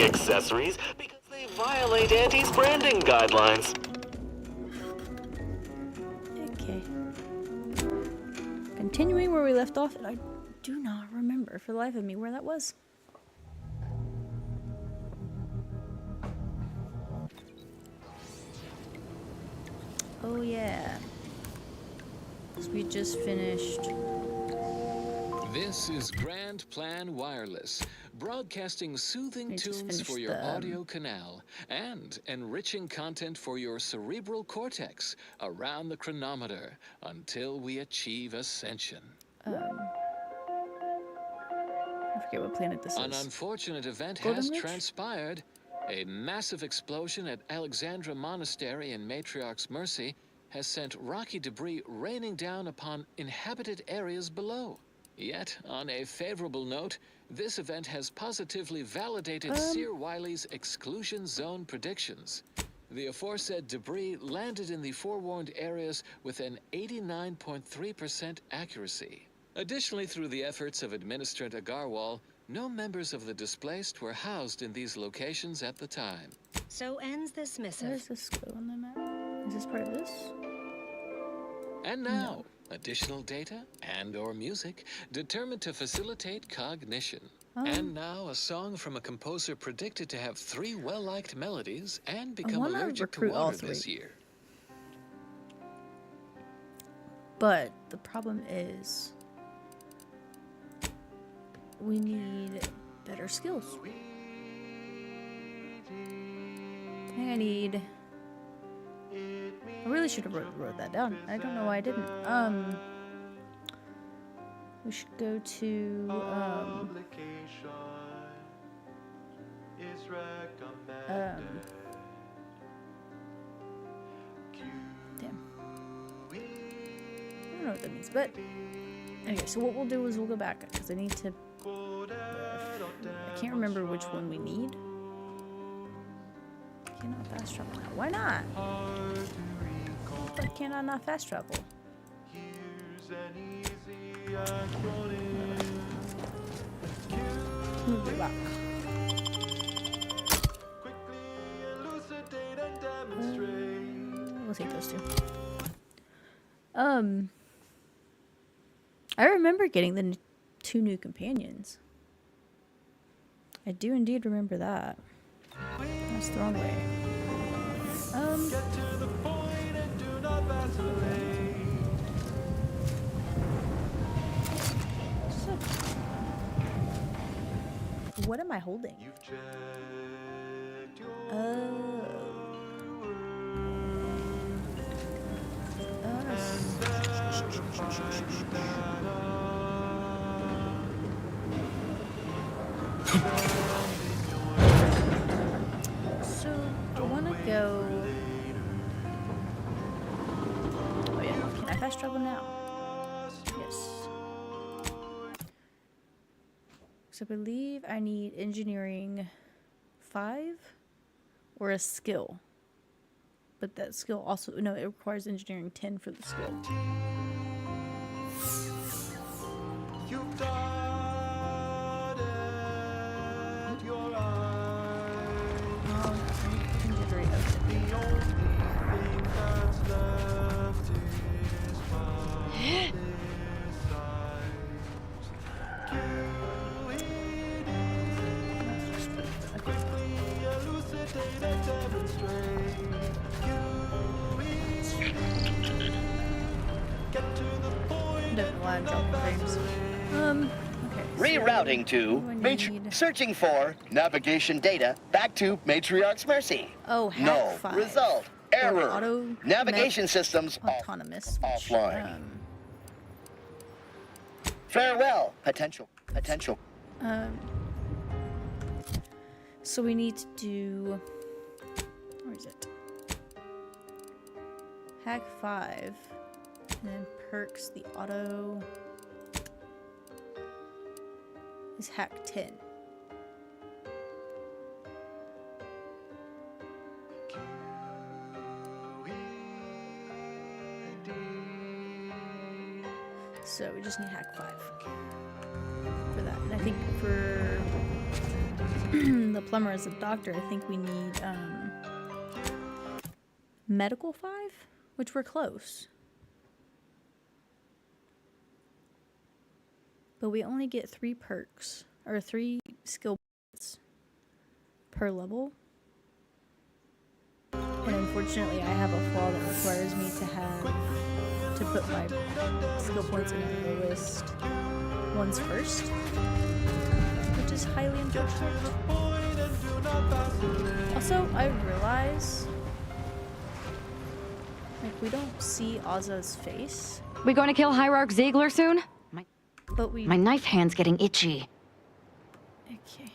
clothing accessories because they violate Auntie's branding guidelines. Okay. Continuing where we left off, and I do not remember for the life of me where that was. Oh yeah. So we just finished. This is Grand Plan Wireless, broadcasting soothing We just tunes for finished your the, audio canal and enriching content for your cerebral cortex around the chronometer until we achieve ascension. I forget what planet this An is. unfortunate event Golden has Ridge? transpired. A massive explosion at Alexandra Monastery in Matriarch's Mercy has sent rocky debris raining down upon inhabited areas below. Yet, on a favorable note, this event has positively validated Seer Wiley's exclusion zone predictions. The aforesaid debris landed in the forewarned areas with an 89.3% accuracy. Additionally, through the efforts of Administrator Agarwal, no members of the displaced were housed in these locations at the time. So ends this missive. Where's this go on the map? Is this part of this? And now, additional data and/or music determined to facilitate cognition. And now, a song from a composer predicted to have 3 well-liked melodies and become wanna allergic to recruit all water this 3. year. But the problem is we need better skills. I think I need... I really should have wrote that down. I don't know why I didn't. We should go to damn. I don't know what that means, but anyway, so what we'll do is we'll go back because I need to I can't remember which one we need. Cannot fast travel now. Why not? Why can I not fast travel? Move it back. We'll take those 2. I remember getting the 2 new companions. I do indeed remember that. That's the wrong way. Get to the point and do not vacillate. So, what am I holding? You've checked your So, I want to go... Oh yeah, can I fast travel now? Yes. So I believe I need engineering 5 or a skill. But that skill also... No, it requires engineering 10 for the skill. You've dotted your eyes. Engineering, okay. The only thing that's left is my quickly elucidate and demonstrate. Get to the point. Don't know why I'm dropping frames. Okay. So Rerouting to what do I need? searching for navigation data back to Matriarch's Mercy. Oh, hack No 5. result. Error. Auto Navigation systems autonomous. Which, offline. Farewell. Potential. So we need to do... Where is it? Hack 5. And then perks, the auto... is hack 10. So we just need hack 5 for that. And I think for the plumber as a doctor, I think we need medical 5, which we're close. But we only get 3 perks, or 3 skill points per level. And unfortunately, I have a flaw that requires me to put my skill points in the lowest ones first, which is highly unfortunate. Also, I realize, like, we don't see Ozza's face, We going to kill Hierarch Ziegler soon? but we... My knife hand's getting itchy. Okay.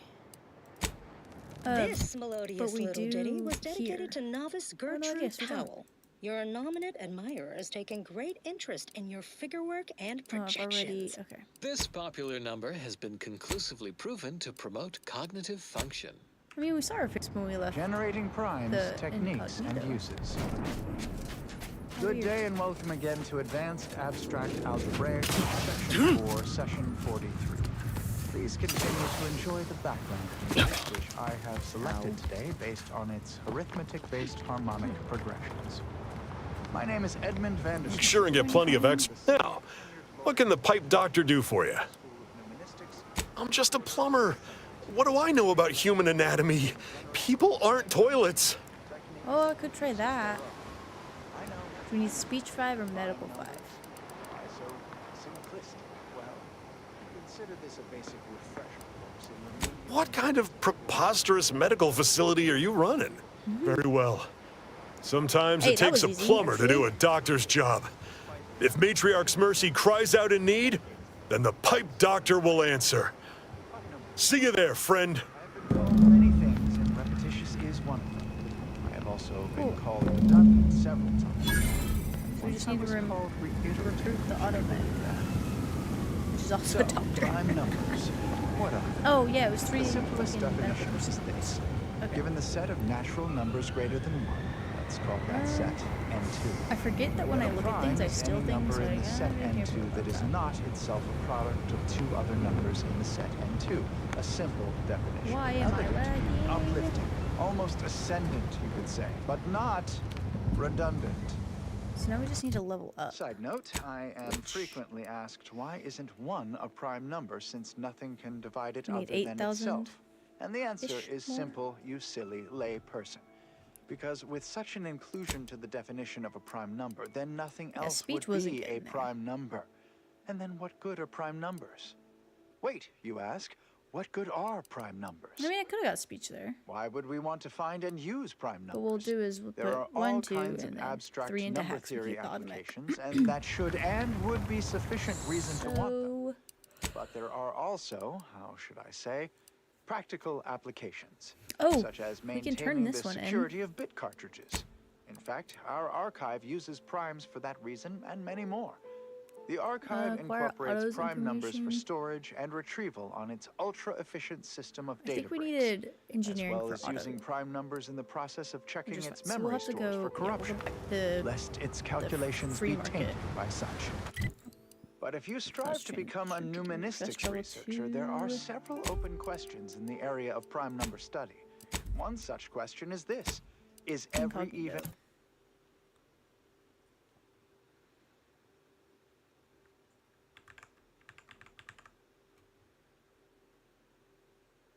This melodious but we little do ditty was dedicated here. to novice Oh, no, I Gertrude guess we don't. Powell. Your nominate admirers taking great interest in your figure work and Oh, I've already... projections. Okay. This popular number has been conclusively proven to promote cognitive function. I mean, we saw her face when we left. Generating primes, The techniques, and incognito. uses. How Good weird. day and welcome again to Advanced Abstract Algebraic, Section 4, Session 43. Please continue to enjoy the background music, which I have selected today based on its arithmetic-based harmonic progressions. My name is Edmund Vanderson. Make sure and get plenty of X. Now, what can the pipe doctor do for you? I'm just a plumber. What do I know about human anatomy? People aren't toilets. Oh, I could try that. Do we need speech 5 or medical 5? Why so simplistic? Well, consider this a basic refresher course in the What kind of preposterous medical facility are you running? Very well. Sometimes Hey, it that takes a was easy, plumber to actually. do a doctor's job. If Matriarch's Mercy cries out in need, then the pipe doctor will answer. See you there, friend. I've been called many things, and repetitious is one of them. I have also been called redundant several times. We just Once I need to was called reiterative. recruit the automat, which is also So, a doctor. prime numbers. What are they? Oh, yeah, it was 3 The simplest fucking medical definition is procedures. this. Okay. Given the set of natural numbers greater than 1, let's call that set N2. I forget that when I A look at prime things, I is steal any things. number So in I the set N2 that is not itself a product of 2 other numbers in the set N2. A simple definition. Why am I Elegant, lagging? uplifting, almost ascendant, you could say, but not redundant. So now we just need to level up. Side note, I am frequently asked why isn't 1 a prime number since nothing can divide it We need other than 8,000 itself? And the answer -ish is more. simple, you silly lay person. Because with such an inclusion to the definition of a prime number, then nothing Yeah, else speech would wasn't be a getting there. prime number. And then what good are prime numbers? Wait, you ask, what good are prime numbers? I mean, I could have got speech there. Why would we want to find and use prime numbers? What we'll do is we'll There are put all 1, 2, kinds and of then abstract 3 into number hacks and theory keep the automatic. applications, and that should and would be sufficient reason to want them. So, But there are also, how should I say, practical applications, Oh, such as we can turn maintaining this the one in. security of bit cartridges. In fact, our archive uses primes for that reason and many more. The archive acquire incorporates autos prime numbers for information. storage and retrieval on its ultra-efficient system of I data think we breaks, needed engineering as well for as auto. using prime numbers in the process of checking Just its fine. So memory we'll have to stores go, for yeah, we'll go corruption, back to lest its calculations free be market. tainted by such. But if you strive to change. become a numismatics Best level researcher, there are 2. several open questions in the area of prime number study. One such question is this: is every Incognito.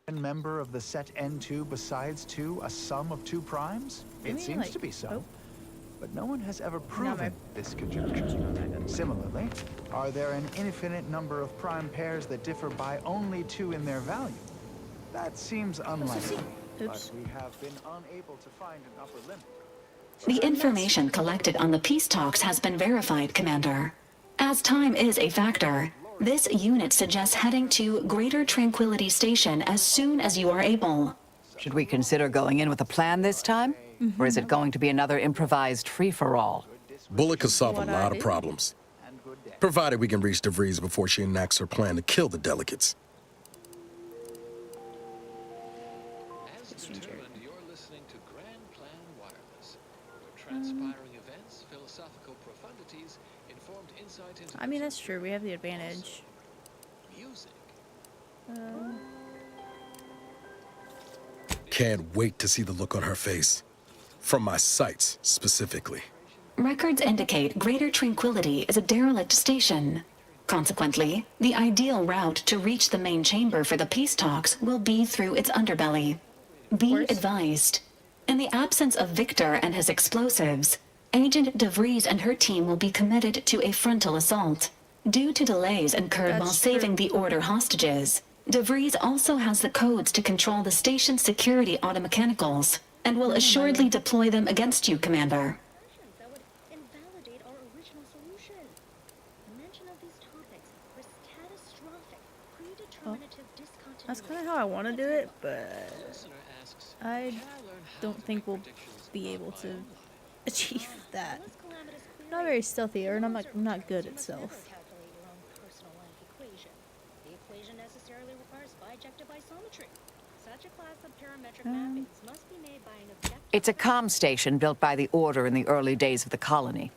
even member of the set N2 besides 2 a sum of 2 primes? I It mean, seems like- to be so. oh. But no one has ever my proven this conjecture. Similarly, are there an infinite number of prime pairs that differ by only 2 in their value? That seems unlikely, but Oops. we have been unable to find an upper limit. The information collected on the peace talks has been verified, Commander. As time is a factor, this unit suggests heading to Greater Tranquility Station as soon as you are able. Should we consider going in with a plan this time? Or is it going to be another improvised free-for-all? Bullet could solve a What I lot of do? problems, And good day. provided we can reach DeVries before she enacts her plan to kill the delegates. As determined, you're listening to Grand Plan Wireless, where transpiring events, philosophical profundities, informed insight into I mean, that's true. We have the advantage. music. can't wait to see the look on her face. From my sights, specifically. Records indicate Greater Tranquility is a derelict station. Consequently, the ideal route to reach the main chamber for the peace talks will be through its underbelly. Be advised. In the absence of Victor and his explosives, Agent DeVries and her team will be committed to a frontal assault. Due to delays incurred while saving the Order hostages, DeVries also has the codes to control the station's security automechanicals and will assuredly deploy them against you, Commander. That would invalidate our original solution. Mention of these topics risks catastrophic, predeterminative discontinuity. That's kind of how I want to do it, but I don't think we'll be able to achieve that. I'm not very stealthy, or I'm not good at stealth. Calculate your own personal life equation. The equation necessarily requires bijective isometry. Such a class of parametric mappings must be made by an objective. It's a comm station built by the Order in the early days of the colony.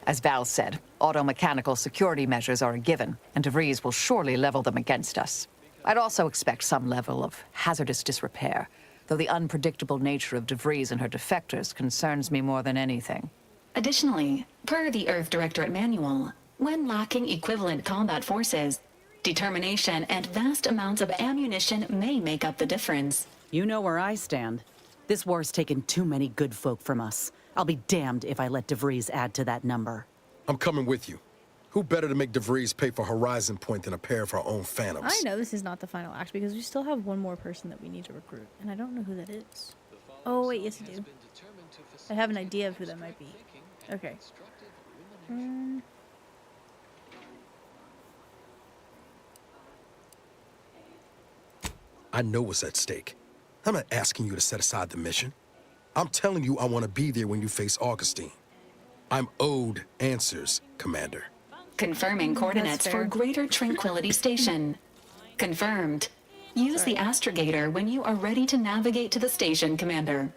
As Val said, auto-mechanical security measures are a given, and DeVries will surely level them against us. I'd also expect some level of hazardous disrepair, though the unpredictable nature of DeVries and her defectors concerns me more than anything. Additionally, per the Earth Directorate Manual, when lacking equivalent combat forces, determination and vast amounts of ammunition may make up the difference. You know where I stand. This war's taken too many good folk from us. I'll be damned if I let DeVries add to that number. I'm coming with you. Who better to make DeVries pay for Horizon Point than a pair of our own Phantoms? I know this is not the final act because we still have one more person that we need to recruit, and I don't know who that is. Oh wait, yes I do. I have an idea of who that might be. Okay. I know what's at stake. I'm not asking you to set aside the mission. I'm telling you I want to be there when you face Augustine. I'm owed answers, Commander. Confirming coordinates for Greater Tranquility Station. Confirmed. Use the astrogator when you are ready to navigate to the station, Commander.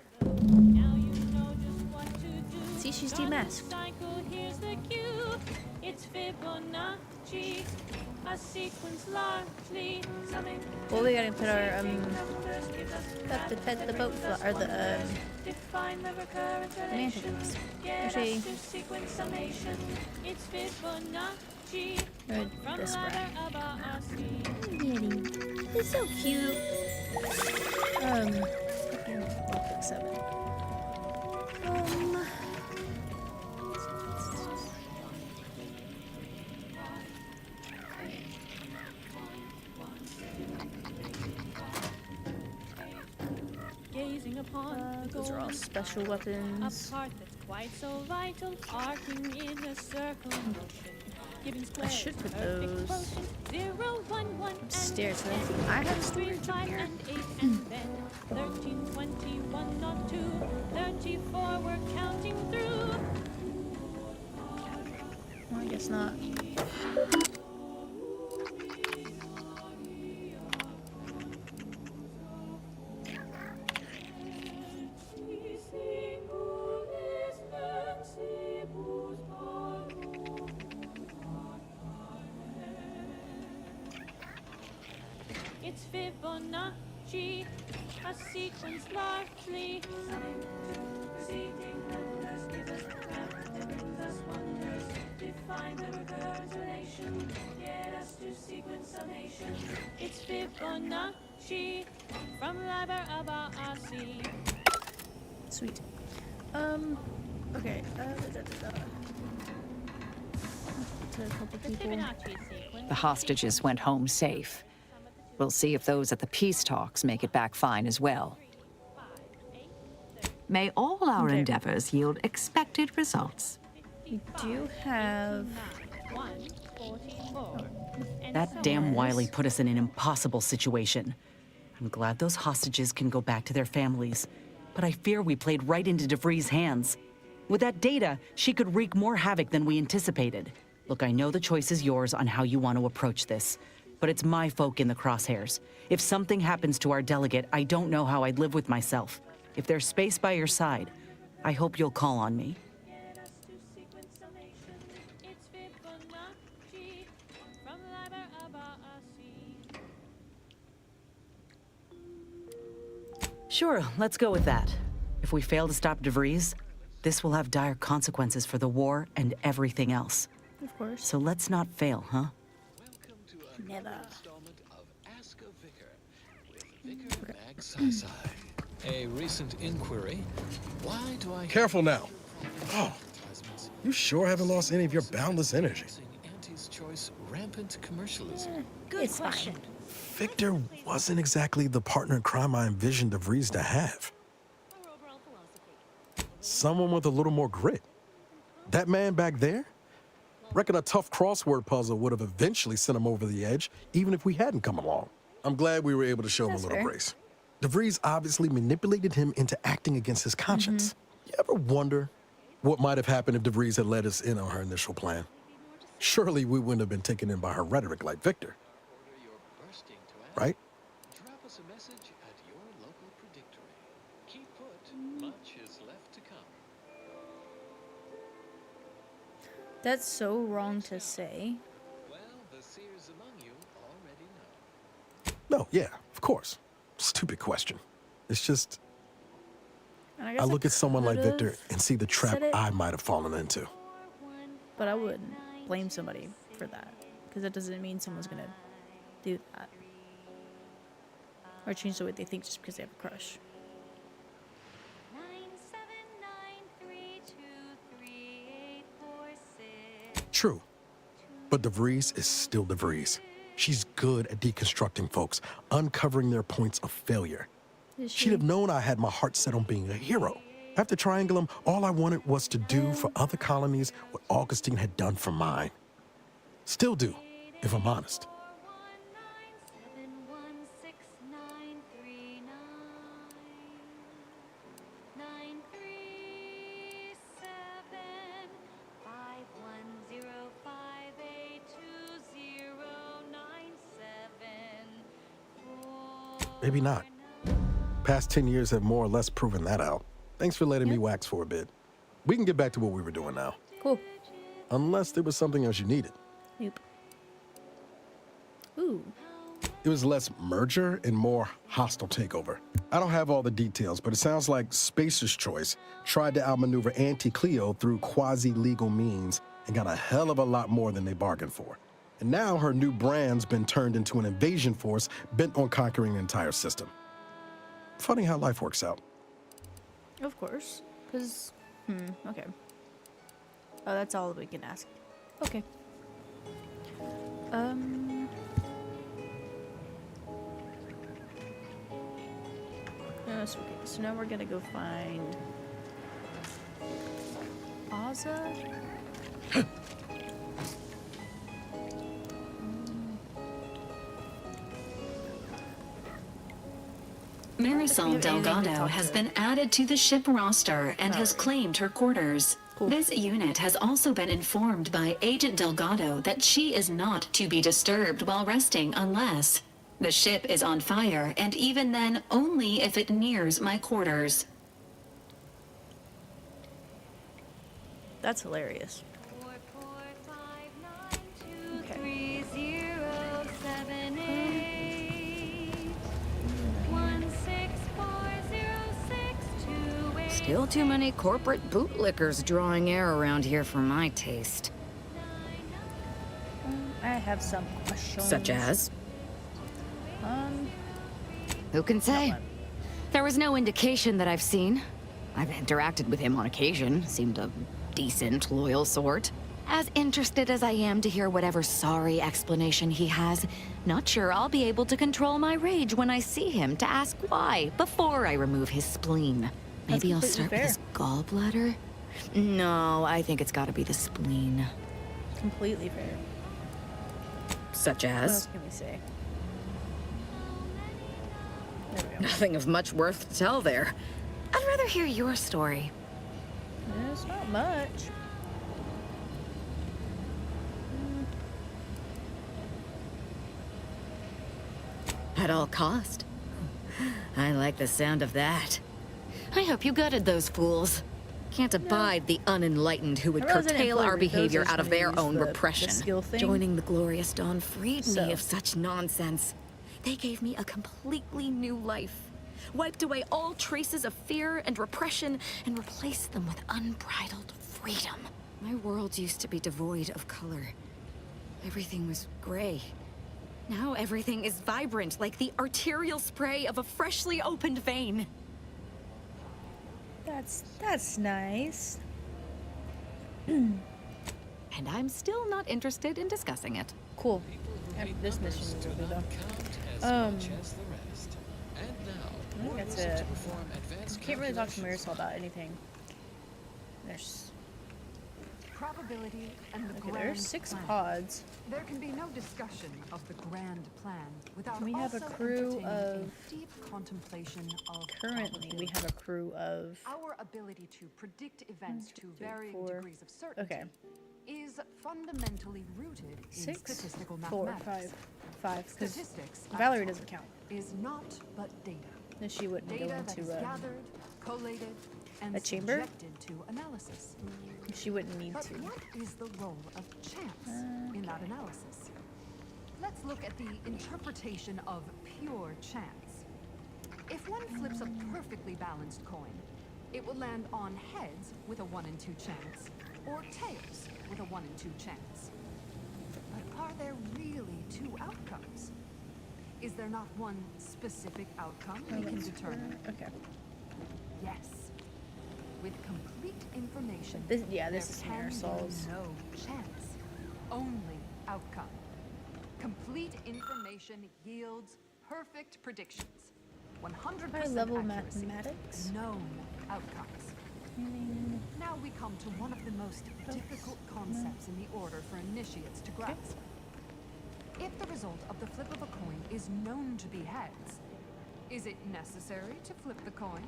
See, she's demasked. Well, we gotta put our the boat or the mantids. Actually, or this brat. It's so cute. Lockpick 7. Those are all special weapons. I should put those upstairs. So I have storage up here. 13, 21, not 2, 34, we're counting through. Well, I guess not. It's Fibonacci, a sequence largely. Define the recurrent relation, get us to sequence summation. It's Fibonacci, from Liber Abaasi. Sweet. Okay. To a couple people. The hostages went home safe. We'll see if those at the peace talks make it back fine as well. May all our endeavors yield expected results. We do have... That damn Wiley put us in an impossible situation. I'm glad those hostages can go back to their families, but I fear we played right into DeVries' hands. With that data, she could wreak more havoc than we anticipated. Look, I know the choice is yours on how you want to approach this, but it's my folk in the crosshairs. If something happens to our delegate, I don't know how I'd live with myself. If there's space by your side, I hope you'll call on me. Sure, let's go with that. If we fail to stop DeVries, this will have dire consequences for the war and everything else. Of course. So let's not fail, huh? Never. Ask a Vicar with Vicar Mag A recent inquiry. Why do I... Careful now. Oh, you sure haven't lost any of your boundless energy. Auntie's choice rampant commercialism. Good question. Victor wasn't exactly the partner in crime I envisioned DeVries to have. Our overall philosophy. Someone with a little more grit. That man back there? Reckon a tough crossword puzzle would have eventually sent him over the edge, even if we hadn't come along. I'm glad we were able to show him a little grace. DeVries obviously manipulated him into acting against his conscience. You ever wonder what might have happened if DeVries had let us in on her initial plan? Surely we wouldn't have been taken in by her rhetoric like Victor. Right? Drop us a message at your local predictory. Keep put, much is left to come. That's so wrong to say. Well, the seers among you already know. No, yeah, of course. Stupid question. It's just, I look at someone like Victor and see the trap I might have fallen into. But I wouldn't blame somebody for that, because that doesn't mean someone's gonna do that or change the way they think just because they have a crush. 979323846. True. But DeVries is still DeVries. She's good at deconstructing folks, uncovering their points of failure. She'd have known I had my heart set on being a hero. After Triangulum, all I wanted was to do for other colonies what Augustine had done for mine. Still do, if I'm honest. Maybe not. Past 10 years have more or less proven that out. Thanks for letting me wax for a bit. We can get back to what we were doing now. Cool. Unless there was something else you needed. Nope. Ooh. It was less merger and more hostile takeover. I don't have all the details, but it sounds like Spacer's Choice tried to outmaneuver Auntie Cleo through quasi-legal means and got a hell of a lot more than they bargained for. And now her new brand's been turned into an invasion force bent on conquering the entire system. Funny how life works out. Of course. Because, okay. Oh, that's all we can ask. Okay. Yes, okay. So now we're gonna go find Aza. Marisol Delgado has been added to the ship roster and has claimed her quarters. This unit has also been informed by Agent Delgado that she is not to be disturbed while resting unless the ship is on fire, and even then only if it nears my quarters. That's hilarious. Okay. Still too many corporate bootlickers drawing air around here for my taste. I have some questions. Such as? Who can say? There was no indication that I've seen. I've interacted with him on occasion. Seemed a decent, loyal sort. As interested as I am to hear whatever sorry explanation he has, not sure I'll be able to control my rage when I see him to ask why before I remove his spleen. Maybe I'll start with his gallbladder? No, I think it's gotta be the spleen. Completely fair. Such What as? else can we say? There we go. Nothing of much worth to tell there. I'd rather hear your story. It's not much. At all cost. I like the sound of that. I hope you gutted those fools. Can't abide the unenlightened who would I realize I didn't curtail fully our read those, I behavior just out of wanted to their use own the repression. skill thing. Joining the Glorious Dawn freed So. me of such nonsense. They gave me a completely new life. wiped away all traces of fear and repression, and replaced them with unbridled freedom. My world used to be devoid of color. Everything was gray. Now everything is vibrant, like the arterial spray of a freshly opened vein. That's nice. And I'm still not interested in discussing it. Cool. This mission is over though. I think that's it. Can't really talk to Marisol about anything. There's Probability and the okay, grand there's 6 plan. pods. There can be no discussion of the grand plan without We have a also crew entertaining of a deep contemplation of currently we have a crew of our ability to predict events to varying 4. degrees of certainty Okay. is fundamentally rooted in 6, statistical 4, mathematics. 5. Because Statistics, Valerie after doesn't count. all, is not but data. Then she wouldn't Data go that is into gathered, collated, and a chamber? subjected to analysis. She wouldn't need But to. what is the role of chance in that analysis? Let's look at the interpretation of pure chance. If one flips a perfectly balanced coin, it will land on heads with a 1 in 2 chance, or tails with a 1 in 2 chance. But are there really 2 outcomes? Is there not one specific outcome we can determine? Okay. Yes. With complete information, This is there can be Marisol's. no chance, only outcome. Complete information yields perfect predictions. 100% High level accuracy, mathematics. known outcomes. Now we come to one of the most difficult concepts in the order for initiates to grasp. If the result of the flip of a coin is known to be heads, is it necessary to flip the coin?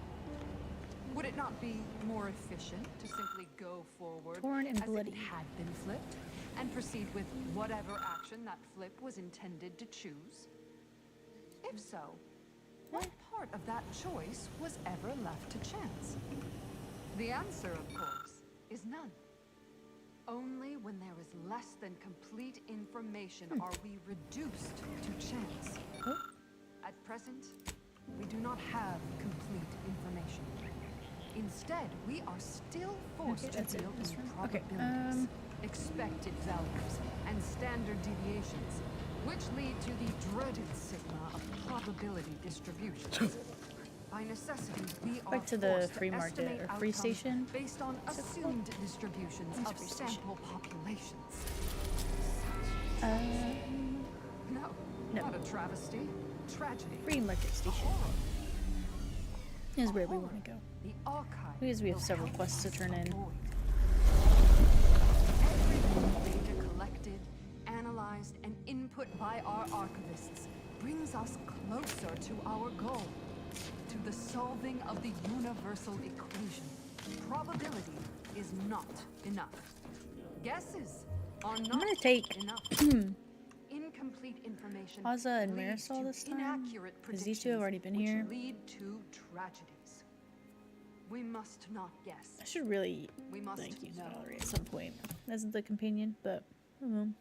Would it not be more efficient to simply go forward Torn and as bloody. if it had been flipped and proceed with whatever action that flip was intended to choose? If so, what part of that choice was ever left to chance? The answer, of course, is none. Only when there is less than complete information are we reduced to chance. At present, we do not have complete information. Instead, we are still forced Okay, that's to it. deal This with one? Okay, probabilities, expected values, and standard deviations, which lead to the dreaded sigma of probability distributions. By necessity, we are Back to the forced free to market estimate or free outcomes station. based on assumed distributions Where's of free station? sample populations. No, No. not a travesty. Tragedy. Free market station is where we want to go. The archive. Because we have will several help quests to us turn in. avoid. Every data collected, analyzed, and input by our archivists brings us closer to our goal, to the solving of the universal equation. Probability is not enough. Guesses are not gonna take enough. Incomplete information Haza and leads Marisol to this time, inaccurate because these two have already been predictions, here. which lead to tragedies. We must not guess. I should really We must use know. Valerie at some point as the companion, but I don't know.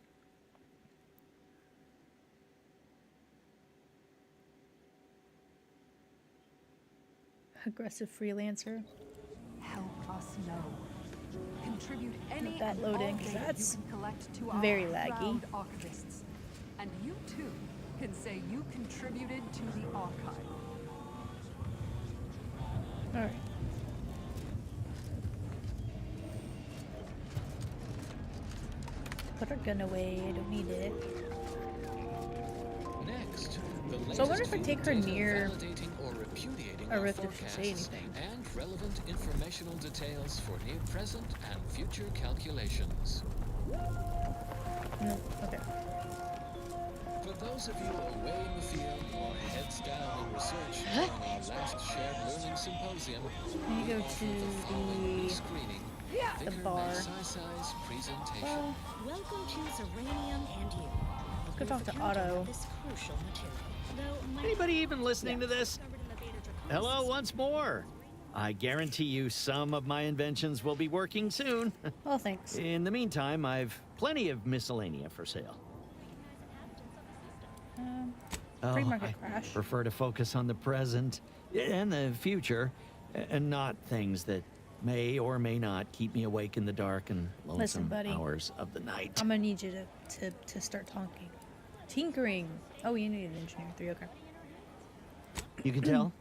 Aggressive freelancer. Help us know. Contribute any that and all loading, 'cause data that's you can collect to our very laggy. proud archivists. And you too can say you contributed to the archive. Alright. Put our gun away, I don't need it. Next, the So I wonder latest if I take her field data near validating or repudiating a our rift if she say forecasts anything. and relevant informational details for near present and future calculations. No, okay. For those of you away in the field or heads down in research on our last shared learning symposium, Let me go to the screening the bar. size presentation. Welcome to Zeranium and you. Let's go talk to Otto. This crucial material. Though my Anybody even listening to this? Hello once more. I guarantee you some of my inventions will be working soon. Oh, thanks. In the meantime, I've plenty of miscellanea for sale. Free market I crash. prefer to focus on the present. and the future, and not things that may or may not keep me awake in the dark and lonesome buddy. hours of the night. I'm gonna need you to start talking. Tinkering. Oh, you need an engineer 3. Okay. You can tell?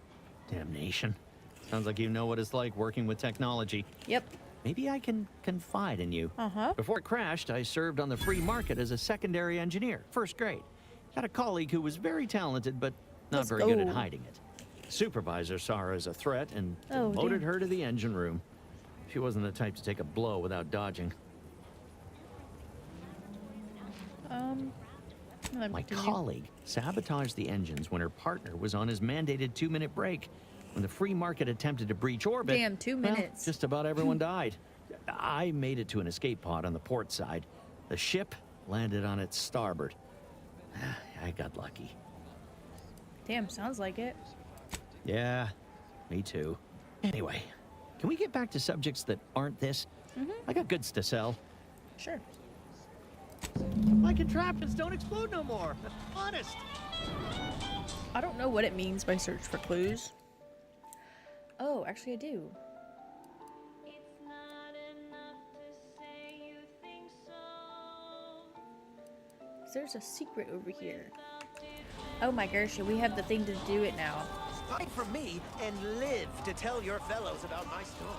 Damnation. Sounds like you know what it's like working with technology. Yep. Maybe I can confide in you. Uh-huh. Before it crashed, I served on the free market as a secondary engineer, first grade. Had a colleague who was very talented, but not very good at hiding it. Supervisor saw her as a threat and demoted her to the engine room. She wasn't the type to take a blow without dodging. My colleague sabotaged the engines when her partner was on his mandated 2-minute break. When the free market attempted to breach orbit, Damn, 2 minutes. just about everyone died. I made it to an escape pod on the port side. The ship landed on its starboard. I got lucky. Damn, sounds like it. Yeah, me too. Anyway, can we get back to subjects that aren't this? I got goods to sell. Sure. My contraptions don't explode no more. Honest. I don't know what it means by search for clues. Oh, actually I do. There's a secret over here. Oh my gosh, we have the thing to do it now. Fight for me and live to tell your fellows about my story.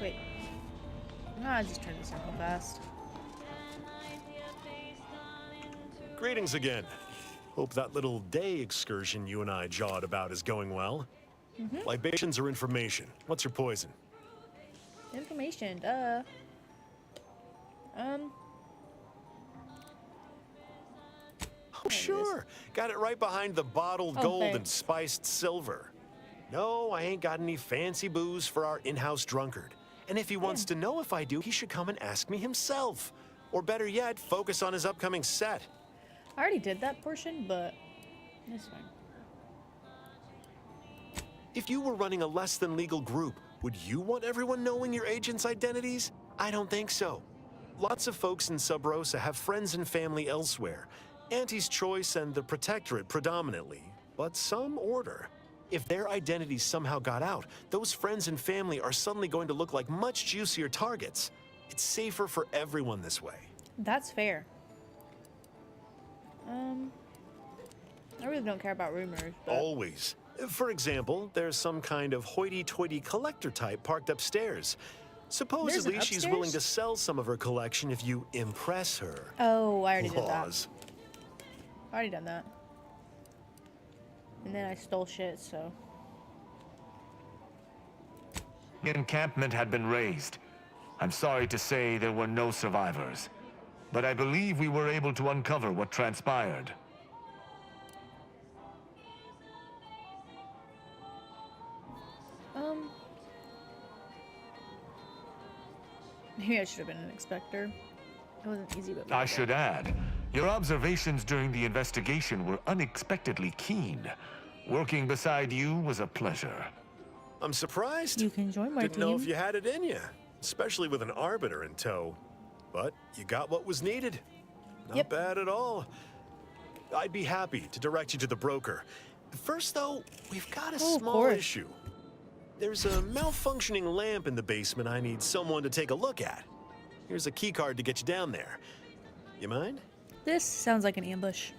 Wait. I'll just turn this on real fast. Greetings again. Hope that little day excursion you and I jawed about is going well. Libations or information? What's your poison? Information, duh. Oh, sure. Got it right behind the bottled gold and spiced silver. No, I ain't got any fancy booze for our in-house drunkard. And if he wants to know if I do, he should come and ask me himself. Or better yet, focus on his upcoming set. I already did that portion, but it's fine. If you were running a less than legal group, would you want everyone knowing your agents' identities? I don't think so. Lots of folks in Sub Rosa have friends and family elsewhere. Auntie's Choice and the Protectorate predominantly, but some order. If their identities somehow got out, those friends and family are suddenly going to look like much juicier targets. It's safer for everyone this way. That's fair. I really don't care about rumors, but... Always. For example, there's some kind of hoity-toity collector type parked upstairs. Supposedly, she's willing to sell some of her collection if you impress her. Oh, I already did that. Laws. I already done that. And then I stole shit, so... Encampment had been raised. I'm sorry to say there were no survivors. But I believe we were able to uncover what transpired. Maybe I should have been an inspector. It wasn't easy, but... I should add, your observations during the investigation were unexpectedly keen. Working beside you was a pleasure. I'm surprised. You can join my Didn't team. know if you had it in you, especially with an arbiter in tow. But you got what was needed. Not bad at all. I'd be happy to direct you to the broker. First, though, we've got a small issue. There's a malfunctioning lamp in the basement I need someone to take a look at. Here's a key card to get you down there. You mind? This sounds like an ambush.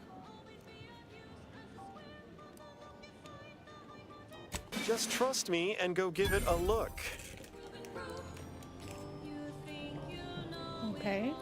Just trust me and go give it a look. Okay.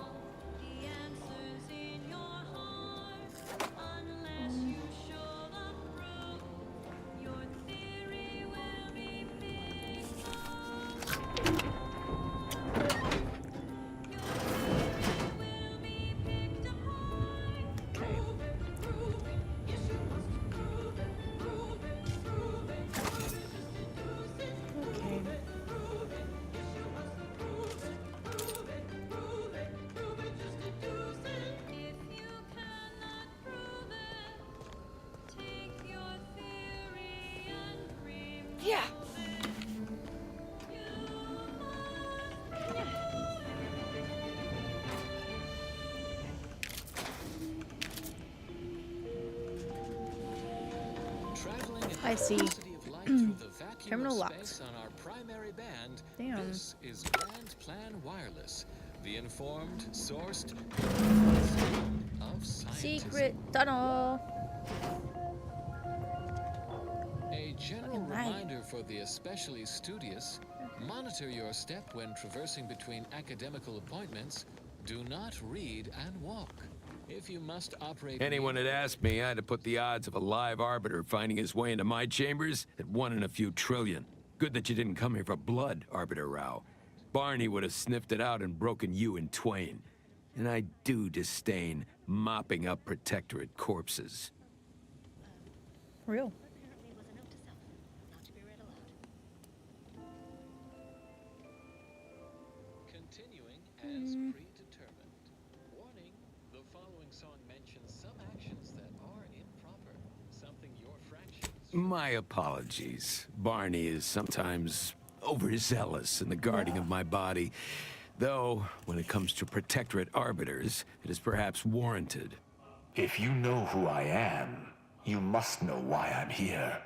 I see. Velocity of light through the vacuum Terminal of locked. space on our primary band. Damn. This is Grand Plan Wireless, the informed, sourced of scientism. Secret tunnel. A general Fucking light. reminder for the especially studious: monitor your step when traversing between academical appointments. Do not read and walk. If you must operate... Anyone had asked me, I'd have put the odds of a live arbiter finding his way into my chambers at 1 in a few trillion. Good that you didn't come here for blood, Arbiter Rao. Barney would have sniffed it out and broken you in twain. And I do disdain mopping up Protectorate corpses. Real. Continuing as predetermined. Warning, the following song mentions some actions that are improper. Something your fractions... My apologies. Barney is sometimes overzealous in the guarding of my body. Though, when it comes to Protectorate arbiters, it is perhaps warranted. If you know who I am, you must know why I'm here.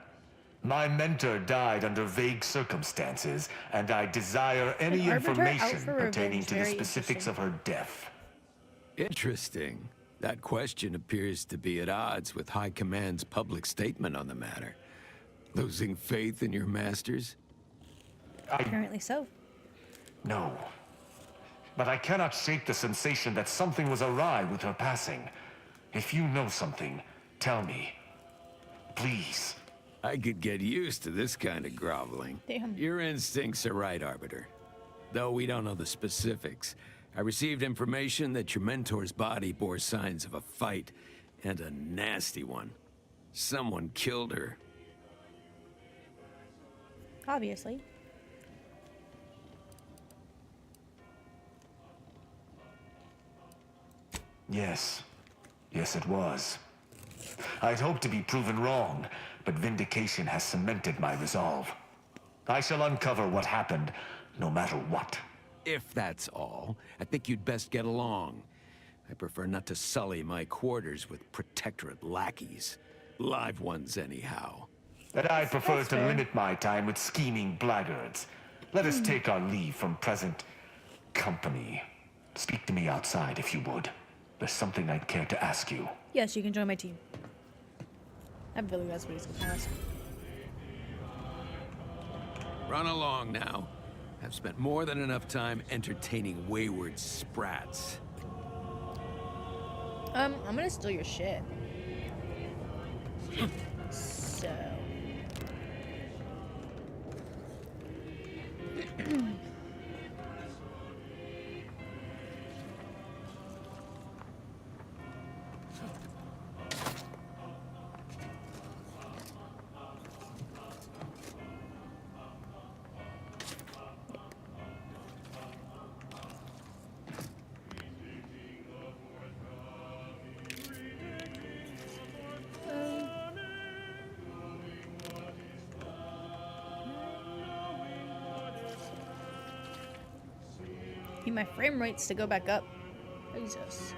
My mentor died under vague circumstances, and I desire any information pertaining to the specifics of her death. Interesting. That question appears to be at odds with High Command's public statement on the matter. Losing faith in your masters? Apparently so. No. But I cannot shake the sensation that something was awry with her passing. If you know something, tell me. Please. I could get used to this kind of groveling. Damn. Your instincts are right, Arbiter. Though we don't know the specifics, I received information that your mentor's body bore signs of a fight, and a nasty one. Someone killed her. Obviously. Yes. Yes, it was. I'd hoped to be proven wrong, but vindication has cemented my resolve. I shall uncover what happened, no matter what. If that's all, I think you'd best get along. I prefer not to sully my quarters with Protectorate lackeys. Live ones, anyhow. And I prefer to limit my time with scheming blackguards. Let us take our leave from present company. Speak to me outside, if you would. There's something I'd care to ask you. Yes, you can join my team. I have a feeling that's what he's gonna ask. Run along now. I've spent more than enough time entertaining wayward sprats. I'm gonna steal your shit. So. Need my frame rates to go back up. Jesus.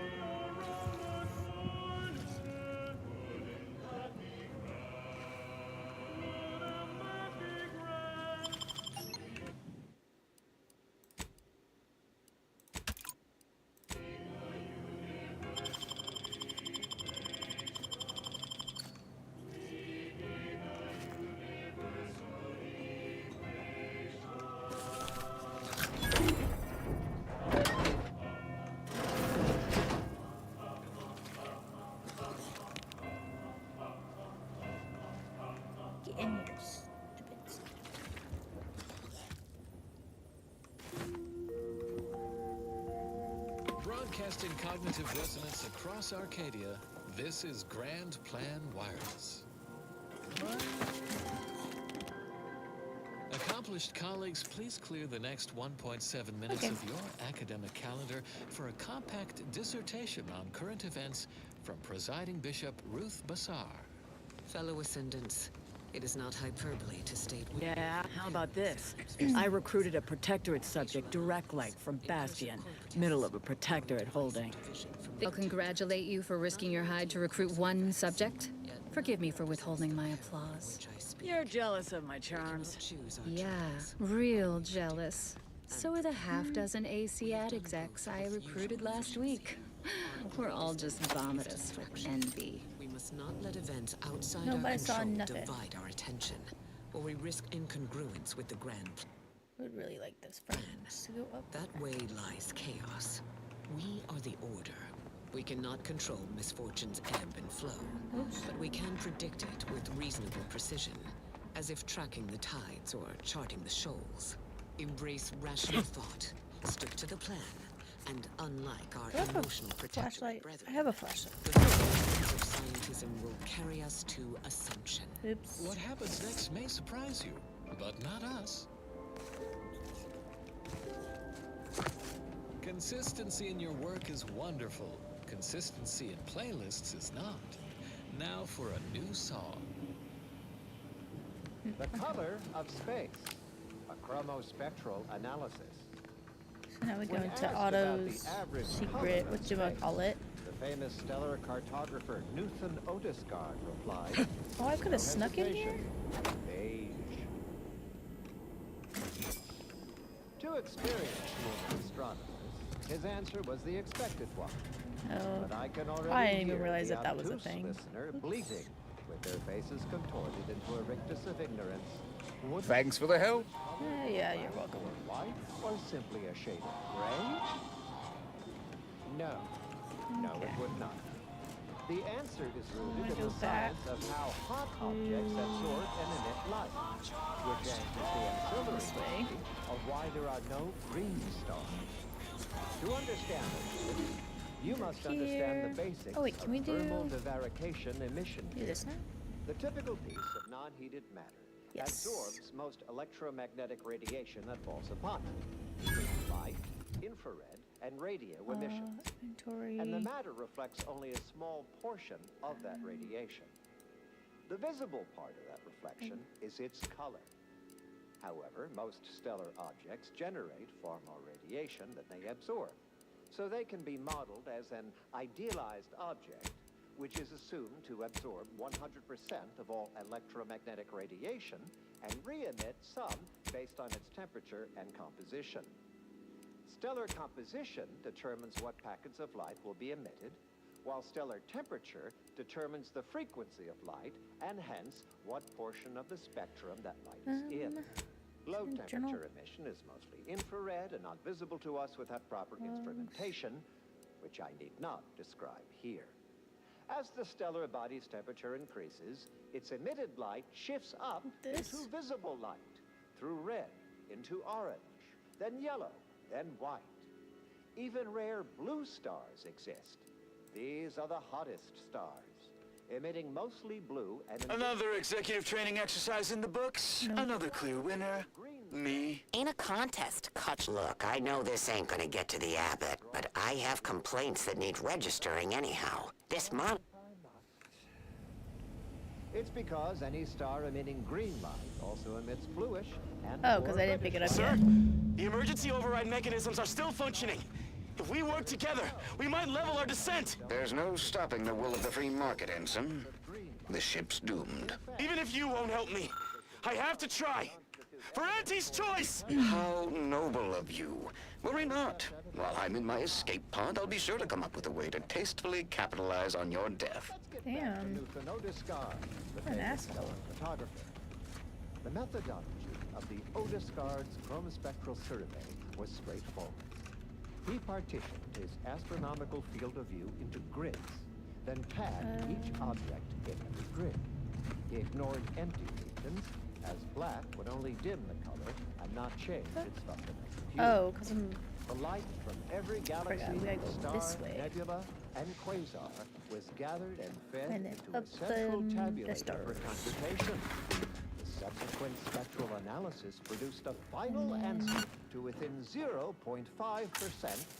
Get in here, stupids. Broadcasting cognitive resonance across Arcadia, this is Grand Plan Wireless. Accomplished colleagues, please clear the next 1.7 minutes of your academic calendar for a compact dissertation on current events from Presiding Bishop Ruth Bassar. Fellow Ascendants, it is not hyperbole to state... Yeah, how about this? I recruited a Protectorate subject direct from Bastion, middle of a Protectorate holding. They'll congratulate you for risking your hide to recruit one subject? Forgive me for withholding my applause. You're jealous of my charms. Yeah, real jealous. So are the half-dozen AC-ad execs I recruited last week. We're all just vomitous with envy. We must not let events outside No, but I our saw control nothing. divide our attention, or we risk incongruence with the grand plan. I would really like this friends to go up. That way lies chaos. We are the Order. We cannot control misfortune's ebb and flow, but we can predict it with reasonable precision, as if tracking the tides or charting the shoals. Embrace rational thought, stick to the plan, and unlike our emotional protectorate brethren, I have a flashlight. the process of scientism will carry us to assumption. Oops. What happens next may surprise you, but not us. Consistency in your work is wonderful. Consistency in playlists is not. Now for a new song. The color of space. A chromospectral analysis. So now we go When into asked about Otto's the average secret, color what do I of call it? The famous stellar cartographer Newton Otisgard replied, Oh, I could have snuck in here? Beige. To experienced human astronomers, his answer was the expected one. Oh, But I can already I didn't even hear realize the that that was a obtuse thing. listener bleating, with their faces contorted into a rictus of ignorance. Would Thanks for the help. Yeah, you're welcome. White or simply a shade of gray? No. No, it would not. The answer is rooted in the science of how hot objects absorb and emit light, which answers the ancillary question of why there are no green stars. To understand this, you must understand the basics Oh, wait, can we of do- thermal divarication emission. Do this now? The typical piece of non-heated matter Yes. absorbs most electromagnetic radiation that falls upon it, including light, infrared, and radio emissions. Inventory. And the matter reflects only a small portion of that radiation. The visible part of that reflection is its color. However, most stellar objects generate far more radiation than they absorb, so they can be modeled as an idealized object, which is assumed to absorb 100% of all electromagnetic radiation and re-emit some based on its temperature and composition. Stellar composition determines what packets of light will be emitted, while stellar temperature determines the frequency of light and hence what portion of the spectrum that light is in. Low temperature emission is mostly infrared and not visible to us without proper instrumentation, which I need not describe here. As the stellar body's temperature increases, its emitted light shifts up into visible light, through red, into orange, then yellow, then white. Even rare blue stars exist. These are the hottest stars, emitting mostly blue and... Another executive training exercise in the books. Another clear winner. Me. Ain't a contest, Kutch. Look, I know this ain't gonna get to the Abbot, but I have complaints that need registering anyhow. This month... It's because any star emitting green light also emits bluish and... Oh, because I didn't pick it up Sir, yet. the emergency override mechanisms are still functioning. If we work together, we might level our descent. There's no stopping the will of the free market, Ensign. The ship's doomed. Even if you won't help me, I have to try. For Auntie's choice! How noble of you. Worry not. While I'm in my escape pod, I'll be sure to come up with a way to tastefully capitalize on your death. Damn. Newton Otisgard, the An famous asshole. stellar photographer. The methodology of the Otisgard's chromospectral survey was straightforward. He partitioned his astronomical field of view into grids, then tagged each object in every grid. He ignored empty regions, as black would only dim the color and not change its fundamental hue. Oh, because I'm... The light from every galaxy, we gotta go star, this way. nebula, and quasar was gathered and fed And then into up a central the tabulator stars. for computation. The subsequent spectral analysis produced a final answer to within 0.5%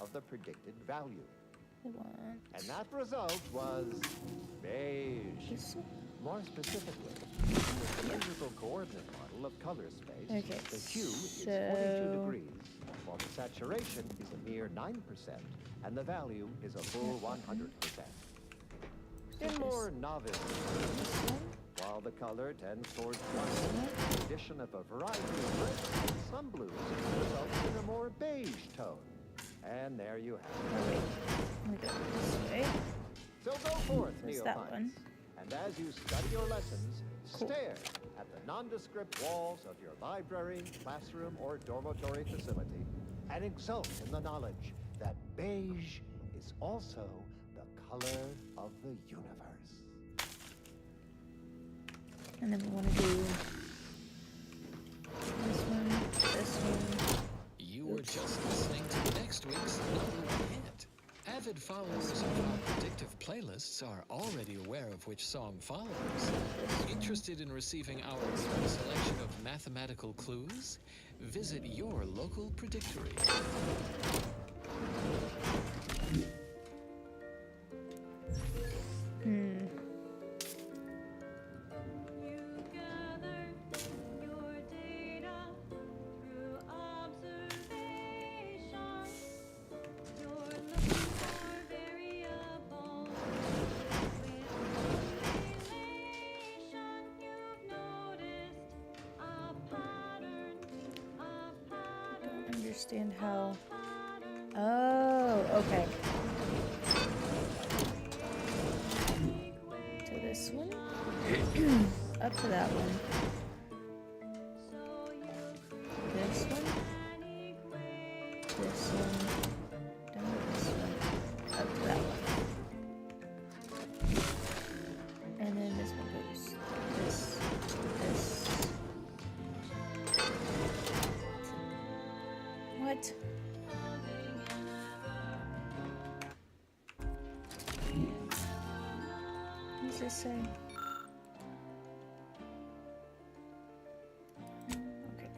of the predicted value. And that result was beige. More specifically, in the cylindrical coordinate model of color space, Okay, the hue is 42 so- degrees, while the saturation is a mere 9%, and the value is a full 100%. In more novice, while the color tends towards white, the addition of a variety of reds and some blues results in a more beige tone. And there you have it. Let me go this way. So go forth, There's that neophytes. one. And as you study your lessons, stare at the nondescript walls of your library, classroom, or dormitory facility, and exult in the knowledge that beige is also the color of the universe. And then we want to do this one. You were just listening to next week's number one hit. Avid followers of our predictive playlists are already aware of which song follows. Interested in receiving our selection of mathematical clues? Visit your local predictory. Understand how. Oh, okay. To this one. Up to that one. This one. This one. Down to this one. Up to that one. And then this one goes this. What? What does this say? Okay.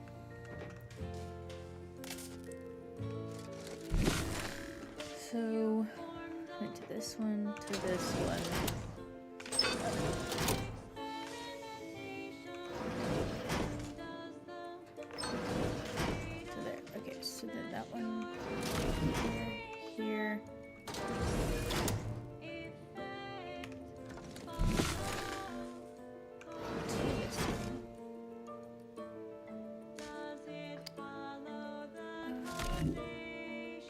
So, went to this one, to this one. So then that one here.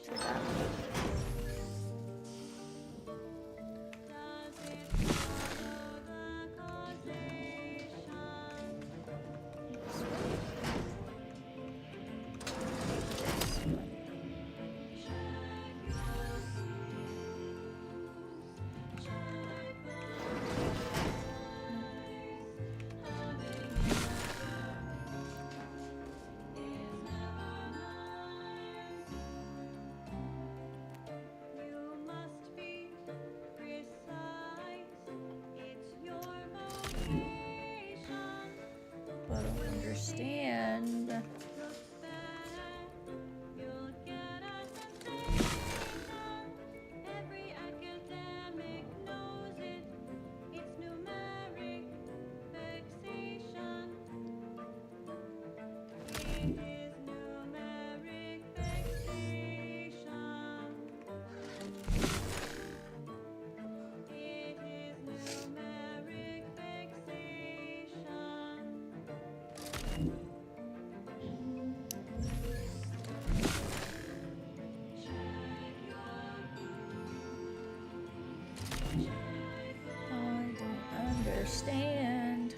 To that one. I don't understand. I don't understand.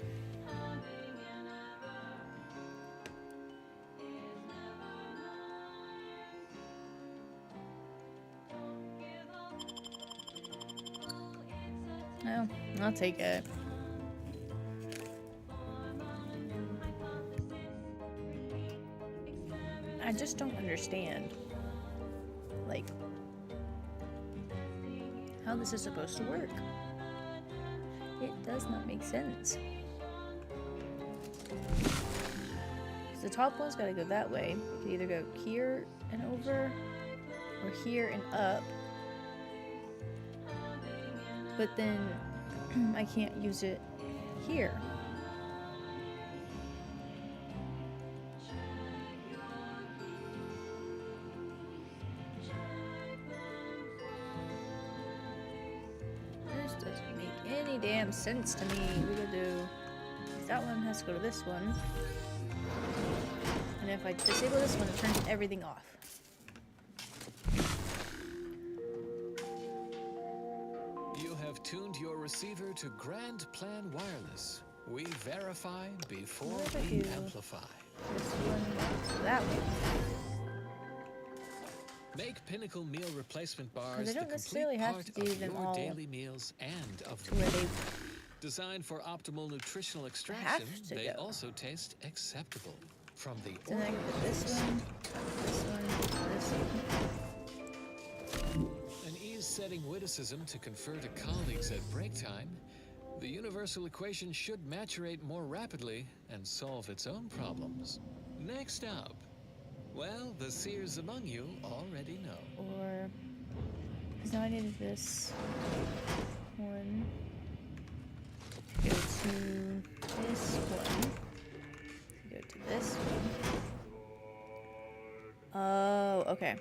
No, I'll take it. I just don't understand, like, how this is supposed to work. It does not make sense. The top one's gotta go that way. It could either go here and over, or here and up. But then I can't use it here. This doesn't make any damn sense to me. We could do. That one has to go to this one. And if I disable this one, it turns everything off. You have tuned your receiver to Grand Plan Wireless. We verify before we amplify. This one to that one. Make Pinnacle meal replacement bars They the don't necessarily complete have part to do of them your all daily meals and of to the where they designed for optimal nutritional have extraction, to they go. also taste acceptable. From the Then I can put this one, this one. An ease-setting witticism to confer to colleagues at break time, the universal equation should maturate more rapidly and solve its own problems. Next up, well, the seers among you already know. Or, because now I needed this one to go to this one, to go to this one. Oh, okay.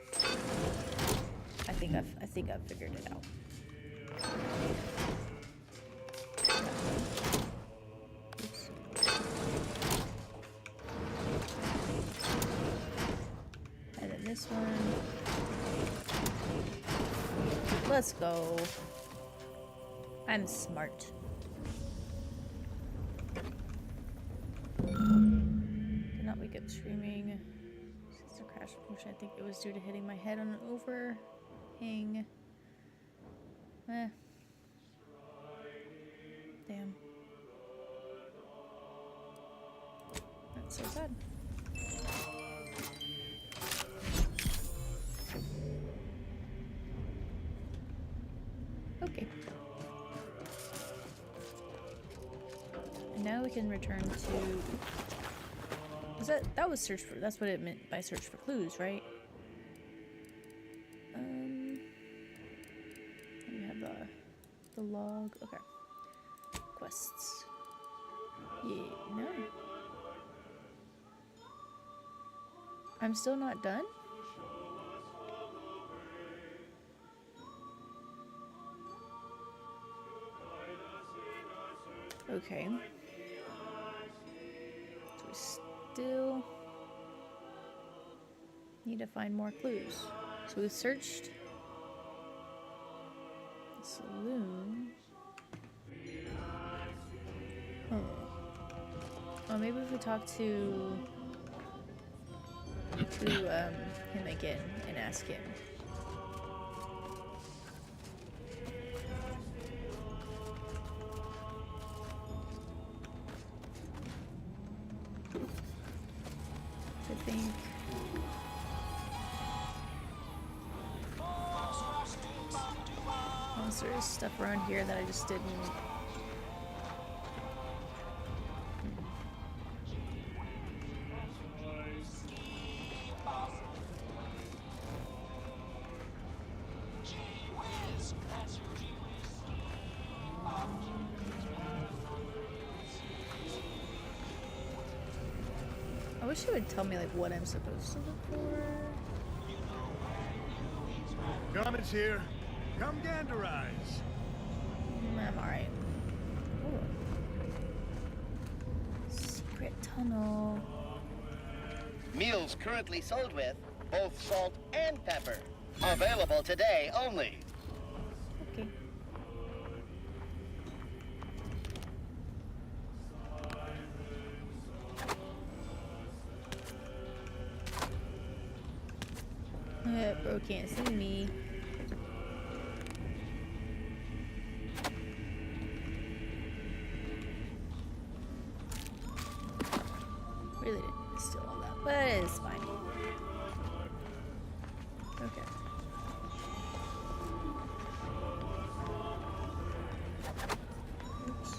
I think I've figured it out. Oops. And then this one. Let's go. I'm smart. Did not wake up screaming. Since the crash motion, I think it was due to hitting my head on an overhang. Damn. That's so sad. Okay. And now we can return to... That was search for... That's what it meant by search for clues, right? We have the log. Okay. Quests. Yeah, no. I'm still not done? Okay. So we still need to find more clues. So we've searched the saloon. Oh, maybe if we talk to him again and ask him. I think. Unless there's stuff around here that I just didn't. I wish it would tell me like what I'm supposed to look for. Garment's here. Come ganderize. I'm alright. Secret tunnel. Meals currently sold with both salt and pepper. Available today only. Okay. Bro can't see me. Really didn't steal all that, but it's fine. Okay. Oops.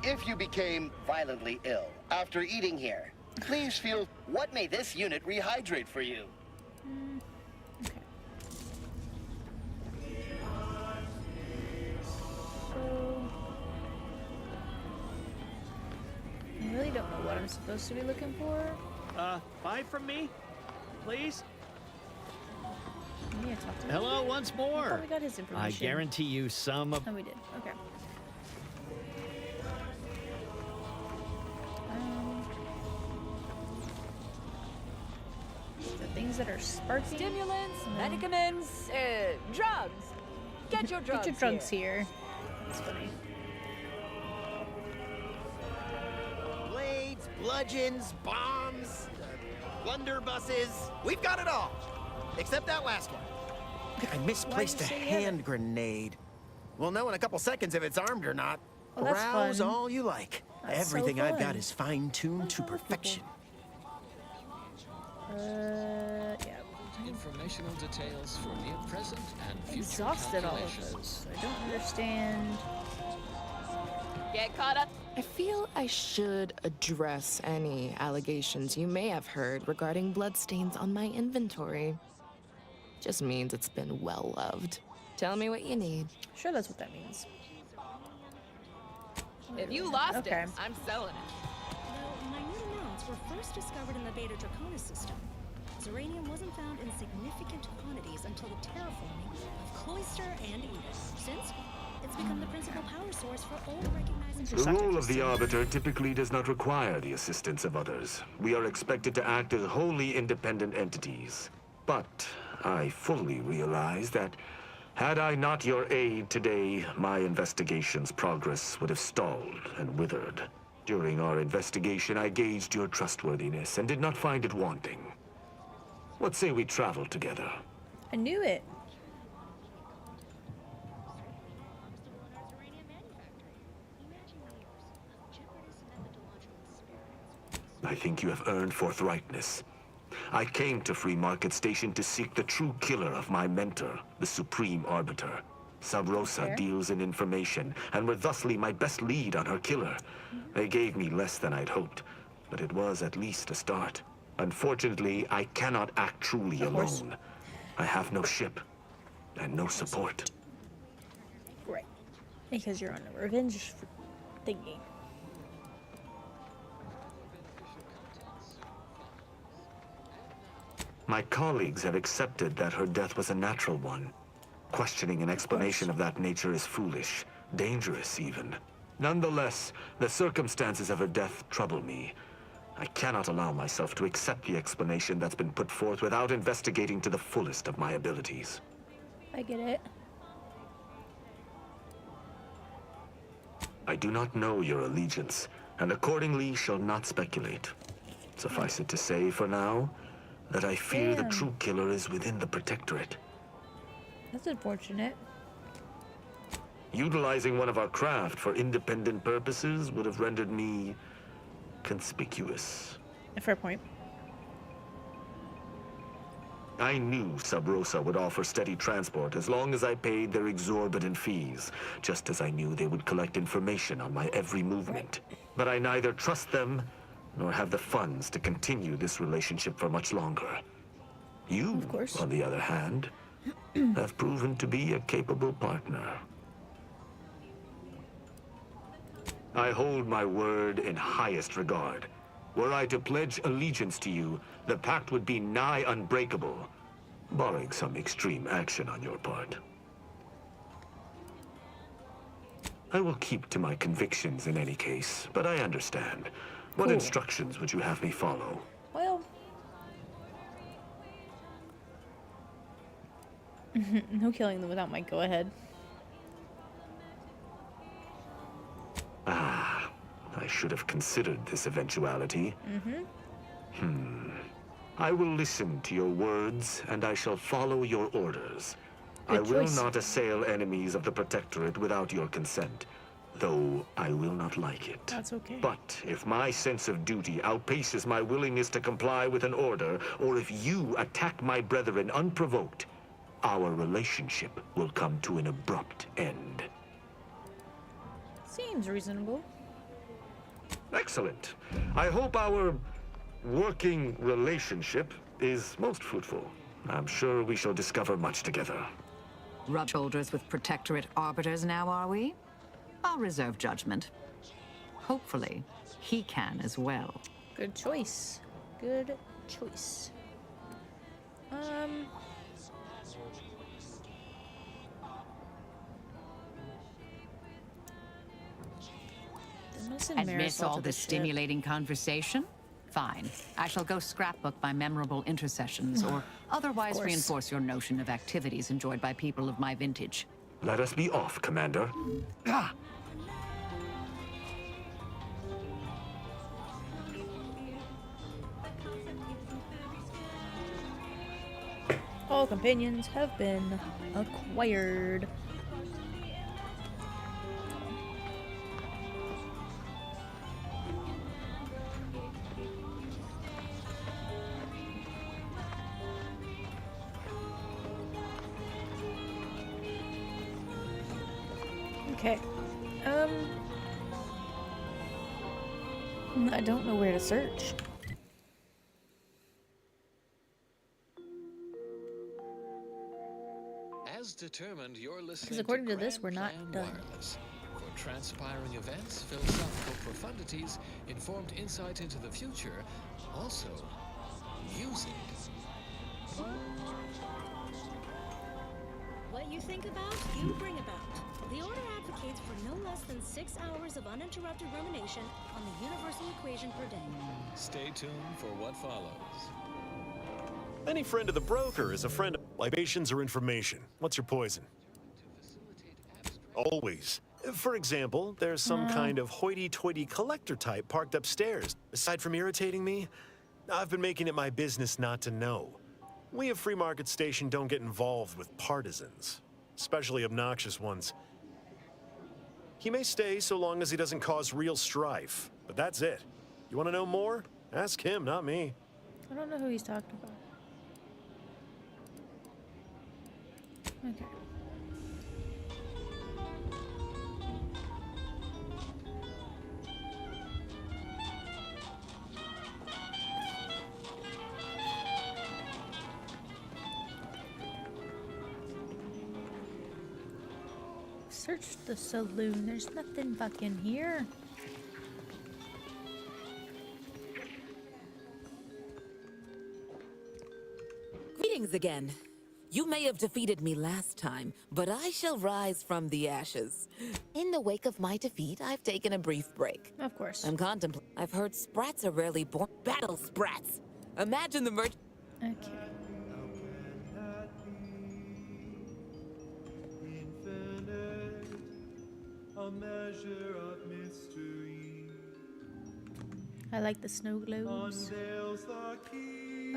If you became violently ill after eating here, please feel what may this unit rehydrate for you. Okay. So I really don't know what I'm supposed to be looking for. Buy from me, please. Yeah, talk to him. Hello once more. We got his information. I guarantee you some of... Oh, we did. Okay. The things that are sparking. Stimulants, medicaments, drugs. Get your drugs. Get your drugs here. That's funny. Blades, bludgeons, bombs, blunderbusses. We've got it all. Except that last one. I misplaced a hand grenade. We'll know in a couple seconds if it's armed or not. Well, that's Rouse fun. all you like. That's Everything so I've got fun. is fine-tuned to perfection. Yeah. Informational details for near present and future Exhausted all of calculations. those. I don't understand. Get caught up. I feel I should address any allegations you may have heard regarding bloodstains on my inventory. Just means it's been well loved. Tell me what you need. Sure, that's what that means. If you lost Okay. it, I'm selling it. Though minute amounts were first discovered in the Beta Draconis system, Zeranium wasn't found in significant quantities until the terraforming of Cloister and Eden. Since it's become the principal power source for all recognized... The role of the Arbiter typically does not require the assistance of others. We are expected to act as wholly independent entities. But I fully realize that had I not your aid today, my investigation's progress would have stalled and withered. During our investigation, I gauged your trustworthiness and did not find it wanting. What say we travel together? I knew it. I think you have earned forthrightness. I came to Free Market Station to seek the true killer of my mentor, the Supreme Arbiter. Sub Rosa deals in information, and were thusly my best lead on her killer. They gave me less than I'd hoped, but it was at least a start. Unfortunately, I cannot act truly alone. I have no ship, and no support. Right. Because you're on a revenge thingy. My colleagues have accepted that her death was a natural one. Questioning an explanation of that nature is foolish, dangerous even. Nonetheless, the circumstances of her death trouble me. I cannot allow myself to accept the explanation that's been put forth without investigating to the fullest of my abilities. I get it. I do not know your allegiance, and accordingly shall not speculate. Suffice it to say, for now, that I fear the true killer is within the Protectorate. That's unfortunate. Utilizing one of our craft for independent purposes would have rendered me conspicuous. A fair point. I knew Sub Rosa would offer steady transport as long as I paid their exorbitant fees, just as I knew they would collect information on my every movement. But I neither trust them nor have the funds to continue this relationship for much longer. You, on the other hand, have proven to be a capable partner. I hold my word in highest regard. Were I to pledge allegiance to you, the pact would be nigh unbreakable, barring some extreme action on your part. I will keep to my convictions in any case, but I understand. What instructions would you have me follow? Well, no killing them without my go-ahead. Ah, I should have considered this eventuality. I will listen to your words, and I shall follow your orders. I will not assail enemies of the Protectorate without your consent, though I will not like it. That's okay. But if my sense of duty outpaces my willingness to comply with an order, or if you attack my brethren unprovoked, our relationship will come to an abrupt end. Seems reasonable. Excellent. I hope our working relationship is most fruitful. I'm sure we shall discover much together. Rub shoulders with Protectorate arbiters now, are we? I'll reserve judgment. Hopefully, he can as well. Good choice. Good choice. gonna send And miss Marisol all to the this ship. stimulating conversation? Fine. I shall go scrapbook my memorable intercessions, or otherwise reinforce your notion of activities enjoyed by people of my vintage. Let us be off, Commander. Ah! All companions have been acquired. Okay. I don't know where to search. As determined, you're listening Because according to this, Grand we're not Plan done. Wireless. For transpiring events, philosophical profundities, informed insight into the future, also music. What you think about, you bring about. The Order advocates for no less than 6 hours of uninterrupted rumination on the universal equation per day. Stay tuned for what follows. Any friend of the broker is a friend of libations or information. What's your poison? Always. For example, there's some kind of hoity-toity collector type parked upstairs. Aside from irritating me, I've been making it my business not to know. We of Free Market Station don't get involved with partisans, especially obnoxious ones. He may stay so long as he doesn't cause real strife, but that's it. You want to know more? Ask him, not me. I don't know who he's talking about. Okay. Search the saloon. There's nothing fucking here. Greetings again. You may have defeated me last time, but I shall rise from the ashes. In the wake of my defeat, I've taken a brief break. Of course. I'm contemplating. I've heard sprats are rarely born. Battle sprats! Imagine the merch. Okay. A measure of mystery I like the snow globes. unveils the key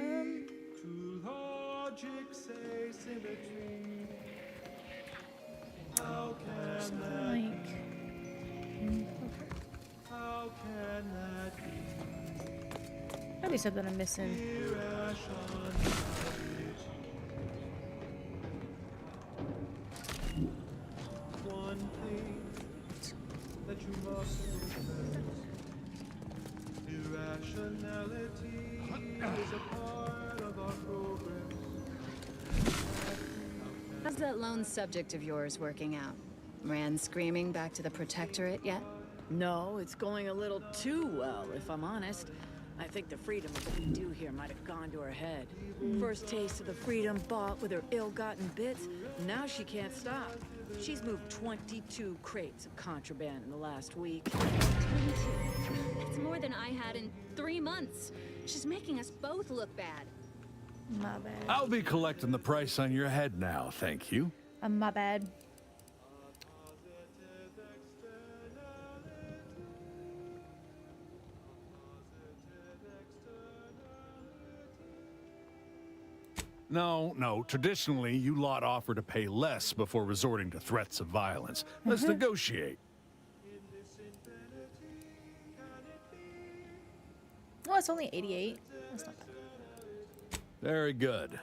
to logic's asymmetry. How can that be? How can that be? Gotta be something I'm missing. Irrationality. One thing that you must remember. Irrationality is a part of our progress. How's that lone subject of yours working out? Ran screaming back to the Protectorate yet? No, it's going a little too well, if I'm honest. I think the freedom of what we do here might have gone to her head. First taste of the freedom bought with her ill-gotten bits, now she can't stop. She's moved 22 crates of contraband in the last week. 22. It's more than I had in 3 months. She's making us both look bad. My bad. I'll be collecting the price on your head now, thank you. My bad. No. Traditionally, you lot offer to pay less before resorting to threats of violence. Let's negotiate. Oh, it's only 88. That's not bad. Very good.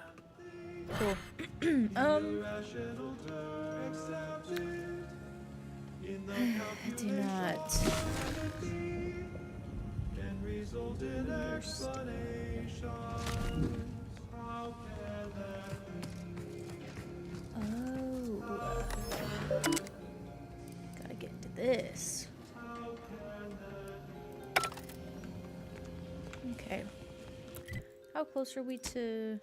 Cool. I do not understand. Oh. Gotta get into this. Okay. How close are we to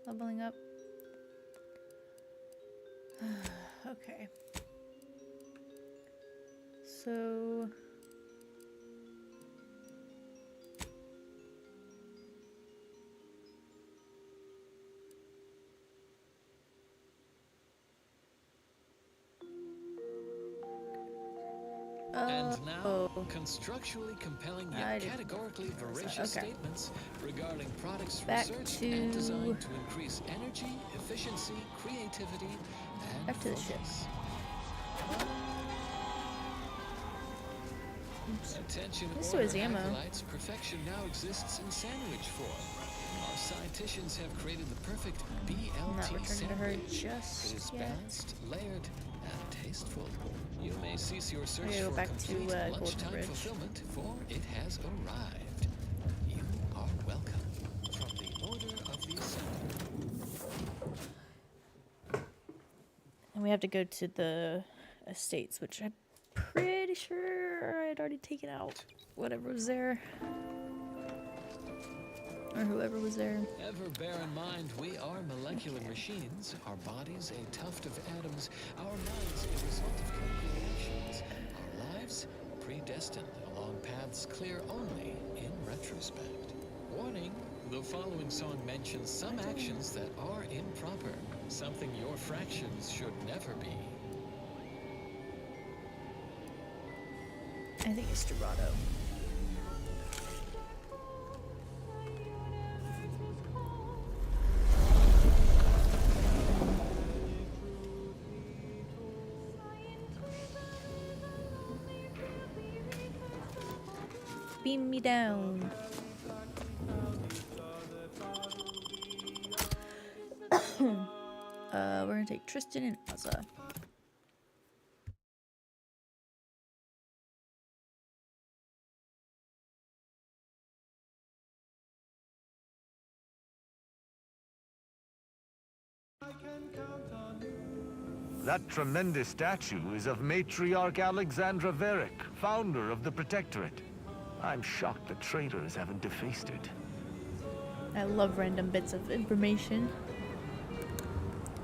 leveling up? Okay. So And now, constructually compelling yet categorically veracious Okay. statements regarding products Back researched to- and designed to increase energy, efficiency, creativity, and Back to the ship. focus. Attention This order was ammo. acolytes, perfection now exists in sandwich form. Our scientists have created the perfect BLT Not returning to her sandwich. just It is yet. balanced, layered, and tasteful. You may cease your search go for back to, complete Golden lunchtime Bridge. fulfillment, for it has arrived. You are welcome from the Order of the Ascendant. And we have to go to the estates, which I'm pretty sure I'd already taken out whatever was there. Or whoever was there. Ever bear in mind, we are molecular machines, our bodies a tuft of atoms, our minds a result of chemical reactions, our lives predestined along paths clear only in retrospect. Warning, the following song mentions some actions that are improper, something your fractions should never be. I think it's Dorado. Beam me down. We're gonna take Tristan and Azza. That tremendous statue is of Matriarch Alexandra Verick, founder of the Protectorate. I'm shocked the traitors haven't defaced it. I love random bits of information.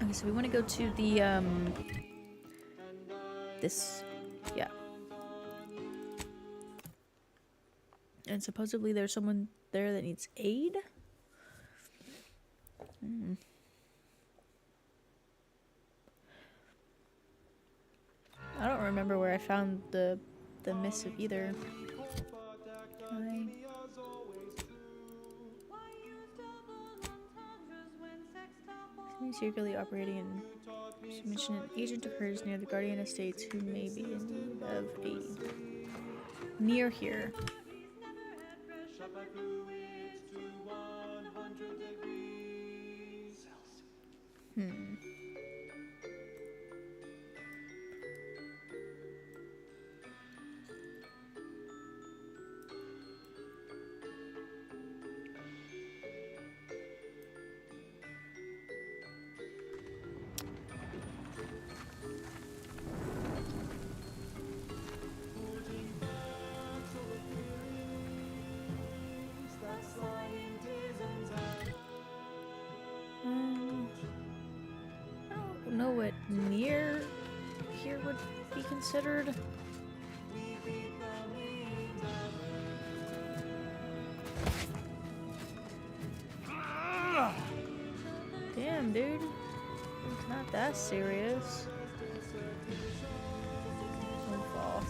Okay, so we want to go to the, yeah. And supposedly there's someone there that needs aid? I don't remember where I found the missive either. Can I... secretly operating in... She mentioned an agent of hers near the Guardian Estates who may be in need of aid. Near here. I don't know what near here would be considered. Damn, dude. It's not that serious. Don't fall.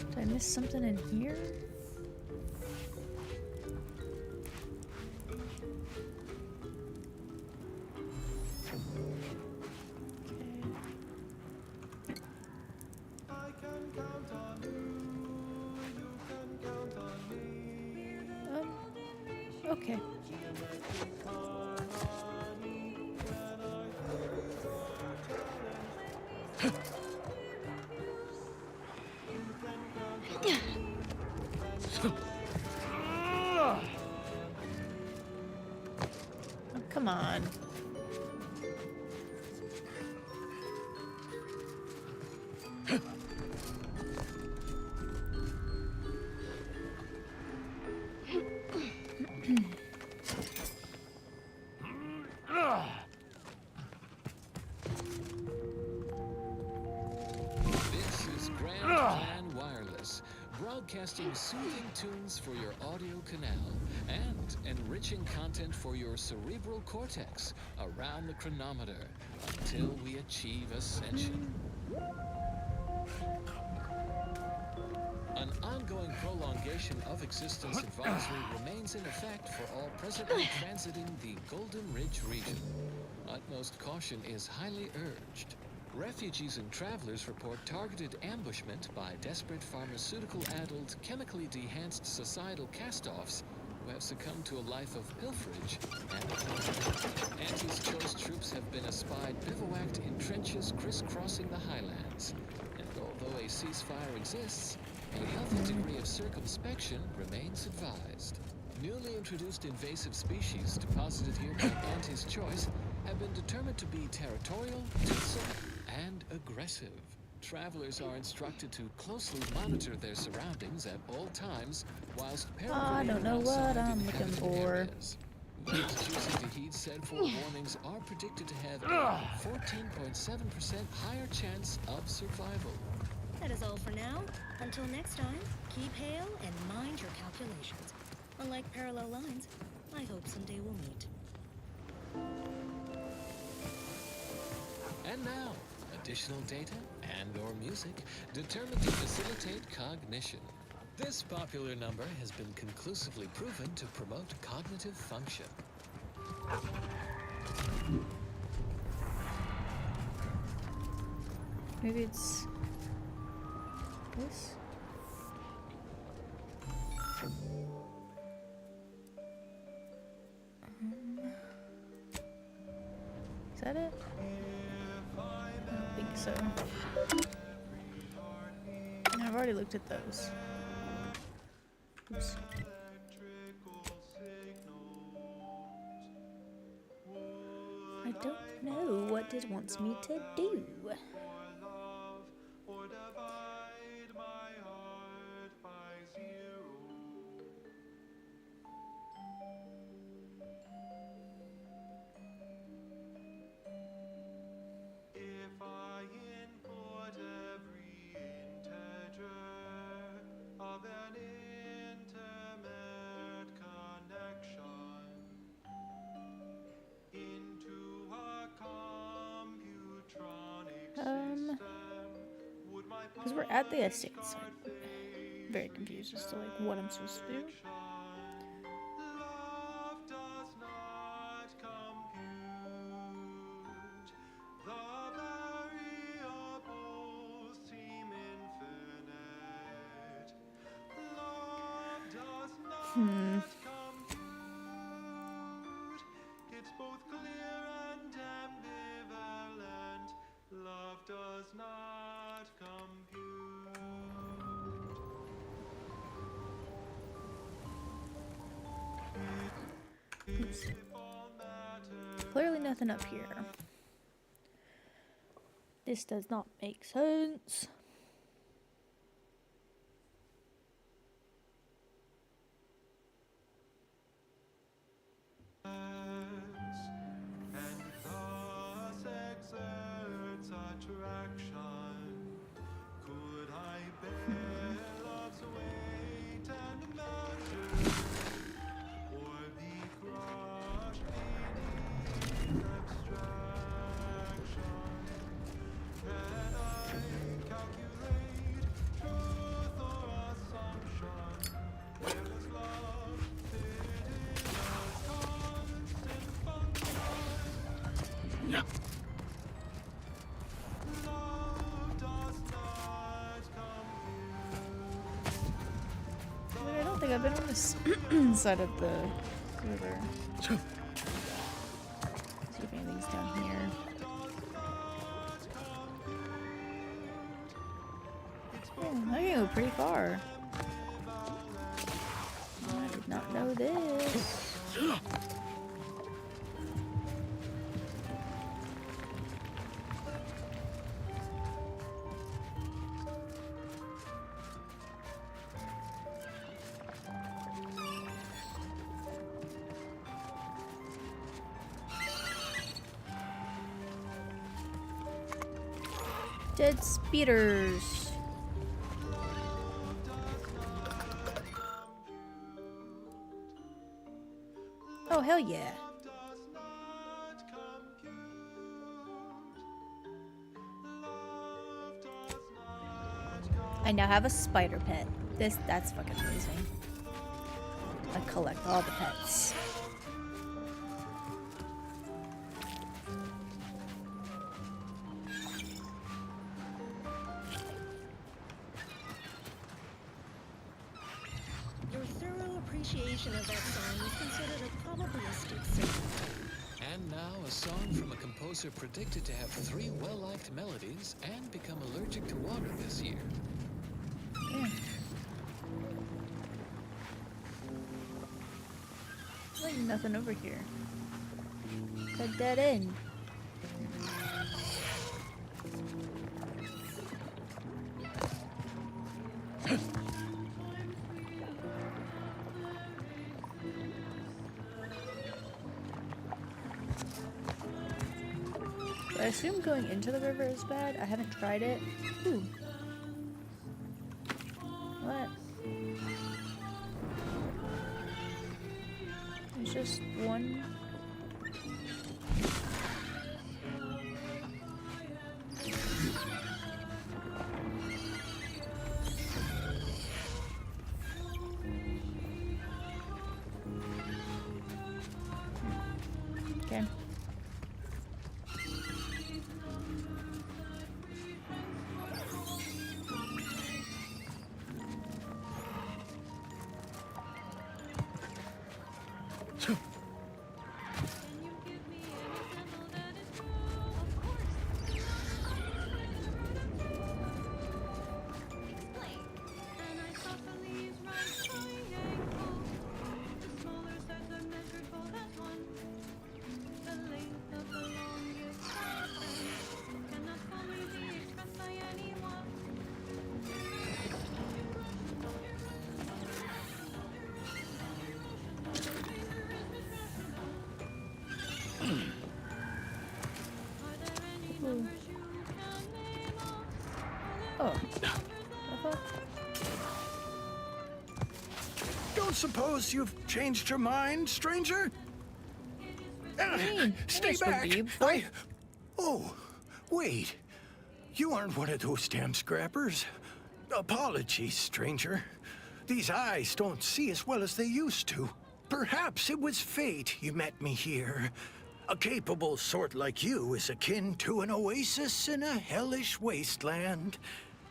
Did I miss something in here? Okay. Oh, come on. and wireless, broadcasting soothing tunes for your audio canal and enriching content for your cerebral cortex around the chronometer until we achieve ascension. An ongoing prolongation of existence advisory remains in effect for all presently transiting the Golden Ridge region. Utmost caution is highly urged. Refugees and travelers report targeted ambushment by desperate pharmaceutical-addled, chemically dehanced societal cast-offs who have succumbed to a life of pilferage and plunder. Auntie's choice troops have been espied bivouacked in trenches crisscrossing the highlands. And although a ceasefire exists, a healthy degree of circumspection remains advised. Newly introduced invasive species deposited here by Auntie's choice have been determined to be territorial, toothsome, and aggressive. Travelers are instructed to closely monitor their surroundings at all times whilst I don't know what I'm looking for. Those choosing to heed said forewarnings are predicted to have a 14.7% higher chance of survival. That is all for now. Until next time, keep hail and mind your calculations. Unlike parallel lines, I hope someday we'll meet. And now, additional data and/or music determined to facilitate cognition. This popular number has been conclusively proven to promote cognitive function. Maybe it's this? Is that it? I don't think so. I've already looked at those. Oops. I don't know what it wants me to do. Because we're at the estate, so I'm very confused as to like what I'm supposed to do. It's both clear and ambivalent. Love does not compute. Oops. Clearly nothing up here. This does not make sense. I don't think I've been on this side of the river. See if anything's down here. Oh, I can go pretty far. I did not know this. Dead speeders. Oh, hell yeah. I now have a spider pet. That's fucking amazing. I collect all the pets. Your thorough appreciation of that song is considered a probabilistic signal. And now a song from a composer predicted to have 3 well-liked melodies and become allergic to water this year. Yeah. Like nothing over here. A dead end. I assume going into the river is bad. I haven't tried it. Ooh. What? There's just one. Okay. Oh. Don't suppose you've changed your mind, stranger? Stay back! Oh, wait. You aren't one of those damn scrappers. Apologies, stranger. These eyes don't see as well as they used to. Perhaps it was fate you met me here. A capable sort like you is akin to an oasis in a hellish wasteland.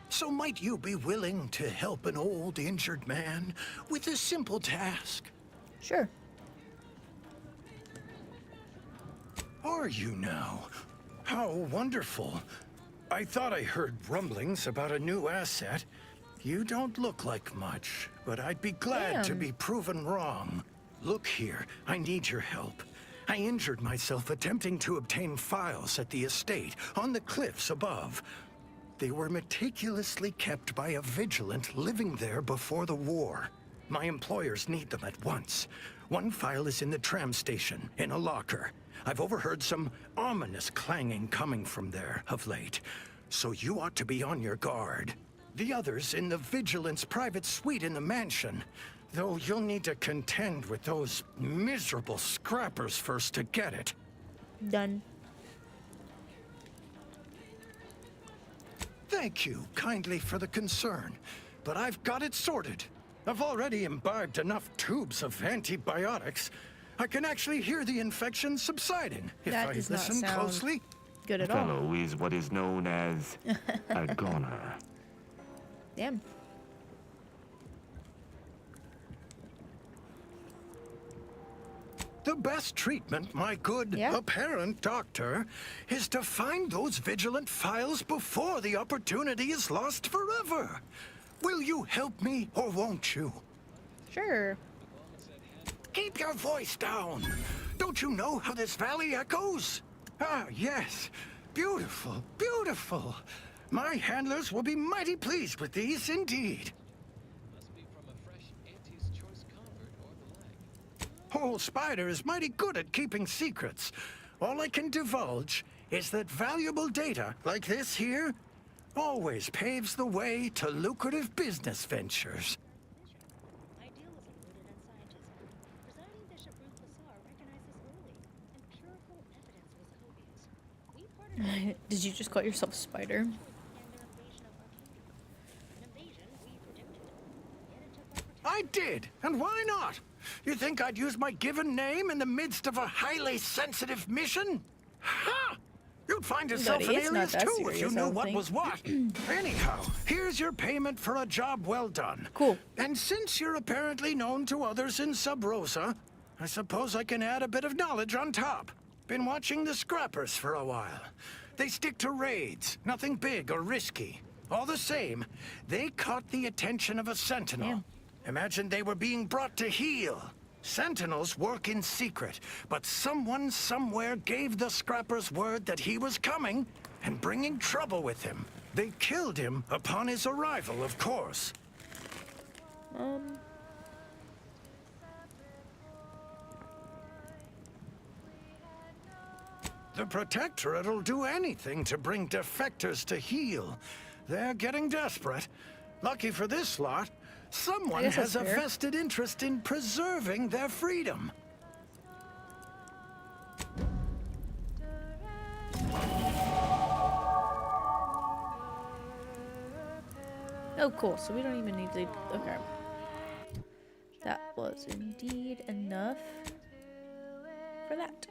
So might you be willing to help an old injured man with a simple task? Sure. Are you now? How wonderful. I thought I heard rumblings about a new asset. You don't look like much, but I'd be glad to be proven wrong. Look here, I need your help. I injured myself attempting to obtain files at the estate on the cliffs above. They were meticulously kept by a vigilant living there before the war. My employers need them at once. One file is in the tram station, in a locker. I've overheard some ominous clanging coming from there of late, so you ought to be on your guard. The other's in the vigilance private suite in the mansion, though you'll need to contend with those miserable scrappers first to get it. Done. Thank you kindly for the concern, but I've got it sorted. I've already imbibed enough tubes of antibiotics. I can actually hear the infection subsiding if I listen closely. Good at all. Fellow is what is known as a goner. Damn. The best treatment, my good apparent doctor, is to find those vigilant files before the opportunity is lost forever. Will you help me or won't you? Sure. Keep your voice down. Don't you know how this valley echoes? Ah, yes. Beautiful, beautiful. My handlers will be mighty pleased with these indeed. Old Spider is mighty good at keeping secrets. All I can divulge is that valuable data like this here always paves the way to lucrative business ventures. Did you just call yourself Spider? I did, and why not? You think I'd use my given name in the midst of a highly sensitive mission? Ha! You'd find yourself an alias too if you knew what was what. Anyhow, here's your payment for a job well done. Cool. And since you're apparently known to others in Sub Rosa, I suppose I can add a bit of knowledge on top. Been watching the Scrappers for a while. They stick to raids, nothing big or risky. All the same, they caught the attention of a Sentinel. Damn. Imagine they were being brought to heel. Sentinels work in secret, but someone somewhere gave the Scrappers word that he was coming and bringing trouble with him. They killed him upon his arrival, of course. The Protectorate'll do anything to bring defectors to heel. They're getting desperate. Lucky for this lot, someone has a vested interest in preserving their freedom. Oh, cool. So we don't even need to... Okay. That was indeed enough for that.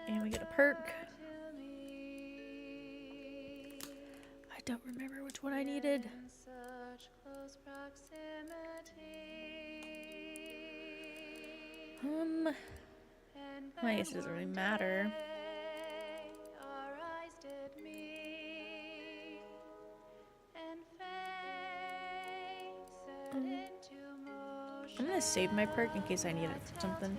And we get a perk. I don't remember which one I needed. I guess it doesn't really matter. I'm gonna save my perk in case I need it for something.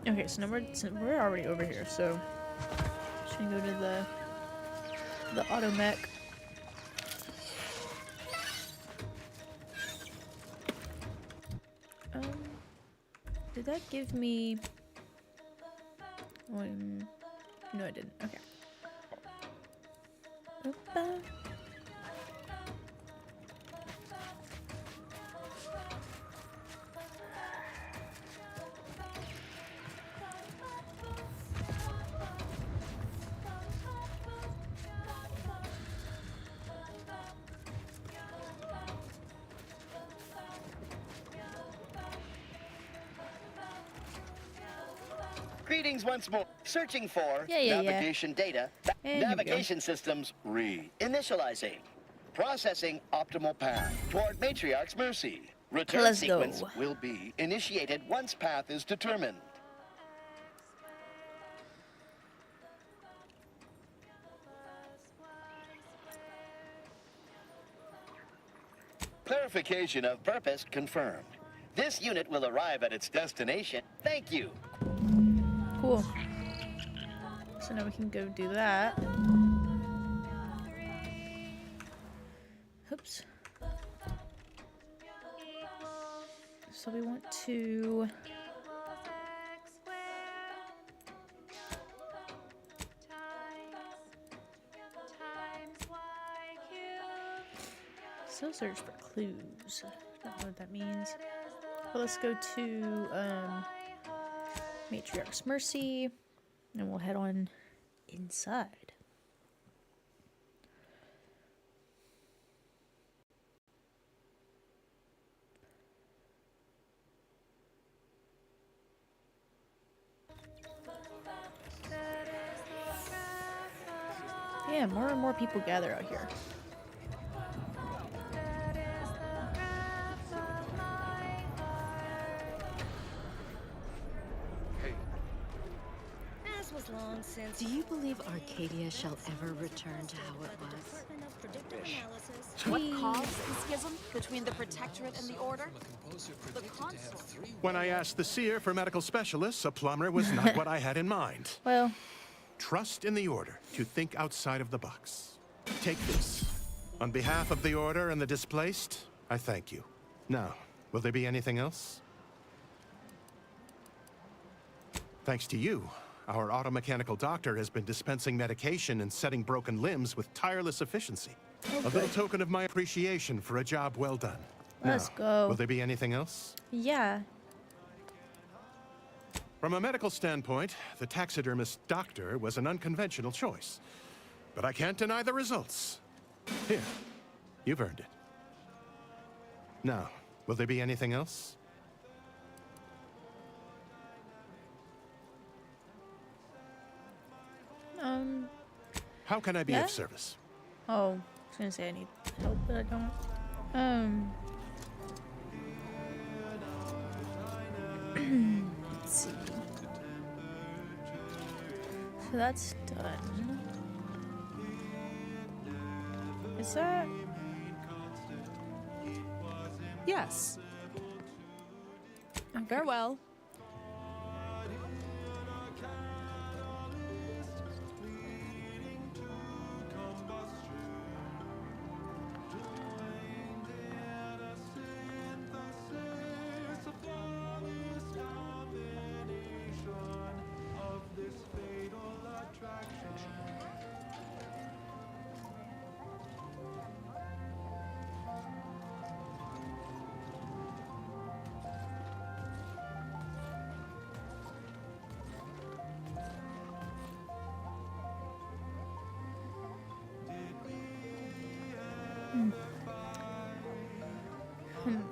Okay, so now we're already over here, so just gonna go to the auto mech. Did that give me one? No, it didn't. Okay. Opa. Greetings once more. Searching for navigation data. Navigation systems initializing. Processing optimal path toward Matriarch's Mercy. Return sequence will be initiated once path is determined. Clarification of purpose confirmed. This unit will arrive at its destination. Thank you. Cool. So now we can go do that. Oops. So we want to... So search for clues. I don't know what that means. But let's go to Matriarch's Mercy, and we'll head on inside. Yeah, more and more people gather out here. since... Do you believe Arcadia shall ever return to how it was? What caused the schism between the Protectorate and the Order? The Consul. When I asked the seer for medical specialists, a plumber was not what I had in mind. Well... Trust in the Order to think outside of the box. Take this. On behalf of the Order and the displaced, I thank you. Now, will there be anything else? Thanks to you, our automechanical doctor has been dispensing medication and setting broken limbs with tireless efficiency. A little token of my appreciation for a job well done. Let's now, go. Will there be anything else? Yeah. From a medical standpoint, the taxidermist doctor was an unconventional choice. But I can't deny the results. Here, you've earned it. Now, will there be anything else? How can I be of service? Oh, I was gonna say I need help, but I don't. Let's see. So that's done. Is that? Yes. Farewell.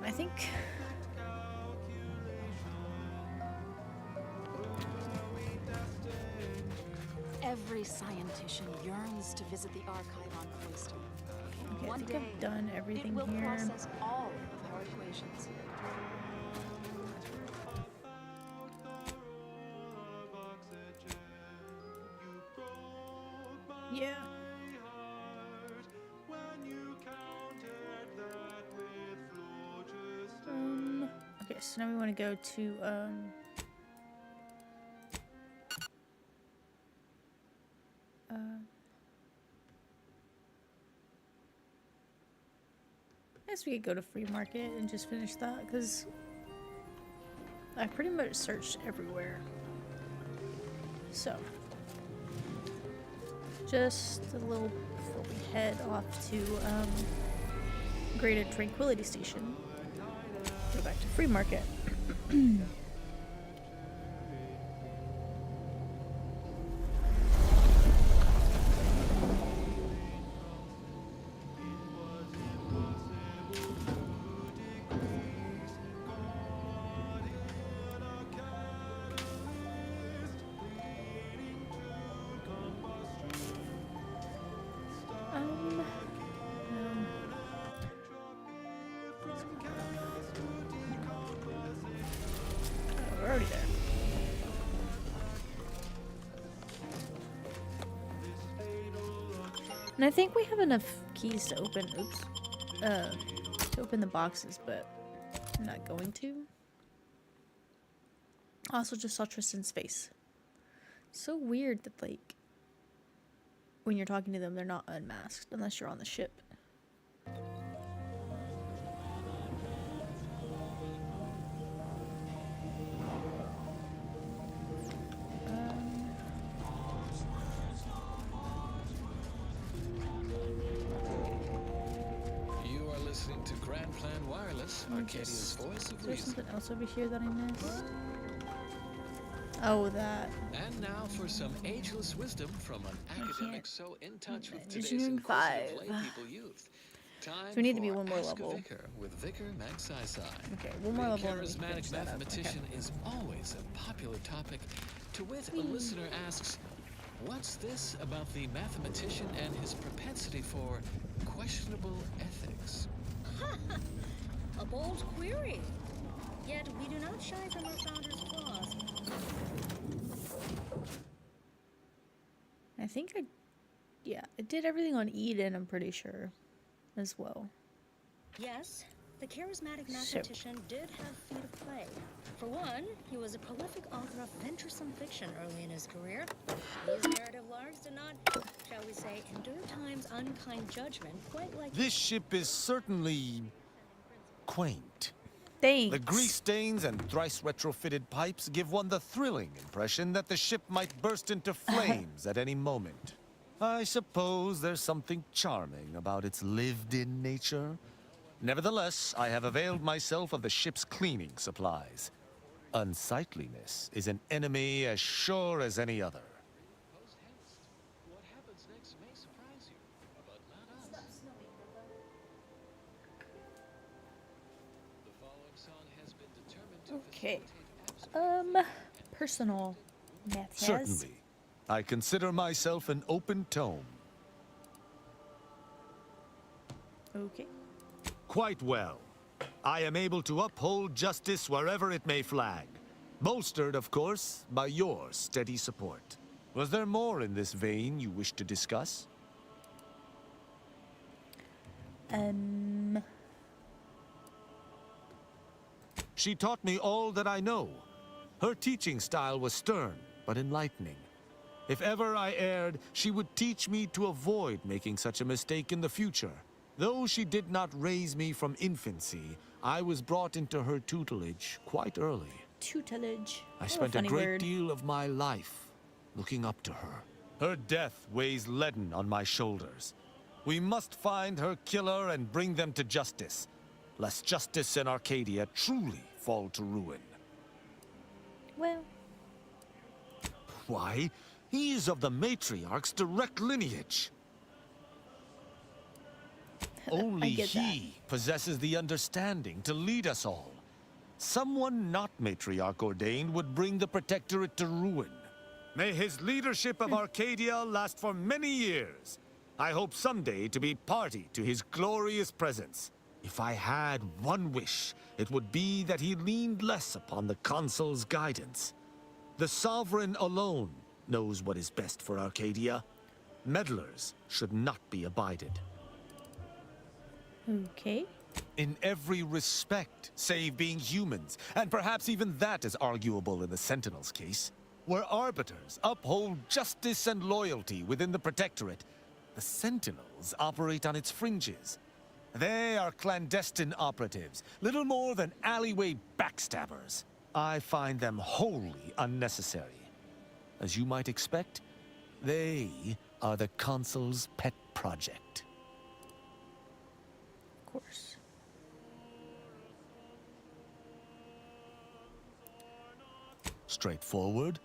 I think. Every scientician yearns to visit the archive on Cloister. Okay, One I think day, I've done everything it will here. process all of our equations. Yeah. Okay, so now we want to go to I guess we could go to Free Market and just finish that, because I pretty much searched everywhere. So, just a little before we head off to Greater Tranquility Station. Go back to Free Market. We're already there. And I think we have enough keys to open, to open the boxes, but I'm not going to. Also just saw Tristan's face. So weird that, like, when you're talking to them, they're not unmasked unless you're on the ship. You are listening to Grand Plan Wireless, Arcadia's voice of Is there reason. something else over here that I missed? Oh, that. And now for some ageless wisdom from an academic so in touch with today's Engineering inquisitive 5. laypeople youth. Time So we need to be for one more Ask a level. Vicar with Vicar Magsaysai. Okay, one more level and we can The finish charismatic that up. mathematician is always a popular topic. To wit, a listener asks, what's this about the mathematician and his propensity for questionable ethics? A bold query. Yet we do not shy from our founder's flaws. I think yeah, I did everything on Eden, I'm pretty sure, as well. Yes, the charismatic mathematician did have feet of clay. For one, he was a prolific author of venturesome fiction early in his career. These narrative larks did not, shall we say, endure time's unkind judgment quite like... This ship is certainly quaint. Thanks. The grease stains and thrice retrofitted pipes give one the thrilling impression that the ship might burst into flames at any moment. I suppose there's something charming about its lived-in nature. Nevertheless, I have availed myself of the ship's cleaning supplies. Unsightliness is an enemy as sure as any other. Okay. Personal math. Certainly. I consider myself an open tome. Okay. Quite well. I am able to uphold justice wherever it may flag. Bolstered, of course, by your steady support. Was there more in this vein you wish to discuss? She taught me all that I know. Her teaching style was stern, but enlightening. If ever I erred, she would teach me to avoid making such a mistake in the future. Though she did not raise me from infancy, I was brought into her tutelage quite early. Tutelage. I spent a great deal of my life looking up to her. Her death weighs leaden on my shoulders. We must find her killer and bring them to justice, lest justice in Arcadia truly fall to ruin. Well... Why, he is of the Matriarch's direct lineage. Only he possesses the understanding to lead us all. Someone not Matriarch ordained would bring the Protectorate to ruin. May his leadership of Arcadia last for many years. I hope someday to be party to his glorious presence. If I had one wish, it would be that he leaned less upon the Consul's guidance. The Sovereign alone knows what is best for Arcadia. Meddlers should not be abided. Okay. In every respect, save being humans, and perhaps even that is arguable in the Sentinel's case. Where arbiters uphold justice and loyalty within the Protectorate, the Sentinels operate on its fringes. They are clandestine operatives, little more than alleyway backstabbers. I find them wholly unnecessary. As you might expect, they are the Consul's pet project. Of course. Straightforward.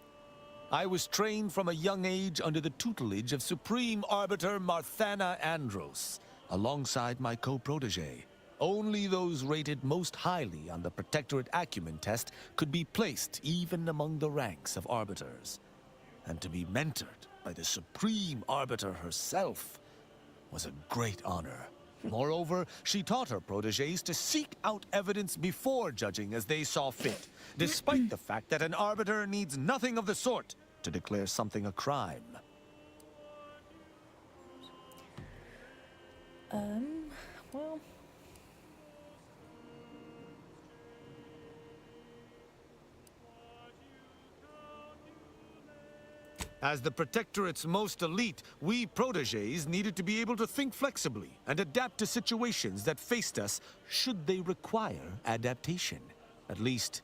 I was trained from a young age under the tutelage of Supreme Arbiter Marthana Andros, alongside my co-protege. Only those rated most highly on the Protectorate Acumen test could be placed even among the ranks of arbiters. And to be mentored by the Supreme Arbiter herself was a great honor. Moreover, she taught her proteges to seek out evidence before judging as they saw fit, despite the fact that an arbiter needs nothing of the sort to declare something a crime. Well... As the Protectorate's most elite, we proteges needed to be able to think flexibly and adapt to situations that faced us should they require adaptation. At least,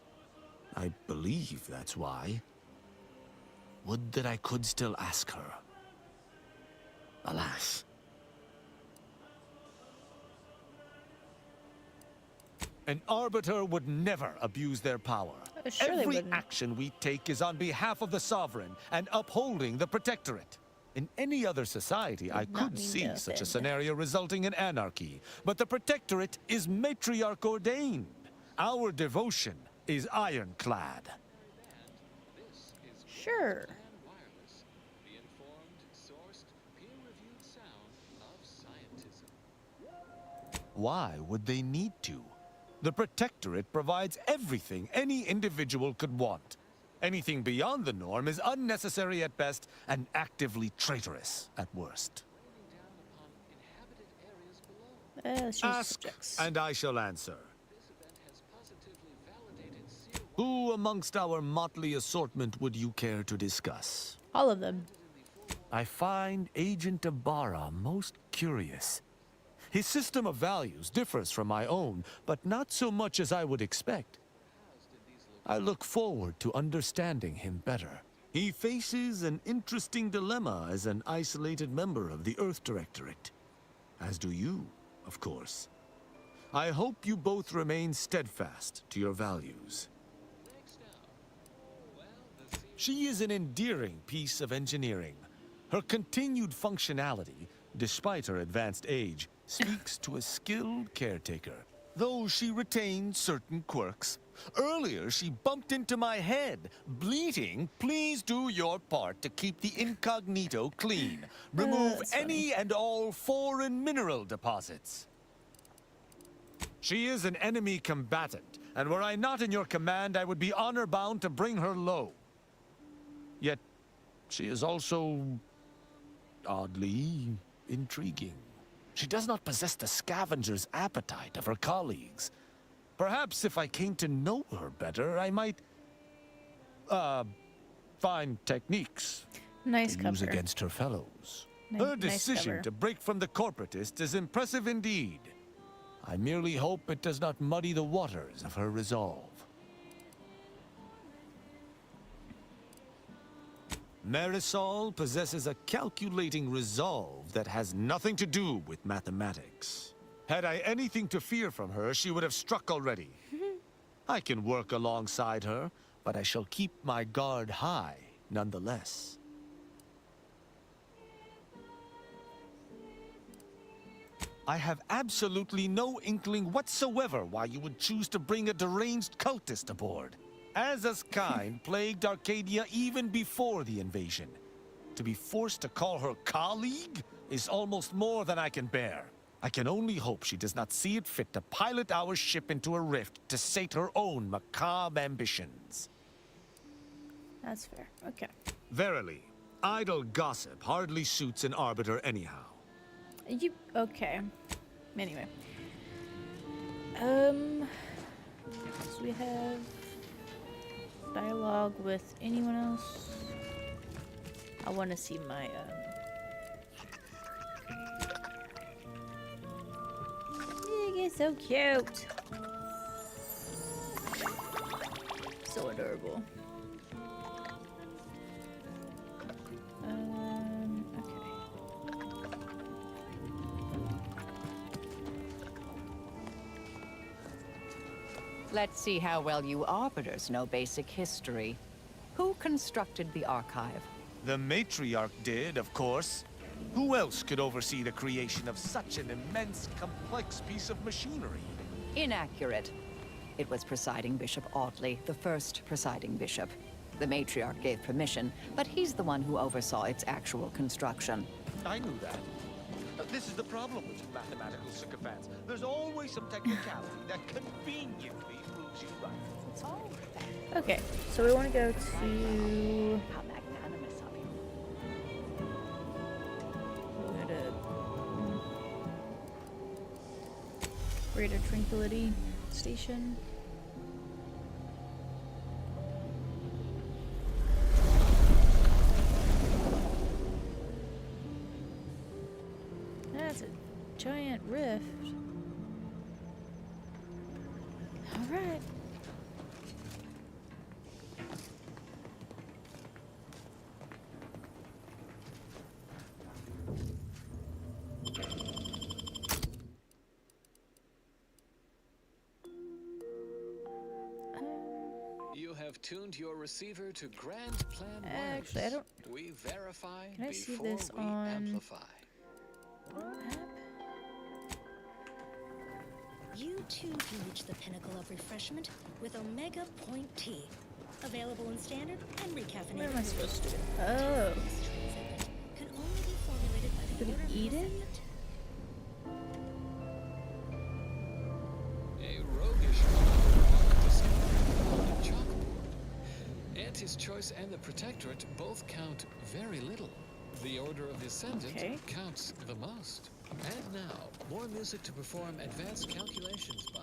I believe that's why. Would that I could still ask her. Alas. An arbiter would never abuse their power. Sure Every action we take is on behalf of the Sovereign and upholding the Protectorate. In any other society, I could see such a scenario resulting in anarchy. But the Protectorate is Matriarch ordained. Our devotion is ironclad. Sure. Why would they need to? The Protectorate provides everything any individual could want. Anything beyond the norm is unnecessary at best and actively traitorous at worst. Let's choose Ask, subjects. and I shall answer. Who amongst our motley assortment would you care to discuss? All of them. I find Agent Ibarra most curious. His system of values differs from my own, but not so much as I would expect. I look forward to understanding him better. He faces an interesting dilemma as an isolated member of the Earth Directorate. As do you, of course. I hope you both remain steadfast to your values. She is an endearing piece of engineering. Her continued functionality, despite her advanced age, speaks to a skilled caretaker, though she retains certain quirks. Earlier, she bumped into my head, bleating, "Please do your part to keep the incognito clean. Remove any and all foreign mineral deposits." She is an enemy combatant, and were I not in your command, I would be honor-bound to bring her low. Yet, she is also oddly intriguing. She does not possess the scavenger's appetite of her colleagues. Perhaps if I came to know her better, I might, find techniques to use against her fellows. Her decision to break from the corporatists is impressive indeed. I merely hope it does not muddy the waters of her resolve. Marisol possesses a calculating resolve that has nothing to do with mathematics. Had I anything to fear from her, she would have struck already. I can work alongside her, but I shall keep my guard high nonetheless. I have absolutely no inkling whatsoever why you would choose to bring a deranged cultist aboard. Azaz's kind plagued Arcadia even before the invasion. To be forced to call her colleague is almost more than I can bear. I can only hope she does not see it fit to pilot our ship into a rift to sate her own macabre ambitions. That's fair. Okay. Verily, idle gossip hardly suits an arbiter anyhow. Okay. Anyway. So we have dialogue with anyone else? I want to see my You're so cute. So adorable. Okay. Let's see how well you arbiters know basic history. Who constructed the archive? The matriarch did, of course. Who else could oversee the creation of such an immense, complex piece of machinery? Inaccurate. It was Presiding Bishop Audley, the first presiding bishop. The matriarch gave permission, but he's the one who oversaw its actual construction. I knew that. This is the problem with you mathematical sycophants. There's always some technicality that conveniently proves you right. Okay, so we want to go to... How magnanimous of you. We'll go to... Greater Tranquility Station. That's a giant rift. All right. You have tuned your receiver to Grand Plan Actually, I don't... We verify Can I see before this we on... amplify. You too can reach the pinnacle of refreshment with Omega Point Tea. Available in standard and recaffeinated. What am I supposed to do? Oh. Can only be formulated by the Could we eat it? A roguish discovery on the chalkboard. Queen's Choice and the Protectorate both count very little. The Order of the Ascendant counts the most. And now, more music to perform advanced calculations by.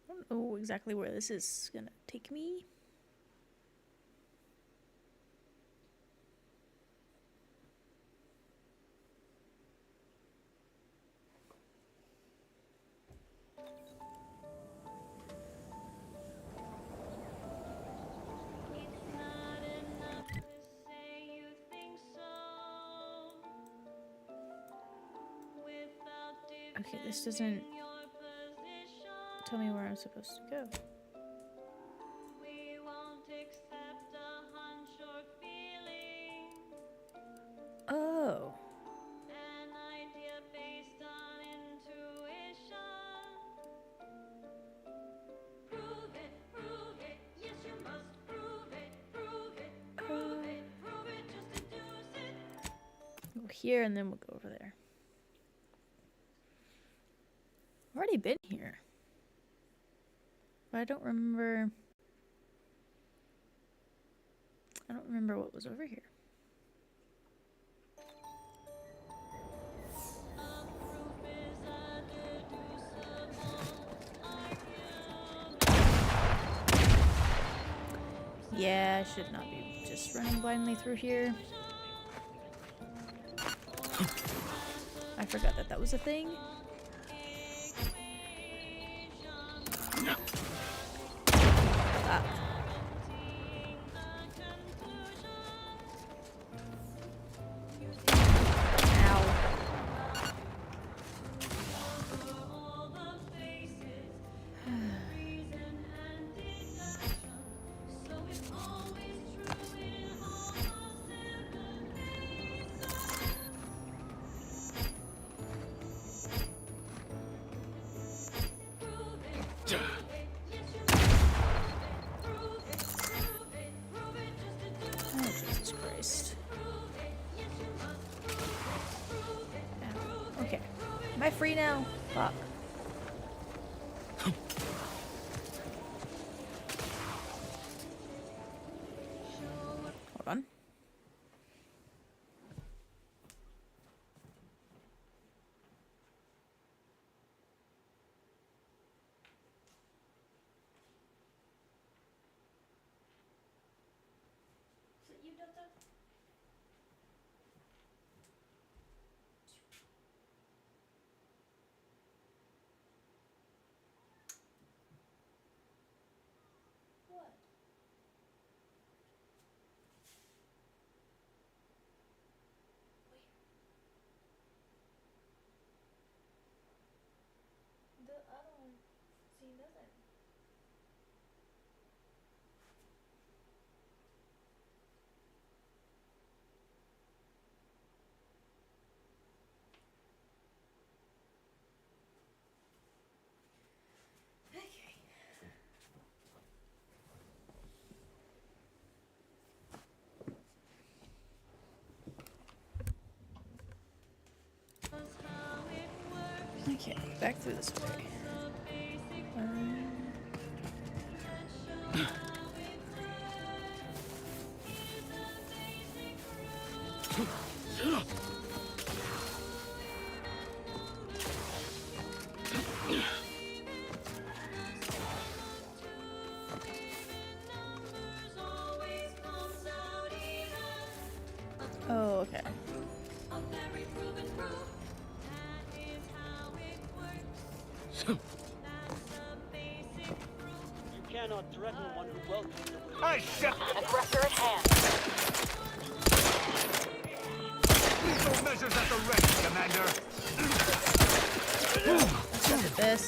I don't know exactly where this is gonna take me. Okay, this doesn't tell me where I'm supposed to go. Oh. Go here and then we'll go over there. I've already been here. But I don't remember what was over here. Yeah, I should not be just running blindly through here. I forgot that that was a thing. Ah. Am I free now? Fuck. Hold on. Okay, back through this way. Oh, okay. You cannot threaten one who welcomes you. I shall. Aggressor at hand. Lethal measures at the ready, Commander. Let's look at this.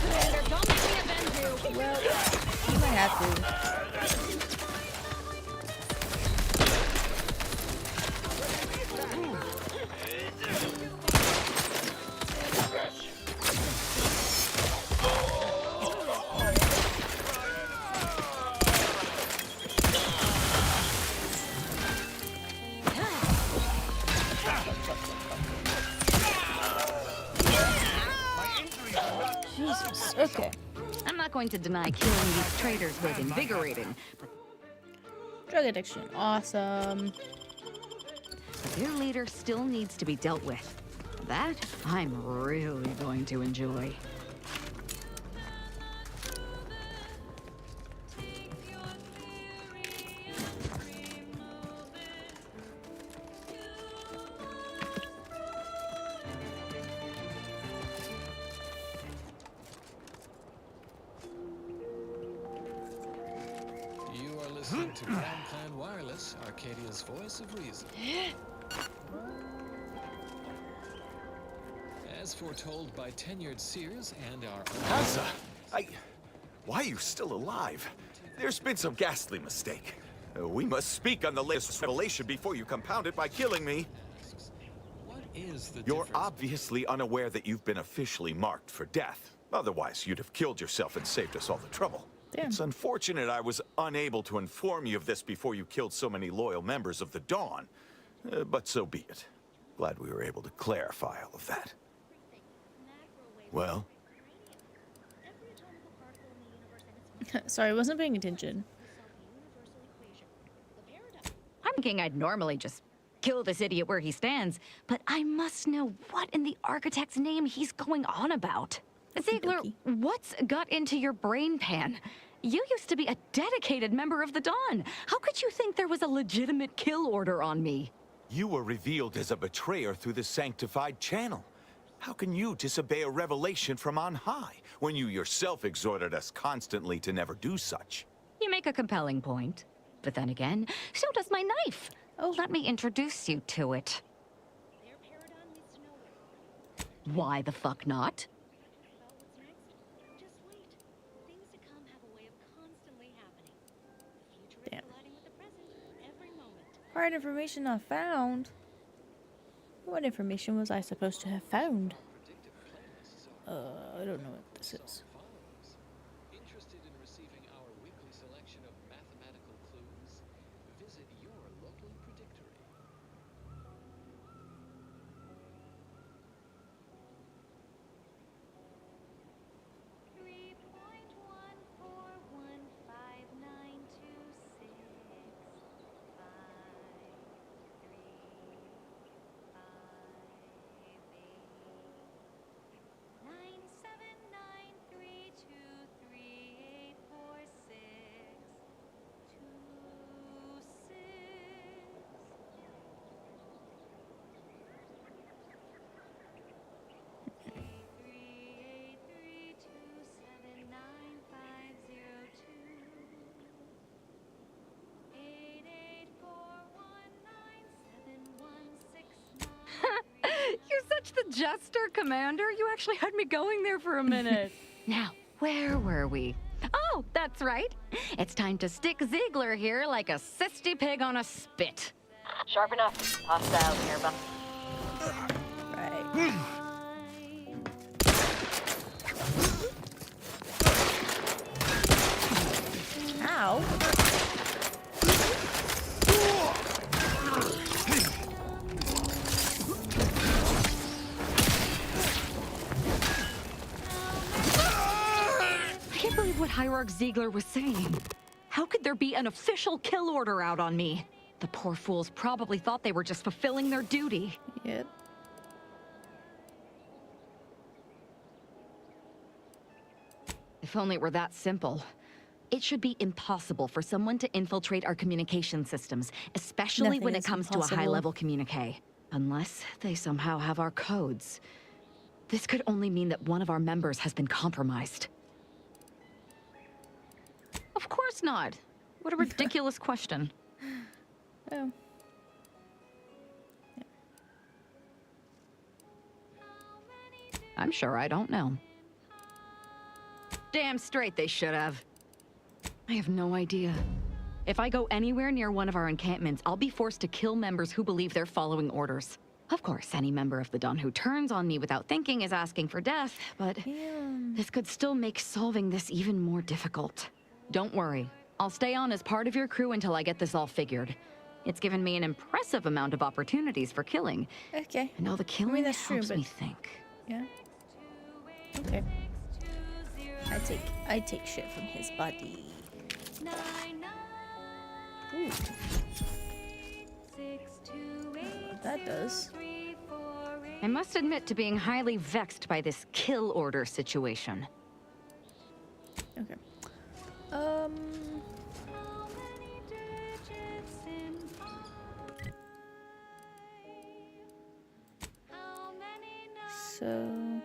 Commander, don't make me avenge you. Well, you might have to. going to deny killing these traitors was invigorating. Drug addiction, awesome. But their leader still needs to be dealt with. That I'm really going to enjoy. Listening to Grand Plan Wireless, Arcadia's voice of reason. As foretold by tenured seers and our... Hazza! Why are you still alive? There's been some ghastly mistake. We must speak on the latest revelation before you compound it by killing me. What is the You're obviously unaware that you've been officially marked for death. Otherwise, you'd have killed yourself and saved us all the trouble. Damn. It's unfortunate I was unable to inform you of this before you killed so many loyal members of the Dawn. But so be it. Glad we were able to clarify all of that. Well? Sorry, I wasn't paying attention. I'm thinking I'd normally just kill this idiot where he stands, but I must know what in the architect's name he's going on about. Ziegler, what's got into your brain pan? You used to be a dedicated member of the Dawn. How could you think there was a legitimate kill order on me? You were revealed as a betrayer through the sanctified channel. How can you disobey a revelation from on high, when you yourself exhorted us constantly to never do such? You make a compelling point. But then again, so does my knife. Oh, let me introduce you to it. Why the fuck not? Damn. Hard information not found. What information was I supposed to have found? I don't know what this is. Interested in receiving our weekly selection of mathematical clues? Visit your local predictory. You're such the jester, Commander. You actually had me going there for a minute. Now, where were we? Oh, that's right. It's time to stick Ziegler here like a cysty pig on a spit. Sharp enough. Hostile nearby. Right. Ow. I can't believe what Hierarch Ziegler was saying. How could there be an official kill order out on me? The poor fools probably thought they were just fulfilling their duty. Yep. If only it were that simple. It should be impossible for someone to infiltrate our communication systems, especially when it comes to a high-level communique. Unless they somehow have our codes. This could only mean that one of our members has been compromised. Of course not. What a ridiculous question. Oh. I'm sure I don't know. Damn straight they should have. I have no idea. If I go anywhere near one of our encampments, I'll be forced to kill members who believe they're following orders. Of course, any member of the Dawn who turns on me without thinking is asking for death, but this could still make solving this even more difficult. Don't worry. I'll stay on as part of your crew until I get this all figured. It's given me an impressive amount of opportunities for killing. Okay. And all the killing that's true, helps but me think. Yeah. Okay. I I take shit from his body. Ooh. What that does. I must admit to being highly vexed by this kill order situation. Okay. So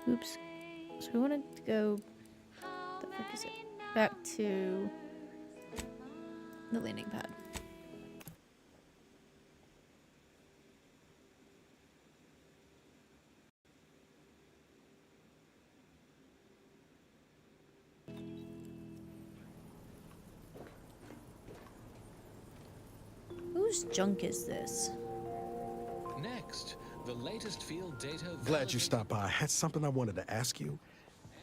oops. So we wanted to go. The fuck is it? Back to the landing pad. Whose junk is this? Next, the latest field data. Glad you stopped by. I had something I wanted to ask you.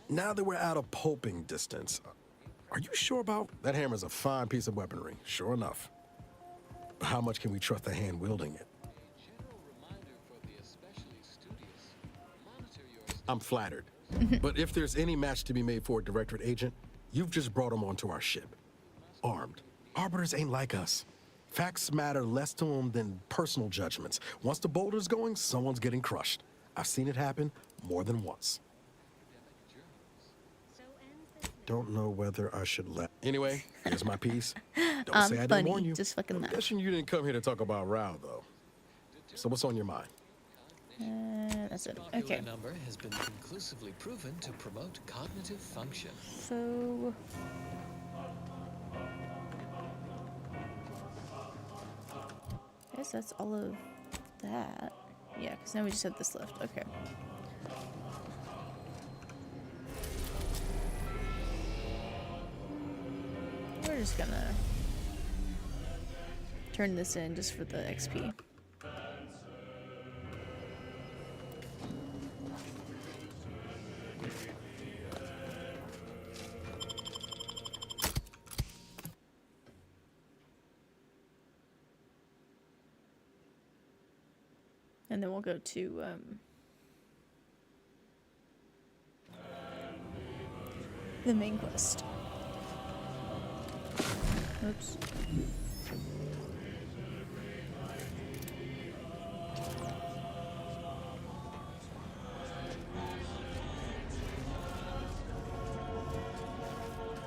Now that we're out of pulping distance, are you sure about that hammer's a fine piece of weaponry? Sure enough. How much can we trust the hand wielding it? I'm flattered. But if there's any match to be made for a Directorate agent, you've just brought him onto our ship. Armed. Arbiters ain't like us. Facts matter less to them than personal judgments. Once the boulder's going, someone's getting crushed. I've seen it happen more than once. Don't know whether I should let. Anyway, here's my piece. Don't say I didn't warn you. Just fucking laugh. I'm guessing you didn't come here to talk about Rao, though. So what's on your mind? That's it. Okay. Number has been conclusively proven to promote cognitive function. So. I guess that's all of that. Yeah, because now we just have this left. Okay. We're just gonna turn this in just for the XP. And then we'll go to the main quest. Oops.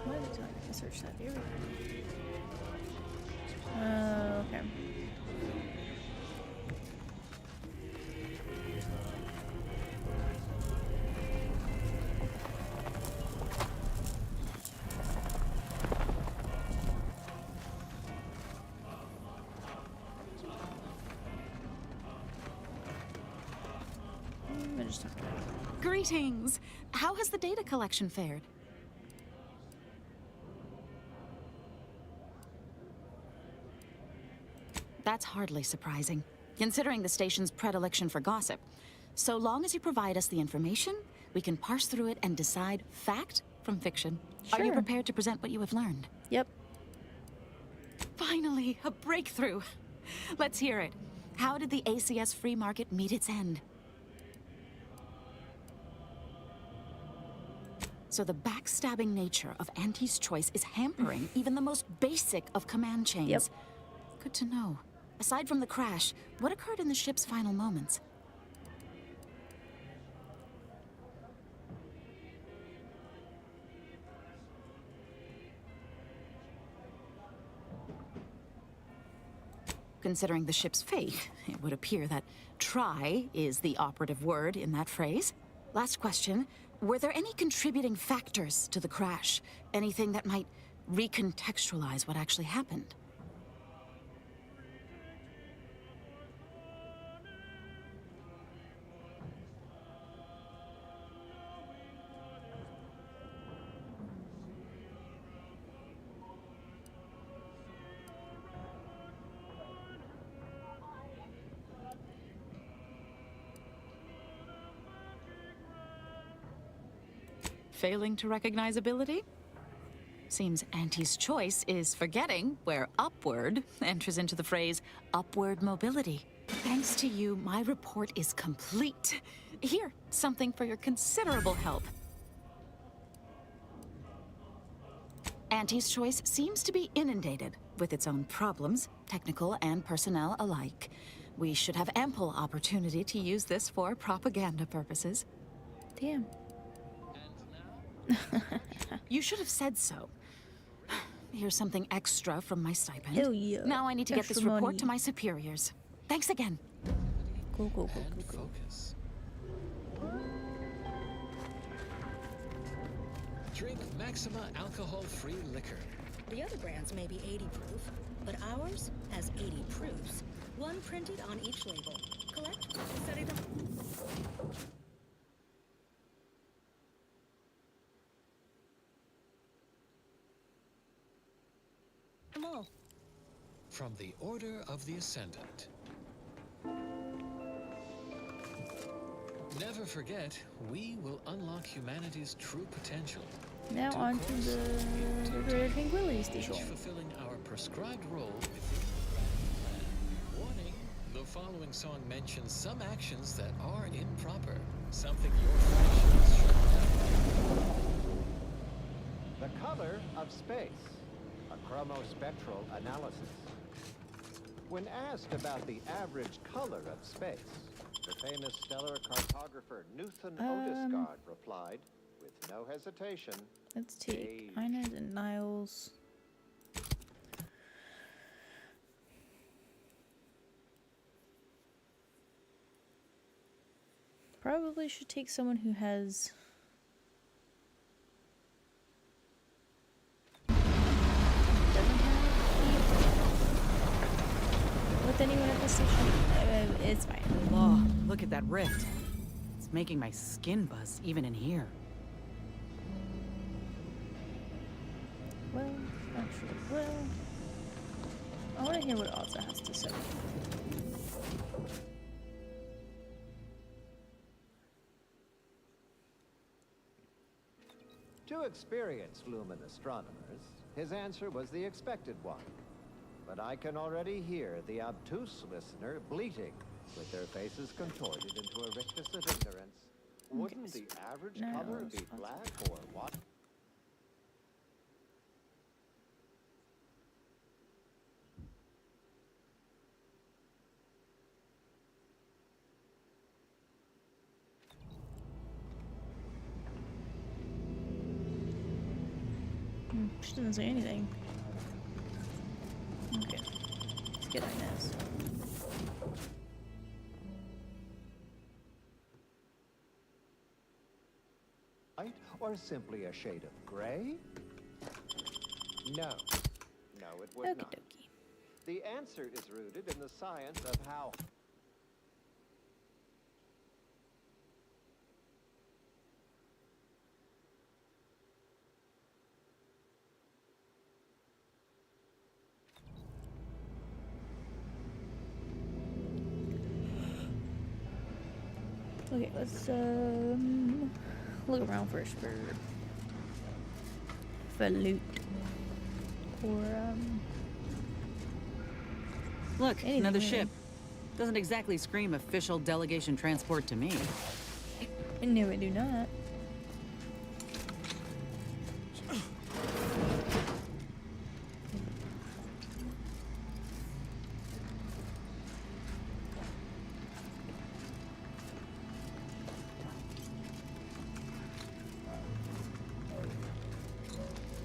Why is it telling me to search that? Here we go. Okay. Greetings. How has the data collection fared? That's hardly surprising, considering the station's predilection for gossip. So long as you provide us the information, we can parse through it and decide fact from fiction. Are you prepared to present what you have learned? Yep. Finally, a breakthrough. Let's hear it. How did the ACS free market meet its end? So the backstabbing nature of Auntie's choice is hampering even the most basic of command chains. Yep. Good to know. Aside from the crash, what occurred in the ship's final moments? Considering the ship's fate, it would appear that try is the operative word in that phrase. Last question. Were there any contributing factors to the crash? Anything that might recontextualize what actually happened? Failing to recognize ability? Seems Auntie's choice is forgetting where upward enters into the phrase upward mobility. Thanks to you, my report is complete. Here, something for your considerable help. Auntie's choice seems to be inundated with its own problems, technical and personnel alike. We should have ample opportunity to use this for propaganda purposes. Damn. You should have said so. Here's something extra from my stipend. Hell yeah. Now I need to get this Extra report money. to my superiors. Thanks again. Cool. Focus. Drink Maxima alcohol-free liquor. The other brands may be 80 proof, but ours has 80 proofs. One printed on each label. Correct? Study them. Them all. From the Order of the Ascendant. Never forget, we will unlock humanity's true potential. Now on to the Greater Tranquility Station. Each fulfilling our prescribed role within the grand plan. Warning, the following song mentions some actions that are improper. Something your factions should know. The color of space. A chromospectral analysis. When asked about the average color of space, the famous stellar cartographer Newton Otisgard replied, with no hesitation, Let's take Inez and Niles. Probably should take someone who has with anyone at the station. It's fine. Oh, look at that rift. It's making my skin buzz even in here. Well, actually, I want to hear what Ozza has to say. To experienced lumen astronomers, his answer was the expected one. But I can already hear the obtuse listener bleating, with their faces contorted into a rictus of ignorance. Wouldn't the average color be black or what? She doesn't say anything. Okay. Let's get Inez. White or simply a shade of gray? No. No, it would not. The answer is rooted in the science of how... Okay, let's look around first for loot or Look, anything another really. ship. Doesn't exactly scream official delegation transport to me. No, I do not.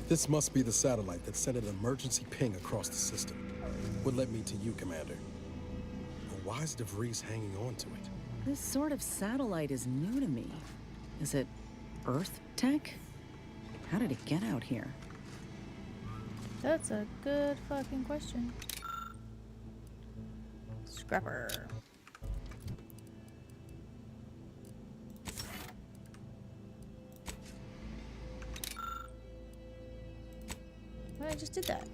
This must be the satellite that sent an emergency ping across the system. What led me to you, Commander? But why is DeVries hanging on to it? This sort of satellite is new to me. Is it Earth tech? How did it get out here? That's a good fucking question. Scrapper. I just did that.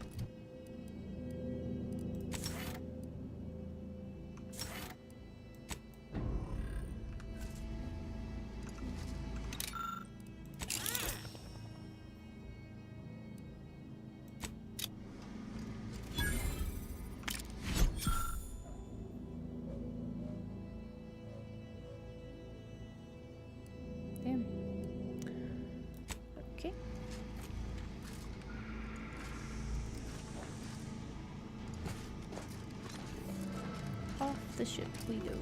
the ship we go.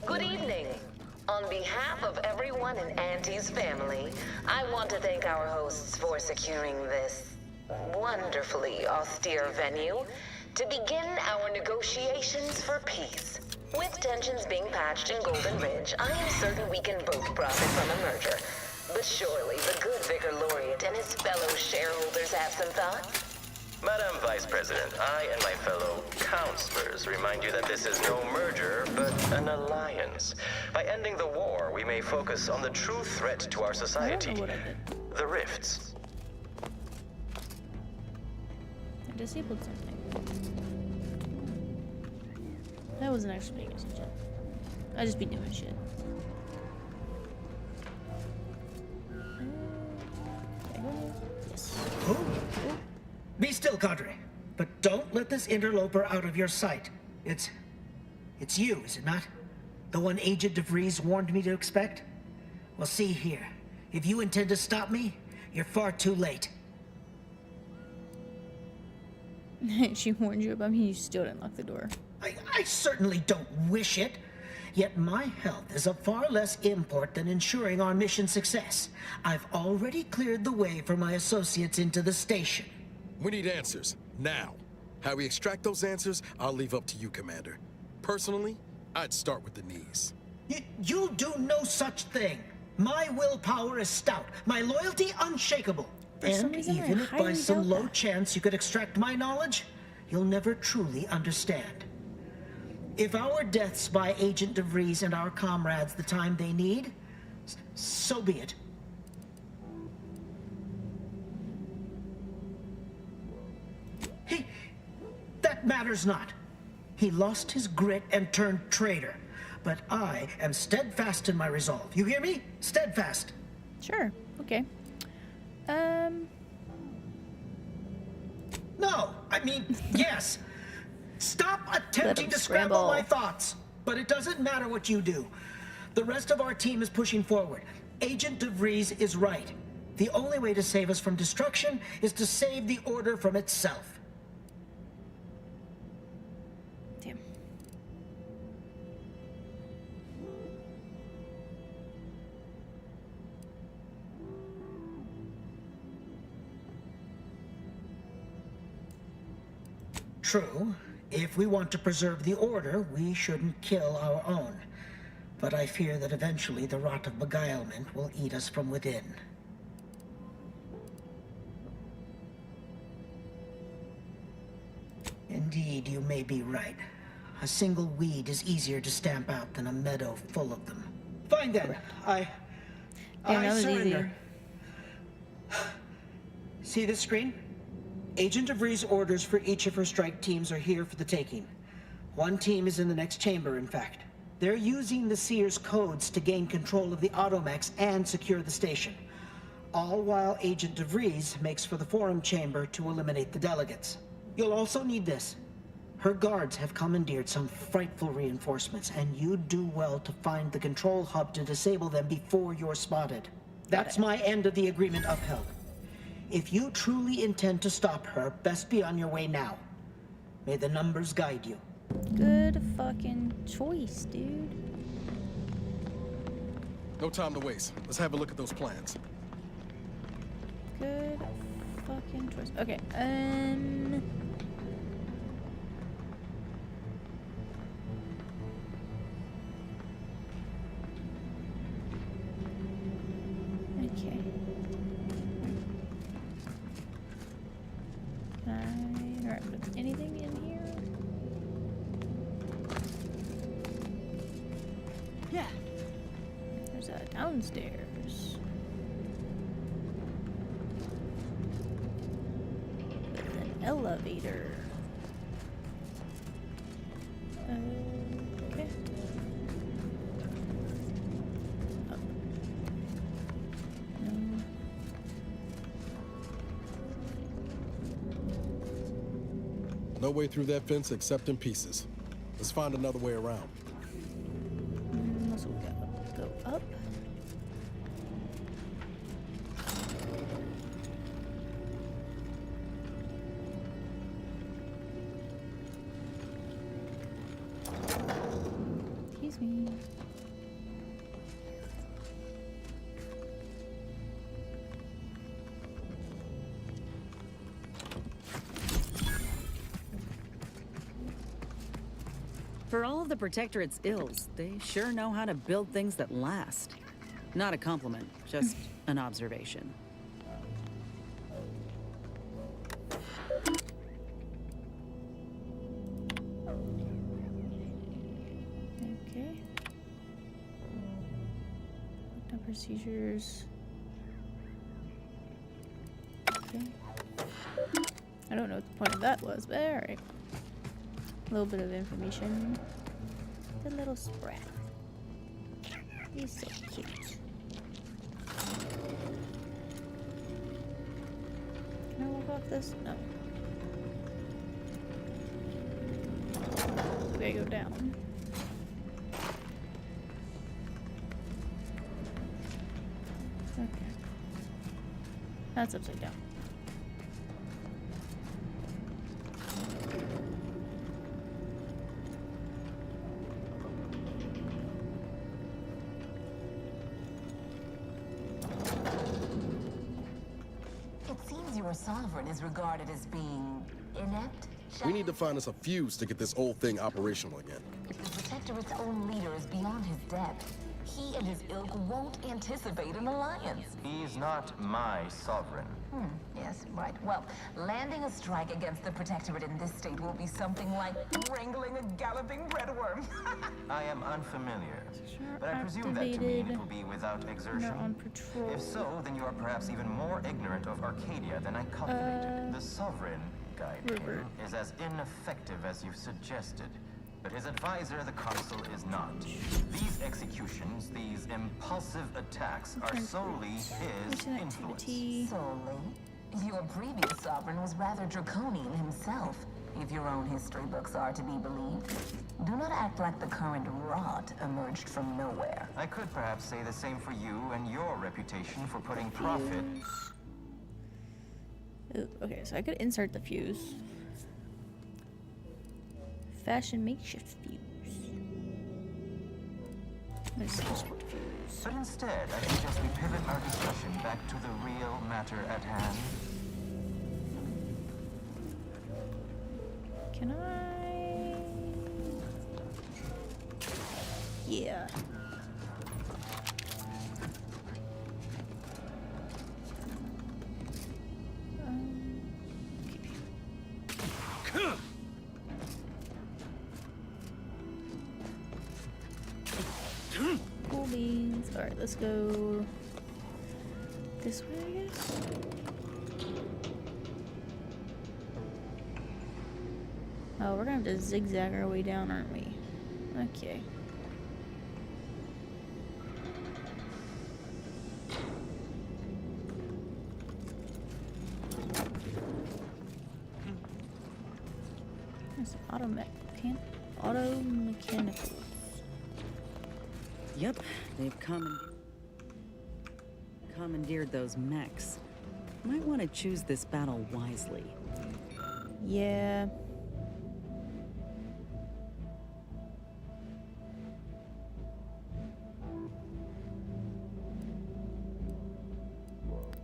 Good evening. On behalf of everyone in Auntie's family, I want to thank our hosts for securing this wonderfully austere venue to begin our negotiations for peace. With tensions being patched in Golden Ridge, I am certain we can both profit from a merger. But surely the good Vicar Laureate and his fellow shareholders have some thoughts? Madam Vice President, I and my fellow counselors remind you that this is no merger, but an alliance. By ending the war, we may focus on the true threat to our society, the rifts. I disabled something. That wasn't actually paying attention. I just be doing shit. Yes. Be still, Cadre. But don't let this interloper out of your sight. It's you, is it not? The one Agent DeVries warned me to expect? Well, see here. If you intend to stop me, you're far too late. She warned you about me, you still didn't lock the door. I certainly don't wish it. Yet my health is of far less import than ensuring our mission success. I've already cleared the way for my associates into the station. We need answers, now. How we extract those answers, I'll leave up to you, Commander. Personally, I'd start with the knees. You'll do no such thing. My willpower is stout, my loyalty unshakable. And even if by some low chance you could extract my knowledge, you'll never truly understand. If our deaths buy Agent DeVries and our comrades the time they need, so be it. That matters not. He lost his grit and turned traitor. But I am steadfast in my resolve. You hear me? Steadfast. Sure. Okay. No, I mean, yes. Stop attempting to scramble my thoughts. But it doesn't matter what you do. The rest of our team is pushing forward. Agent DeVries is right. The only way to save us from destruction is to save the Order from itself. Damn. True. If we want to preserve the Order, we shouldn't kill our own. But I fear that eventually the rot of beguilement will eat us from within. Indeed, you may be right. A single weed is easier to stamp out than a meadow full of them. Fine then. I surrender. See this screen? Agent DeVries' orders for each of her strike teams are here for the taking. One team is in the next chamber, in fact. They're using the Seer's codes to gain control of the Automax and secure the station. All while Agent DeVries makes for the Forum chamber to eliminate the delegates. You'll also need this. Her guards have commandeered some frightful reinforcements, and you'd do well to find the control hub to disable them before you're spotted. That's my end of the agreement upheld. If you truly intend to stop her, best be on your way now. May the numbers guide you. Good fucking choice, dude. No time to waste. Let's have a look at those plans. Good fucking choice. Okay, Okay. Can I interact with anything in here? Yeah. There's a downstairs. With an elevator. Okay. No way through that fence except in pieces. Let's find another way around. So we gotta go up. Excuse me. For all of the Protectorate's ills, they sure know how to build things that last. Not a compliment, just an observation. Okay. Lockdown procedures. Okay. I don't know what the point of that was, but alright. A little bit of information. The little sprat. He's so cute. Can I walk off this? No. We gotta go down. Okay. That's upside down. Your sovereign is regarded as being inept. We need to find us a fuse to get this old thing operational again. The Protectorate's own leader is beyond his depth. He and his ilk won't anticipate an alliance. He's not my sovereign. Yes, right. Well, landing a strike against the Protectorate in this state will be something like wrangling a galloping breadworm. I am unfamiliar, but I presume that to mean it will be without exertion. On patrol. If so, then you are perhaps even more ignorant of Arcadia than I calculated. The Sovereign, Guide, is as ineffective as you've suggested. But his advisor, the Consul, is not. These executions, these impulsive attacks, are solely his influence. Solely? Your previous sovereign was rather draconian himself, if your own history books are to be believed. Do not act like the current rot emerged from nowhere. I could perhaps say the same for you and your reputation for putting profit... Ooh, okay, so I could insert the fuse. Fashion makeshift fuse. But instead, I suggest we pivot our discussion back to the real matter at hand. Can I? Yeah. Cool beans. Alright, let's go this way, I guess. Oh, we're gonna have to zigzag our way down, aren't we? Okay. There's auto mechanical. Yep, they've commandeered those mechs. Might want to choose this battle wisely. Yeah.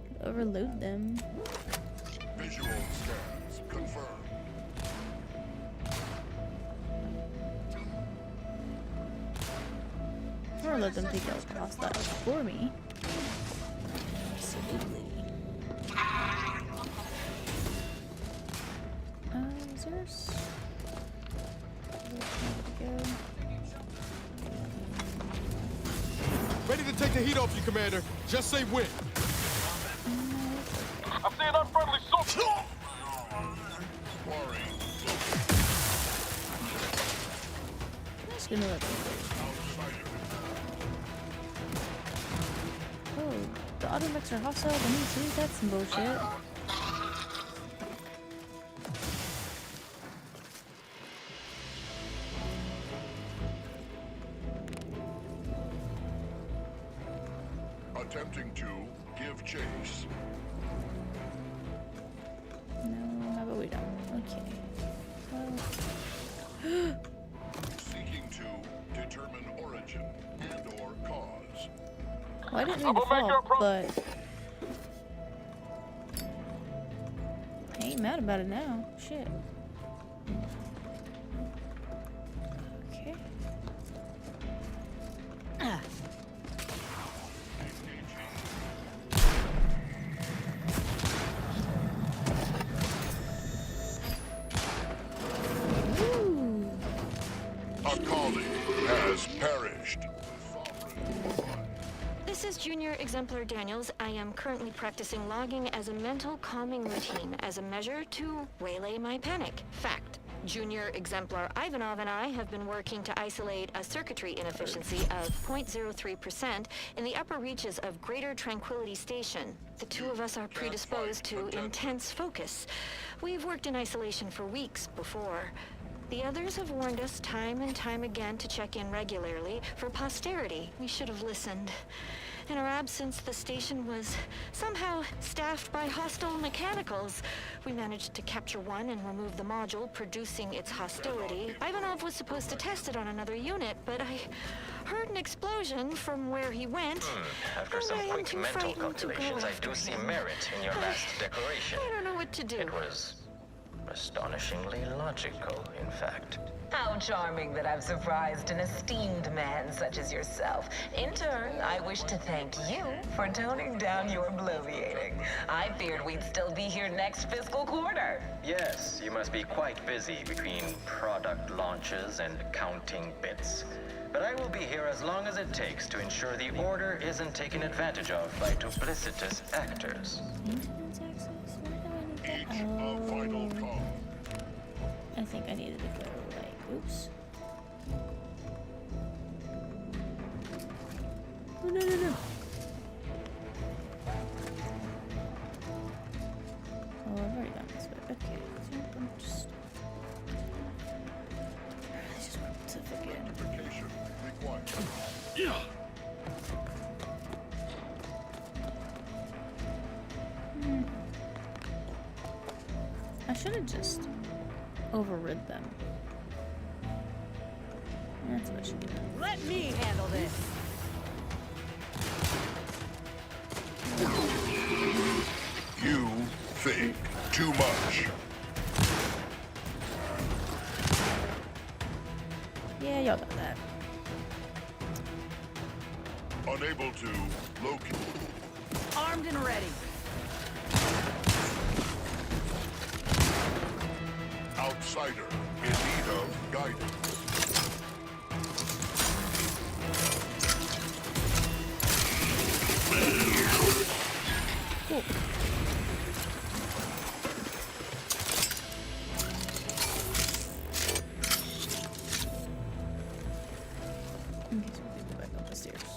Could overload them. Visual scans confirmed. Or let them take out hostiles for me. Absolutely. Is there go? Ready to take the heat off you, Commander. Just say when. I see an unfriendly soldier. I'm just gonna let them go. Oh, the automechs are hostile to me too? That's some bullshit. Attempting to give chase. No, how about we don't? Okay. Well. Seeking to determine origin and/or cause. Well, I didn't mean to fall, but I ain't mad about it now. Shit. Okay. A colleague has perished. This is Junior Exemplar Daniels. I am currently practicing logging as a mental calming routine as a measure to waylay my panic. Fact. Junior Exemplar Ivanov and I have been working to isolate a circuitry inefficiency of 0.03% in the upper reaches of Greater Tranquility Station. The two of us are predisposed to intense focus. We've worked in isolation for weeks before. The others have warned us time and time again to check in regularly for posterity. We should have listened. In our absence, the station was somehow staffed by hostile mechanicals. We managed to capture one and remove the module producing its hostility. Ivanov was supposed to test it on another unit, but I heard an explosion from where he went. After some quick mental calculations, I do see merit in your last declaration. I don't know what to do. It was astonishingly logical, in fact. How charming that I've surprised an esteemed man such as yourself. In turn, I wish to thank you for toning down your bloviating. I feared we'd still be here next fiscal quarter. Yes, you must be quite busy between product launches and counting bits. But I will be here as long as it takes to ensure the order isn't taken advantage of by duplicitous actors. I think I need to declare like, oops. Oh, no. Oh, I've already gone this way. Okay, so I'm just want to forget. Yeah. I should have just overrid them. That's what I should do. Let me handle this. You think too much. Yeah, y'all got that. Unable to locate. Armed and ready. Outsider in need of guidance. Cool. Okay, so we can go back up the stairs.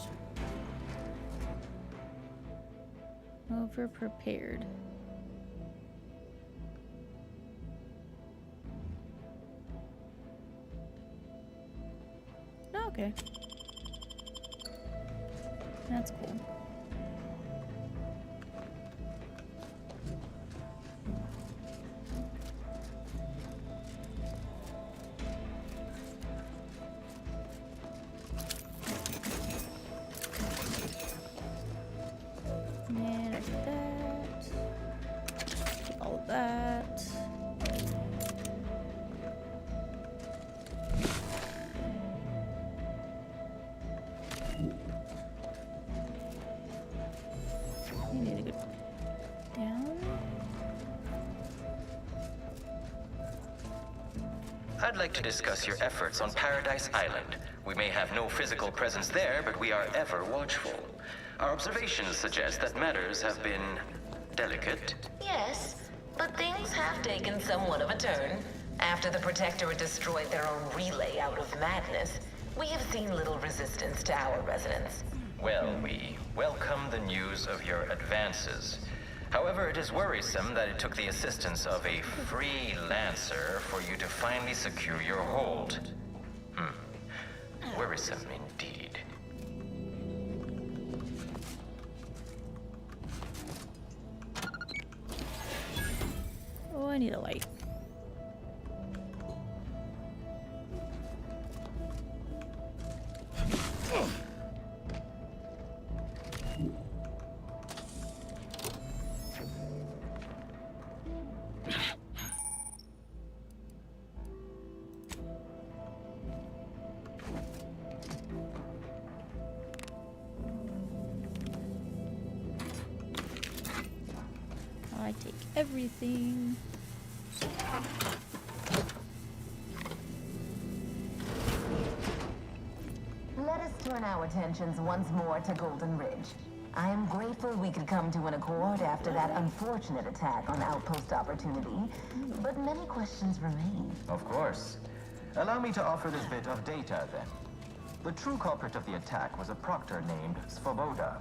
Over prepared. Okay. That's cool. And I did that. Get all of that. You need to go down. I'd like to discuss your efforts on Paradise Island. We may have no physical presence there, but we are ever watchful. Our observations suggest that matters have been delicate. Yes, but things have taken somewhat of a turn. After the Protectorate destroyed their own relay out of madness, we have seen little resistance to our residents. Well, we welcome the news of your advances. However, it is worrisome that it took the assistance of a freelancer for you to finally secure your hold. Worrisome indeed. need a light. I take everything. Let us turn our attentions once more to Golden Ridge. I am grateful we could come to an accord after that unfortunate attack on Outpost Opportunity, but many questions remain. Of course. Allow me to offer this bit of data, then. The true culprit of the attack was a proctor named Svoboda.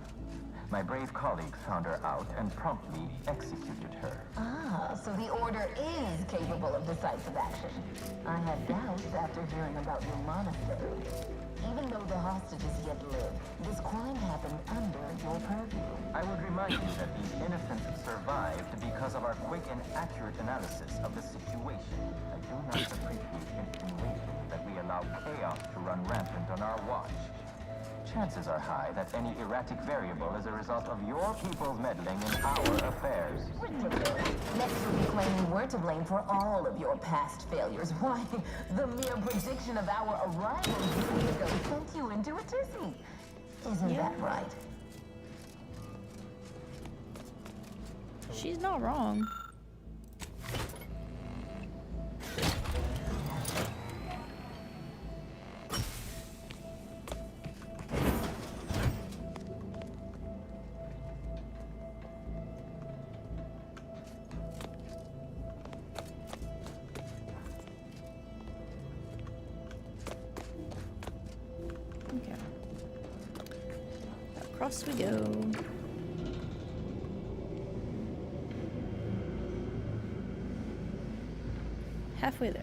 My brave colleague found her out and promptly executed her. Ah, so the Order is capable of decisive action. I had doubts after hearing about your monastery. Even though the hostages yet live, this crime happened under your purview. I would remind you that these innocents survived because of our quick and accurate analysis of the situation. I do not appreciate insinuating that we allow chaos to run rampant on our watch. Chances are high that any erratic variable is a result of your people's meddling in our affairs. Ridiculous. Next you'll be claiming we're to blame for all of your past failures. Why, the mere prediction of our arrival years ago sent you into a tizzy. Isn't that right? She's not wrong. Across we go. Halfway there.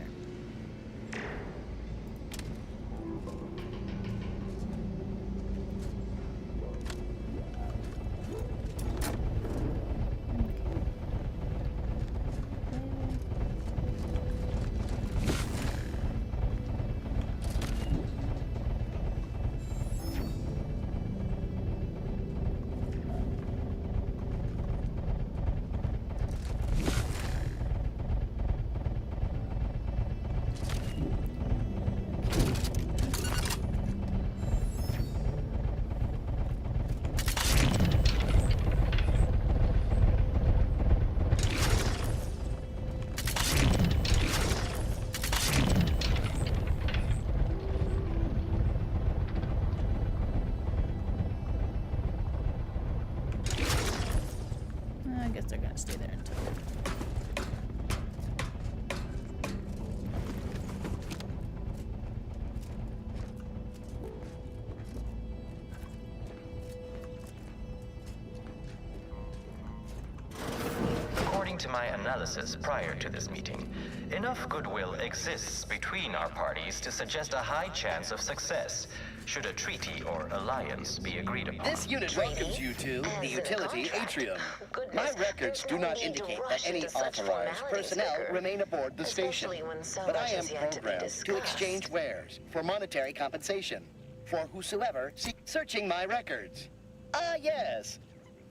I guess they're gonna stay there until. According to my analysis prior to this meeting, enough goodwill exists between our parties to suggest a high chance of success, should a treaty or alliance be agreed upon. This unit welcomes you to the utility atrium. My records do not indicate that any authorized personnel remain aboard the station, but I am programmed to exchange wares for monetary compensation for whosoever searching my records. Ah, yes.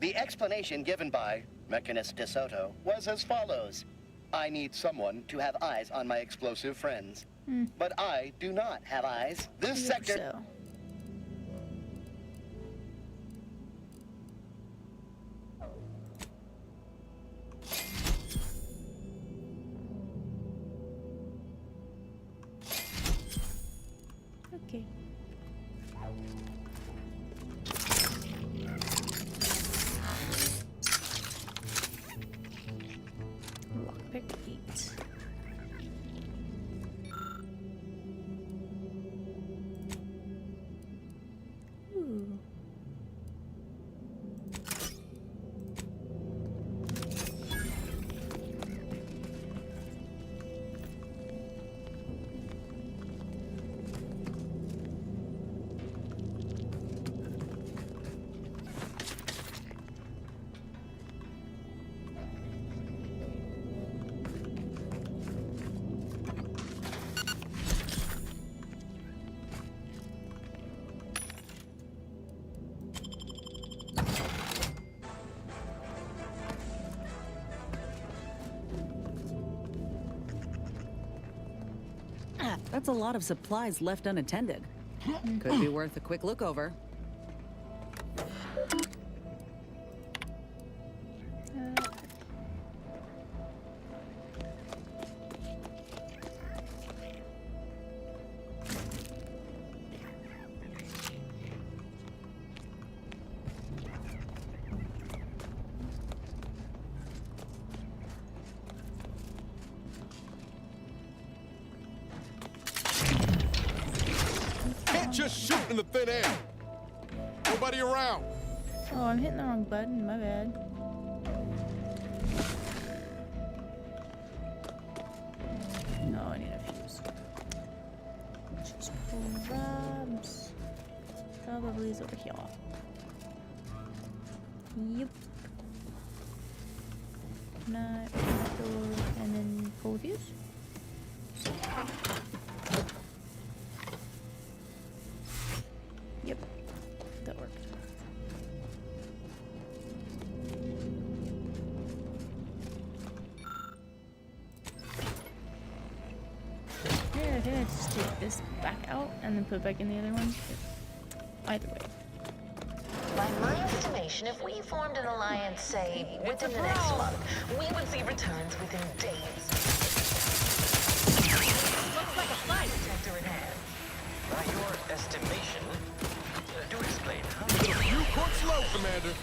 The explanation given by Mechanist DeSoto was as follows. I need someone to have eyes on my explosive friends. But I do not have eyes. This sector... Okay. Lockpick 8. That's a lot of supplies left unattended. Could be worth a quick look over. Just shoot in the thin air. Nobody around. Oh, I'm hitting the wrong button. My bad. No, I need a fuse. Just grabs. Probably is over here. Yep. Not door, and then pull the fuse. Yep, that worked. Yeah, I think I just take this back out and then put it back in the other one. Either way. By my estimation, if we formed an alliance, say, within the next month, we would see returns within days. Looks like a flight detector in hand. By your estimation, do explain. You court slow, Commander.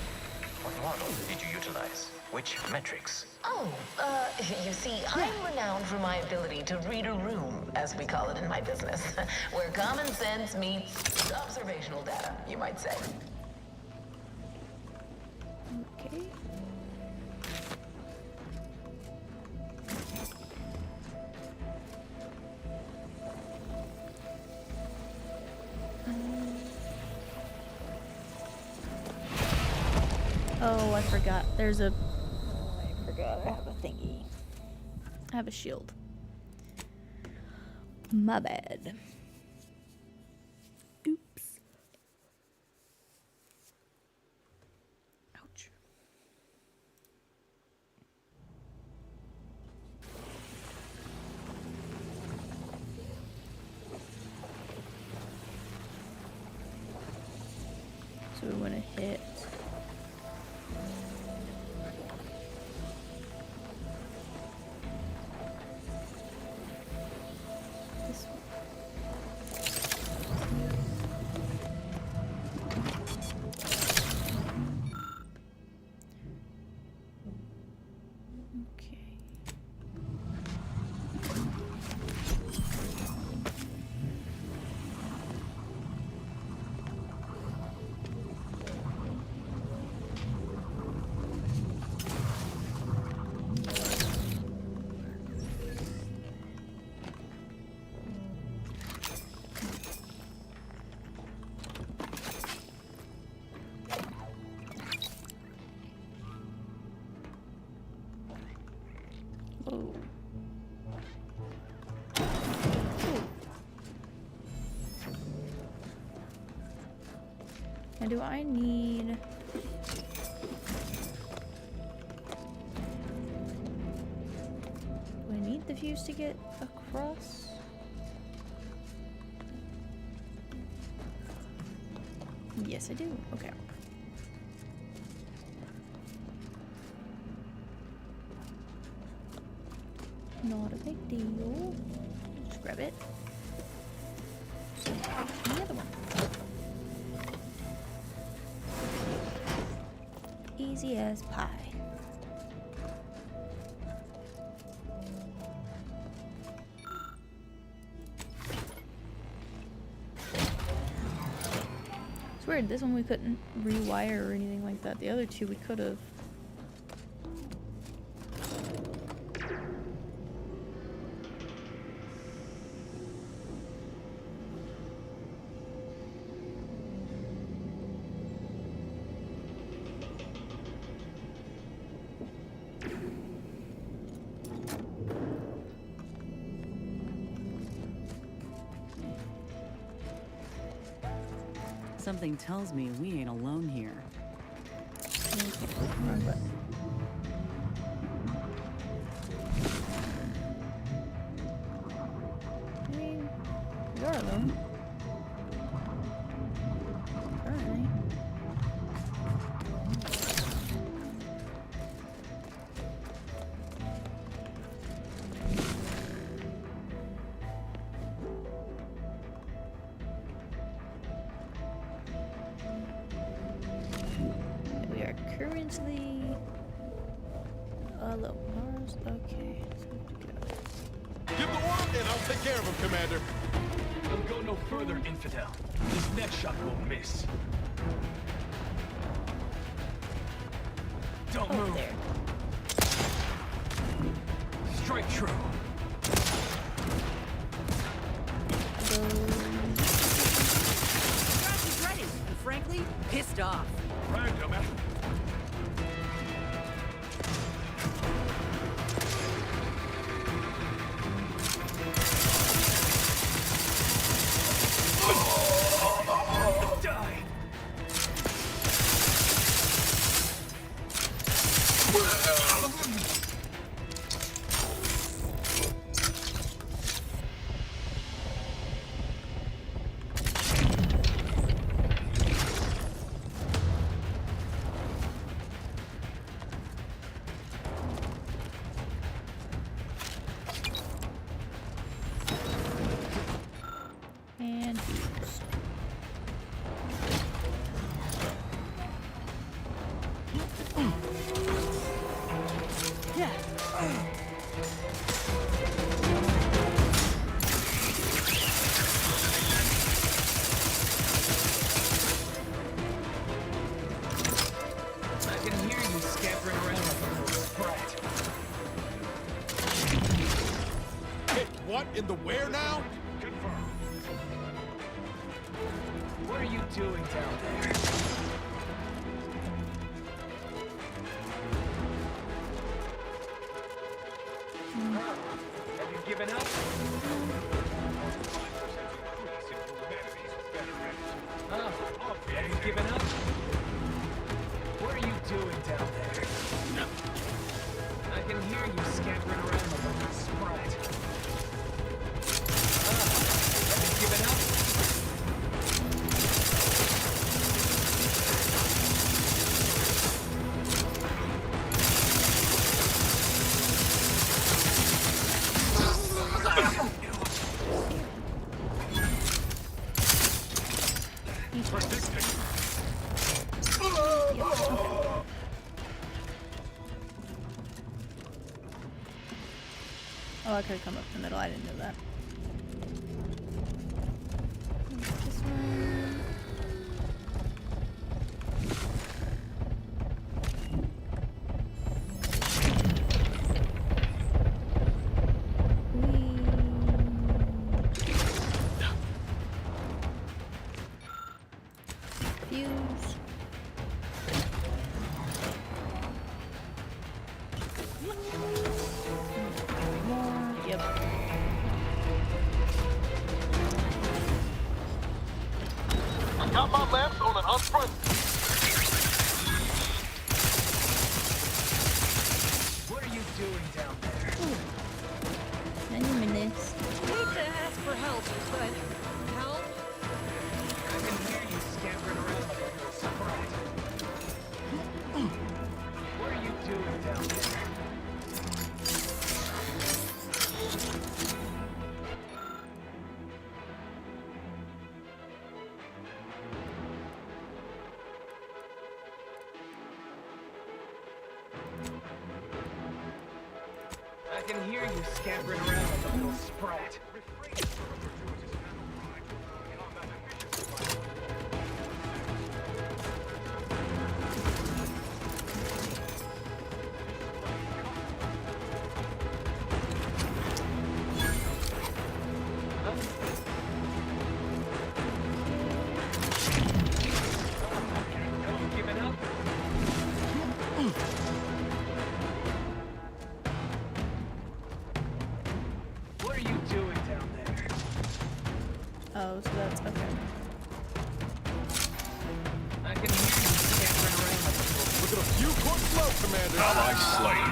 What model did you utilize? Which metrics? Oh, you see, I'm renowned for my ability to read a room, as we call it in my business, where common sense meets observational data, you might say. Okay. Oh, I forgot. There's a... I forgot I have a thingy. I have a shield. My bad. Oops. Ouch. So we want to hit... this one. Okay. Whoa. Now do I need... Do I need the fuse to get across? Yes, I do. Okay. Not a big deal. Just grab it. And the other one. Easy as pie. It's weird, this one we couldn't rewire or anything like that. The other two we could have. Something tells me we ain't alone here. Wrong button. I mean, currently low Mars. Okay. Give the order and I'll take care of him, Commander. Don't go no further, Infidel. This next shot won't miss. Don't move. There. Strike true. He's ready, and frankly, pissed off. Right, dumbass. And fuse. Yeah. I can hear you scampering around like a little sprat. Hey, what in the where now? Confirm. What are you doing down there? Have you given up? Have you given up? What are you doing down there? I can hear you scampering around like a little sprat. Have you given up? Oh, I could have come up the middle. I didn't know that. This one. Fuse. More. Yep. I got my lamps on an unfriendly. What are you doing down there? 90 minutes. Hate to ask for help, but help? I can hear you scampering around like a little sprat. What are you doing down there? I can hear you scampering around like a little sprat. Have you given up? What are you doing down there? Oh, so that's okay. I can hear you scampering around like a little. Look at a few course low, Commander. Ally slain.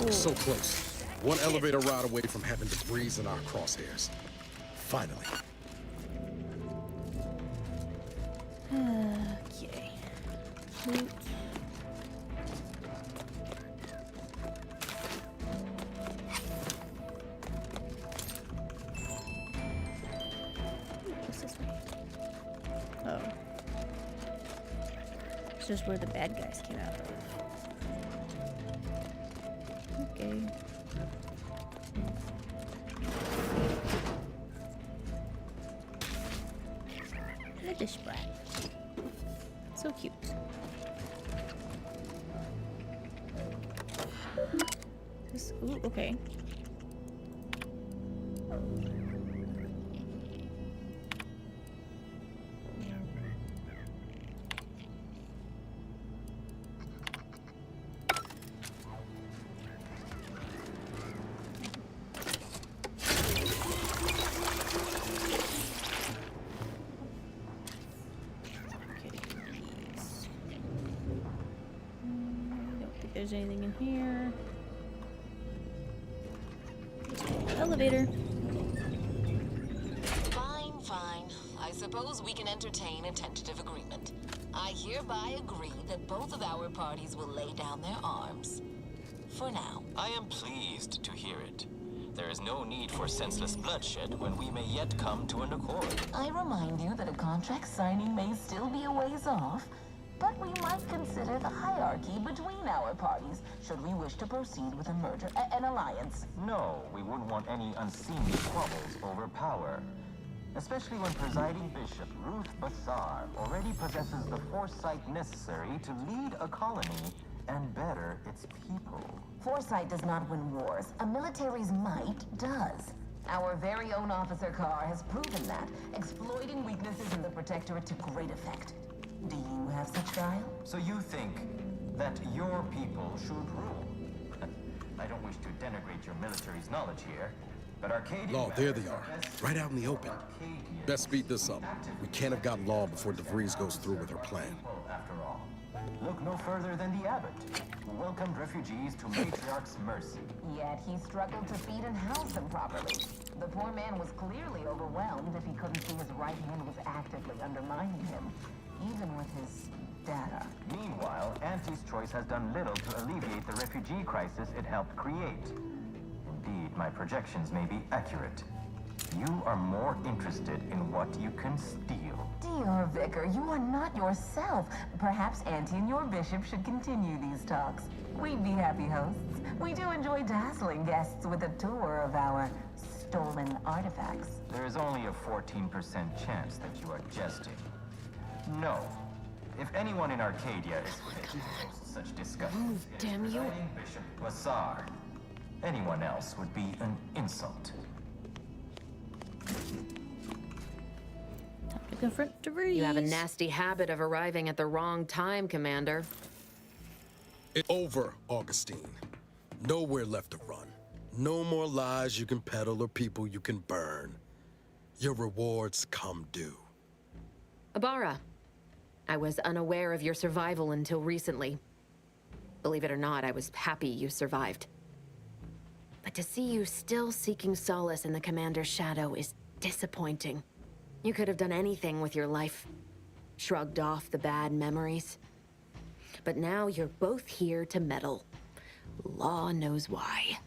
So close. One elevator ride away from having debris in our crosshairs. Finally. Okay. Loot. It's just where the bad guys came out of. Okay. Look at this brat. So cute. This, ooh, okay. There's anything in here. Elevator. Fine, fine. I suppose we can entertain a tentative agreement. I hereby agree that both of our parties will lay down their arms. For now. I am pleased to hear it. There is no need for senseless bloodshed when we may yet come to an accord. I remind you that a contract signing may still be a ways off, but we might consider the hierarchy between our parties should we wish to proceed with a merger, an alliance. No, we wouldn't want any unseemly squabbles over power. Especially when presiding Bishop Ruth Bassar already possesses the foresight necessary to lead a colony and better its people. Foresight does not win wars. A military's might does. Our very own Officer Carr has proven that, exploiting weaknesses in the Protectorate to great effect. Do you have such guile? So you think that your people should rule? I don't wish to denigrate your military's knowledge here, but Arcadia... Law, there they are. Right out in the open. Best speed this up. We can't have got Law before DeVries goes through with her plan. After all, look no further than the abbot, who welcomed refugees to Matriarch's mercy. Yet he struggled to feed and house them properly. The poor man was clearly overwhelmed if he couldn't see his right hand was actively undermining him, even with his data. Meanwhile, Auntie's Choice has done little to alleviate the refugee crisis it helped create. Indeed, my projections may be accurate. You are more interested in what you can steal. Dear Vicar, you are not yourself. Perhaps Auntie and your bishop should continue these talks. We'd be happy hosts. We do enjoy dazzling guests with a tour of our stolen artifacts. There is only a 14% chance that you are jesting. No. If anyone in Arcadia is fit to host such discussions, damn you. Bishop Bassar. Anyone else would be an insult. Time to confront DeVries. You have a nasty habit of arriving at the wrong time, Commander. It's over, Augustine. Nowhere left to run. No more lies you can peddle or people you can burn. Your rewards come due. Abara, I was unaware of your survival until recently. Believe it or not, I was happy you survived. But to see you still seeking solace in the Commander's shadow is disappointing. You could have done anything with your life. Shrugged off the bad memories. But now you're both here to meddle. Law knows why.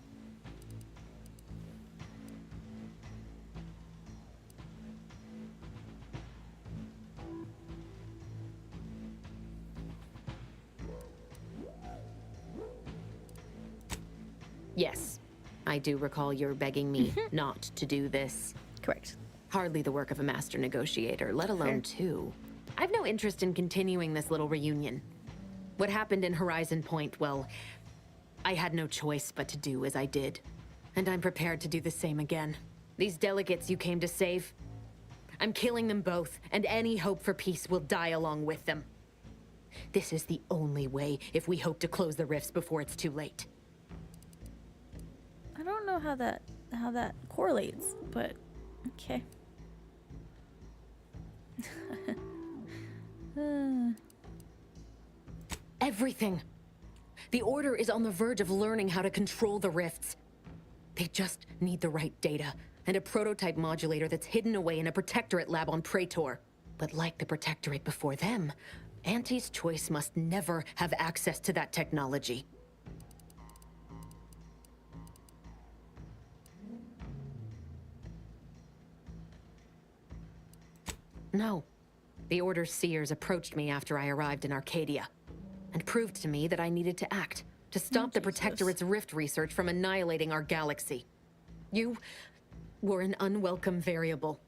Yes, I do recall your begging me not to do this. Correct. Hardly the work of a master negotiator, let alone two. I've no interest in continuing this little reunion. What happened in Horizon Point, well, I had no choice but to do as I did. And I'm prepared to do the same again. These delegates you came to save, I'm killing them both, and any hope for peace will die along with them. This is the only way if we hope to close the rifts before it's too late. I don't know how that correlates, but okay. Everything. The Order is on the verge of learning how to control the rifts. They just need the right data and a prototype modulator that's hidden away in a Protectorate lab on Praetor. But like the Protectorate before them, Auntie's Choice must never have access to that technology. No. The Order's seers approached me after I arrived in Arcadia, and proved to me that I needed to act, to stop the Protectorate's rift research from annihilating our galaxy. You were an unwelcome variable.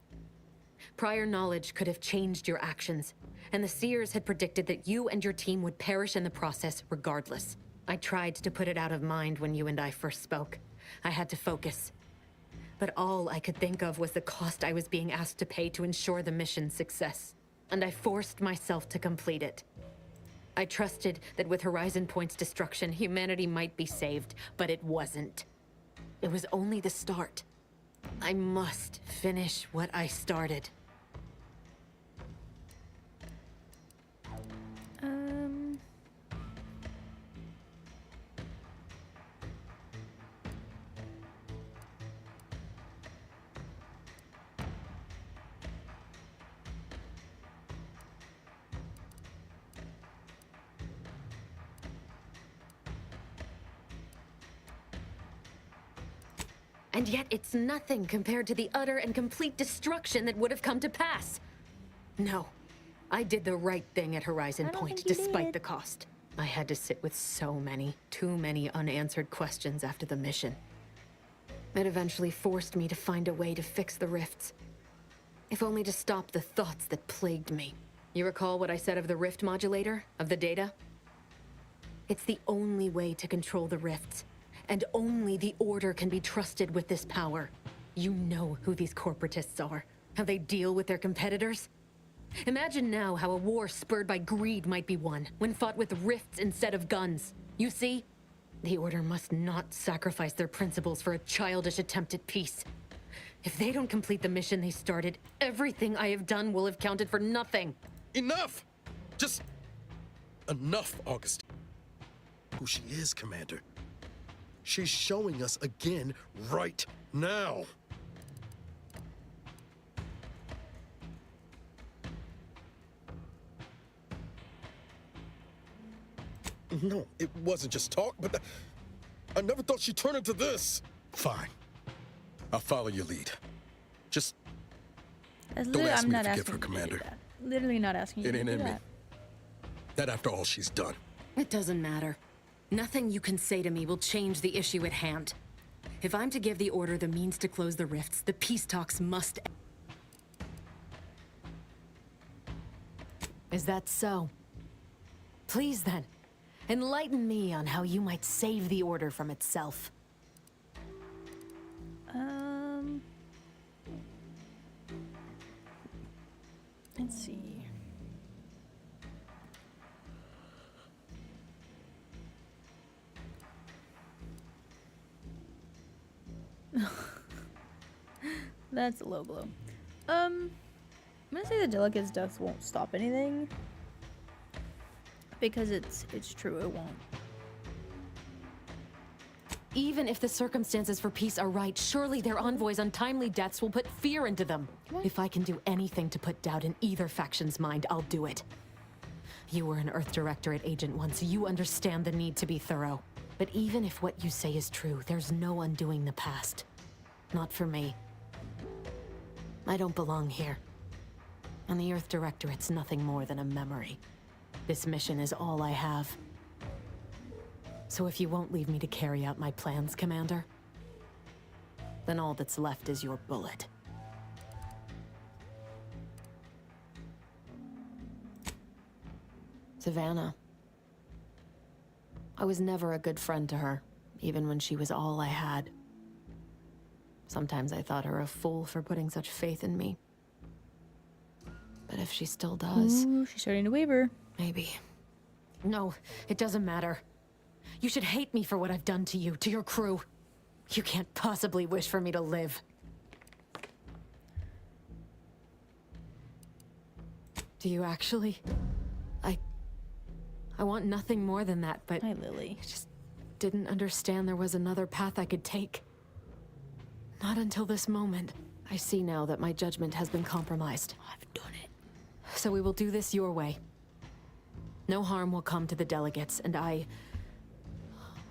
Prior knowledge could have changed your actions, and the seers had predicted that you and your team would perish in the process regardless. I tried to put it out of mind when you and I first spoke. I had to focus. But all I could think of was the cost I was being asked to pay to ensure the mission's success. And I forced myself to complete it. I trusted that with Horizon Point's destruction, humanity might be saved, but it wasn't. It was only the start. I must finish what I started. And yet it's nothing compared to the utter and complete destruction that would have come to pass. No, I did the right thing at Horizon Point, despite the cost. I had to sit with too many unanswered questions after the mission. It eventually forced me to find a way to fix the rifts. If only to stop the thoughts that plagued me. You recall what I said of the rift modulator, of the data? It's the only way to control the rifts. And only the Order can be trusted with this power. You know who these corporatists are, how they deal with their competitors. Imagine now how a war spurred by greed might be won, when fought with rifts instead of guns. You see? The Order must not sacrifice their principles for a childish attempt at peace. If they don't complete the mission they started, everything I have done will have counted for nothing. Enough! Just enough, Augustine. Who she is, Commander. She's showing us again right now. No, it wasn't just talk, but I never thought she'd turn into this. Fine. I'll follow your lead. Just don't ask me to forgive her, Commander. Literally not asking you It to ain't do in me. that. Not after all she's done. It doesn't matter. Nothing you can say to me will change the issue at hand. If I'm to give the Order the means to close the rifts, the peace talks must end. Is that so? Please then, enlighten me on how you might save the Order from itself. Let's see. That's a low blow. I'm gonna say the Delegate's death won't stop anything. Because it's true, it won't. Even if the circumstances for peace are right, surely their envoy's untimely deaths will put fear into them. If I can do anything to put doubt in either faction's mind, I'll do it. You were an Earth Directorate agent once, you understand the need to be thorough. But even if what you say is true, there's no undoing the past. Not for me. I don't belong here. And the Earth Directorate's nothing more than a memory. This mission is all I have. So if you won't leave me to carry out my plans, Commander, then all that's left is your bullet. Savannah. I was never a good friend to her, even when she was all I had. Sometimes I thought her a fool for putting such faith in me. But if she still does... Ooh, she's starting to waver. Maybe. No, it doesn't matter. You should hate me for what I've done to you, to your crew. You can't possibly wish for me to live. Do you actually? I want nothing more than that, but... Hi, Lily. I just didn't understand there was another path I could take. Not until this moment. I see now that my judgment has been compromised. I've done it. So we will do this your way. No harm will come to the delegates, and I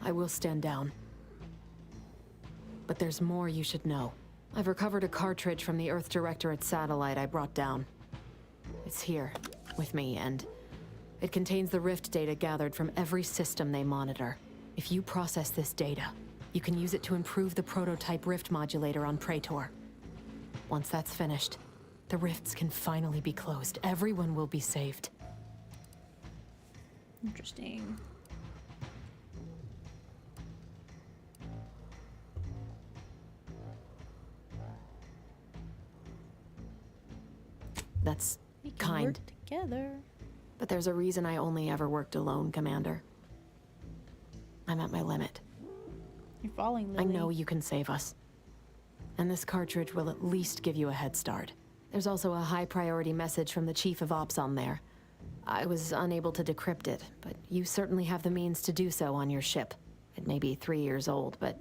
will stand down. But there's more you should know. I've recovered a cartridge from the Earth Directorate satellite I brought down. It's here, with me, and it contains the rift data gathered from every system they monitor. If you process this data, you can use it to improve the prototype rift modulator on Praetor. Once that's finished, the rifts can finally be closed. Everyone will be saved. Interesting. That's We can kind. work together. But there's a reason I only ever worked alone, Commander. I'm at my limit. You're falling, Lily. I know you can save us. And this cartridge will at least give you a head start. There's also a high-priority message from the Chief of Ops on there. I was unable to decrypt it, but you certainly have the means to do so on your ship. It may be 3 years old, but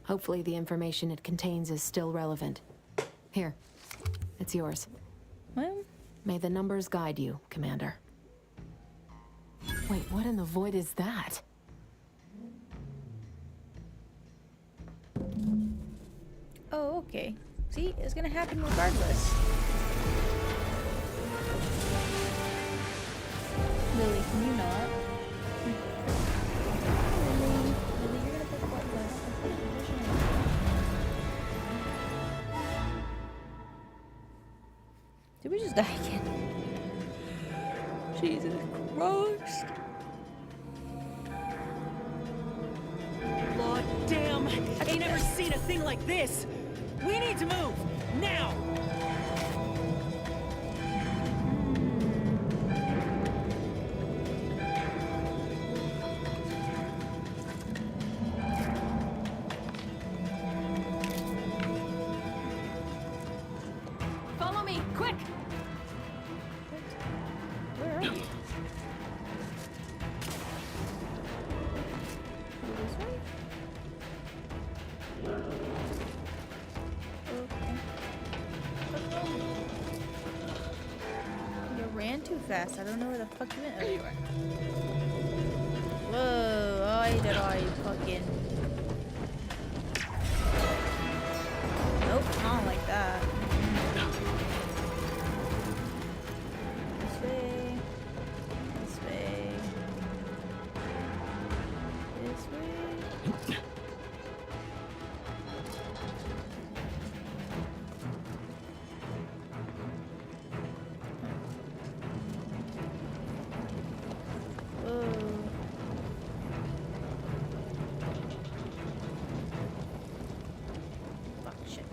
hopefully the information it contains is still relevant. Here, it's yours. Well, may the numbers guide you, Commander. Wait, what in the void is that? oh, okay. See, it's gonna happen regardless. Lily, can you not? Lily, you're gonna pick up this. Did we just die again? Jesus Christ. Lord damn! Ain't never seen a thing like this! We need to move! Now! Follow me, quick! Where are you? This way? Okay. You ran too fast. I don't know where the fuck you went. Oh, you are. Whoa, I did I fucking. Nope, not like that. This way. This way. This way. Whoa. Fuck shit.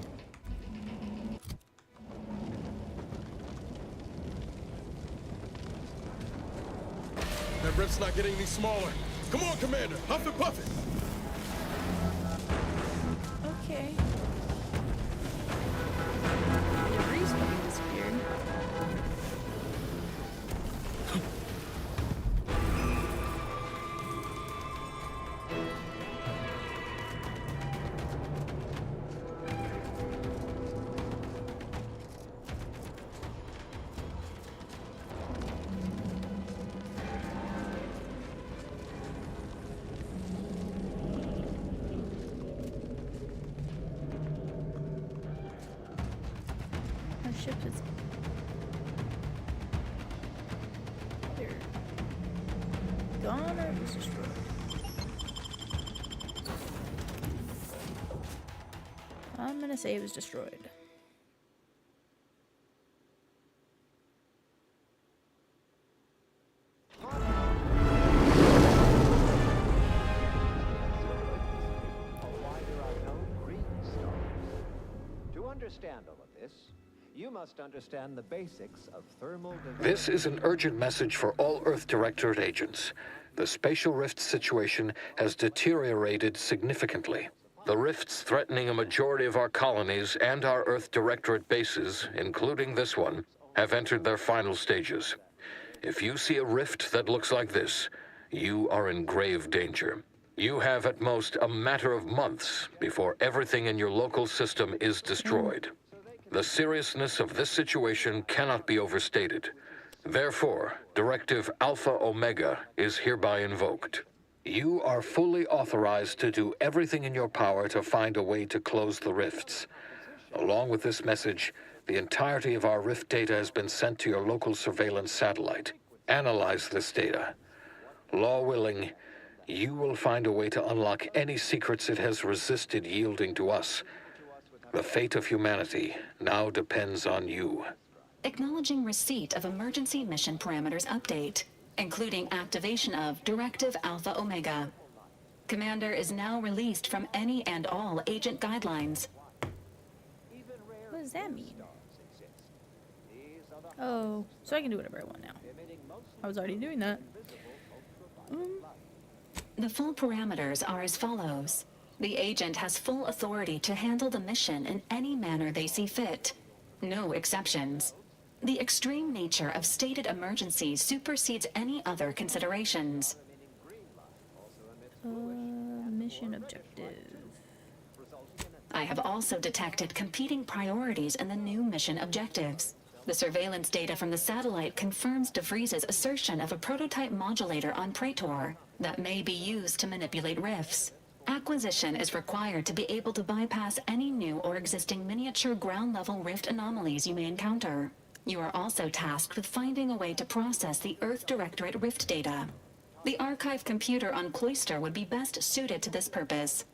That rift's not getting any smaller. Come on, Commander. Huff and puff it. Okay. Debris fucking disappeared. Our ship is either gone or it was destroyed. I'm gonna say it was destroyed. To understand all of this, you must understand the basics of thermal development. This is an urgent message for all Earth Directorate agents. The spatial rift situation has deteriorated significantly. The rifts threatening a majority of our colonies and our Earth Directorate bases, including this one, have entered their final stages. If you see a rift that looks like this, you are in grave danger. You have at most a matter of months before everything in your local system is destroyed. The seriousness of this situation cannot be overstated. Therefore, Directive Alpha Omega is hereby invoked. You are fully authorized to do everything in your power to find a way to close the rifts. Along with this message, The entirety of our Rift data has been sent to your local surveillance satellite. Analyze this data. Law willing, you will find a way to unlock any secrets it has resisted yielding to us. The fate of humanity now depends on you. Acknowledging receipt of emergency mission parameters update, including activation of Directive Alpha Omega. Commander is now released from any and all agent guidelines. What does that mean? Oh, so I can do whatever I want now. I was already doing that. The full parameters are as follows. The agent has full authority to handle the mission in any manner they see fit. No exceptions. The extreme nature of stated emergencies supersedes any other considerations. Mission objective. I have also detected competing priorities in the new mission objectives. The surveillance data from the satellite confirms DeVries's assertion of a prototype modulator on Praetor that may be used to manipulate rifts. Acquisition is required to be able to bypass any new or existing miniature ground-level rift anomalies you may encounter. You are also tasked with finding a way to process the Earth Directorate rift data. The archive computer on Cloister would be best suited to this purpose.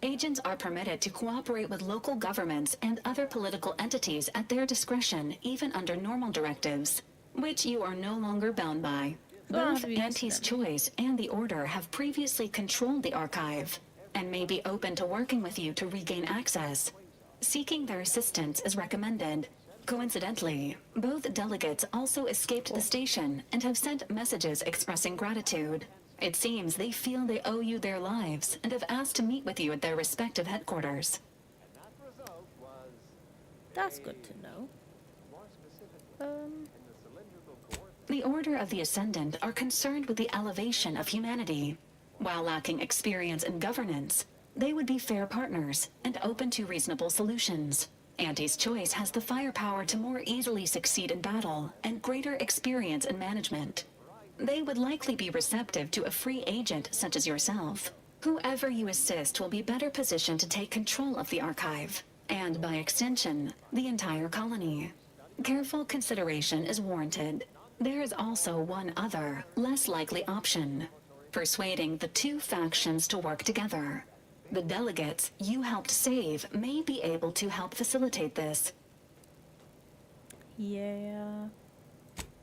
Agents are permitted to cooperate with local governments and other political entities at their discretion, even under normal directives, which you are no longer bound by. Both Auntie's Choice and the Order have previously controlled the archive, and may be open to working with you to regain access. Seeking their assistance is recommended. Coincidentally, both delegates also escaped the station and have sent messages expressing gratitude. It seems they feel they owe you their lives and have asked to meet with you at their respective headquarters. That's good to know. The Order of the Ascendant are concerned with the elevation of humanity. While lacking experience in governance, they would be fair partners and open to reasonable solutions. Auntie's Choice has the firepower to more easily succeed in battle and greater experience in management. They would likely be receptive to a free agent such as yourself. Whoever you assist will be better positioned to take control of the archive, and by extension, the entire colony. Careful consideration is warranted. There is also one other, less likely option: persuading the two factions to work together. The delegates you helped save may be able to help facilitate this. Yeah.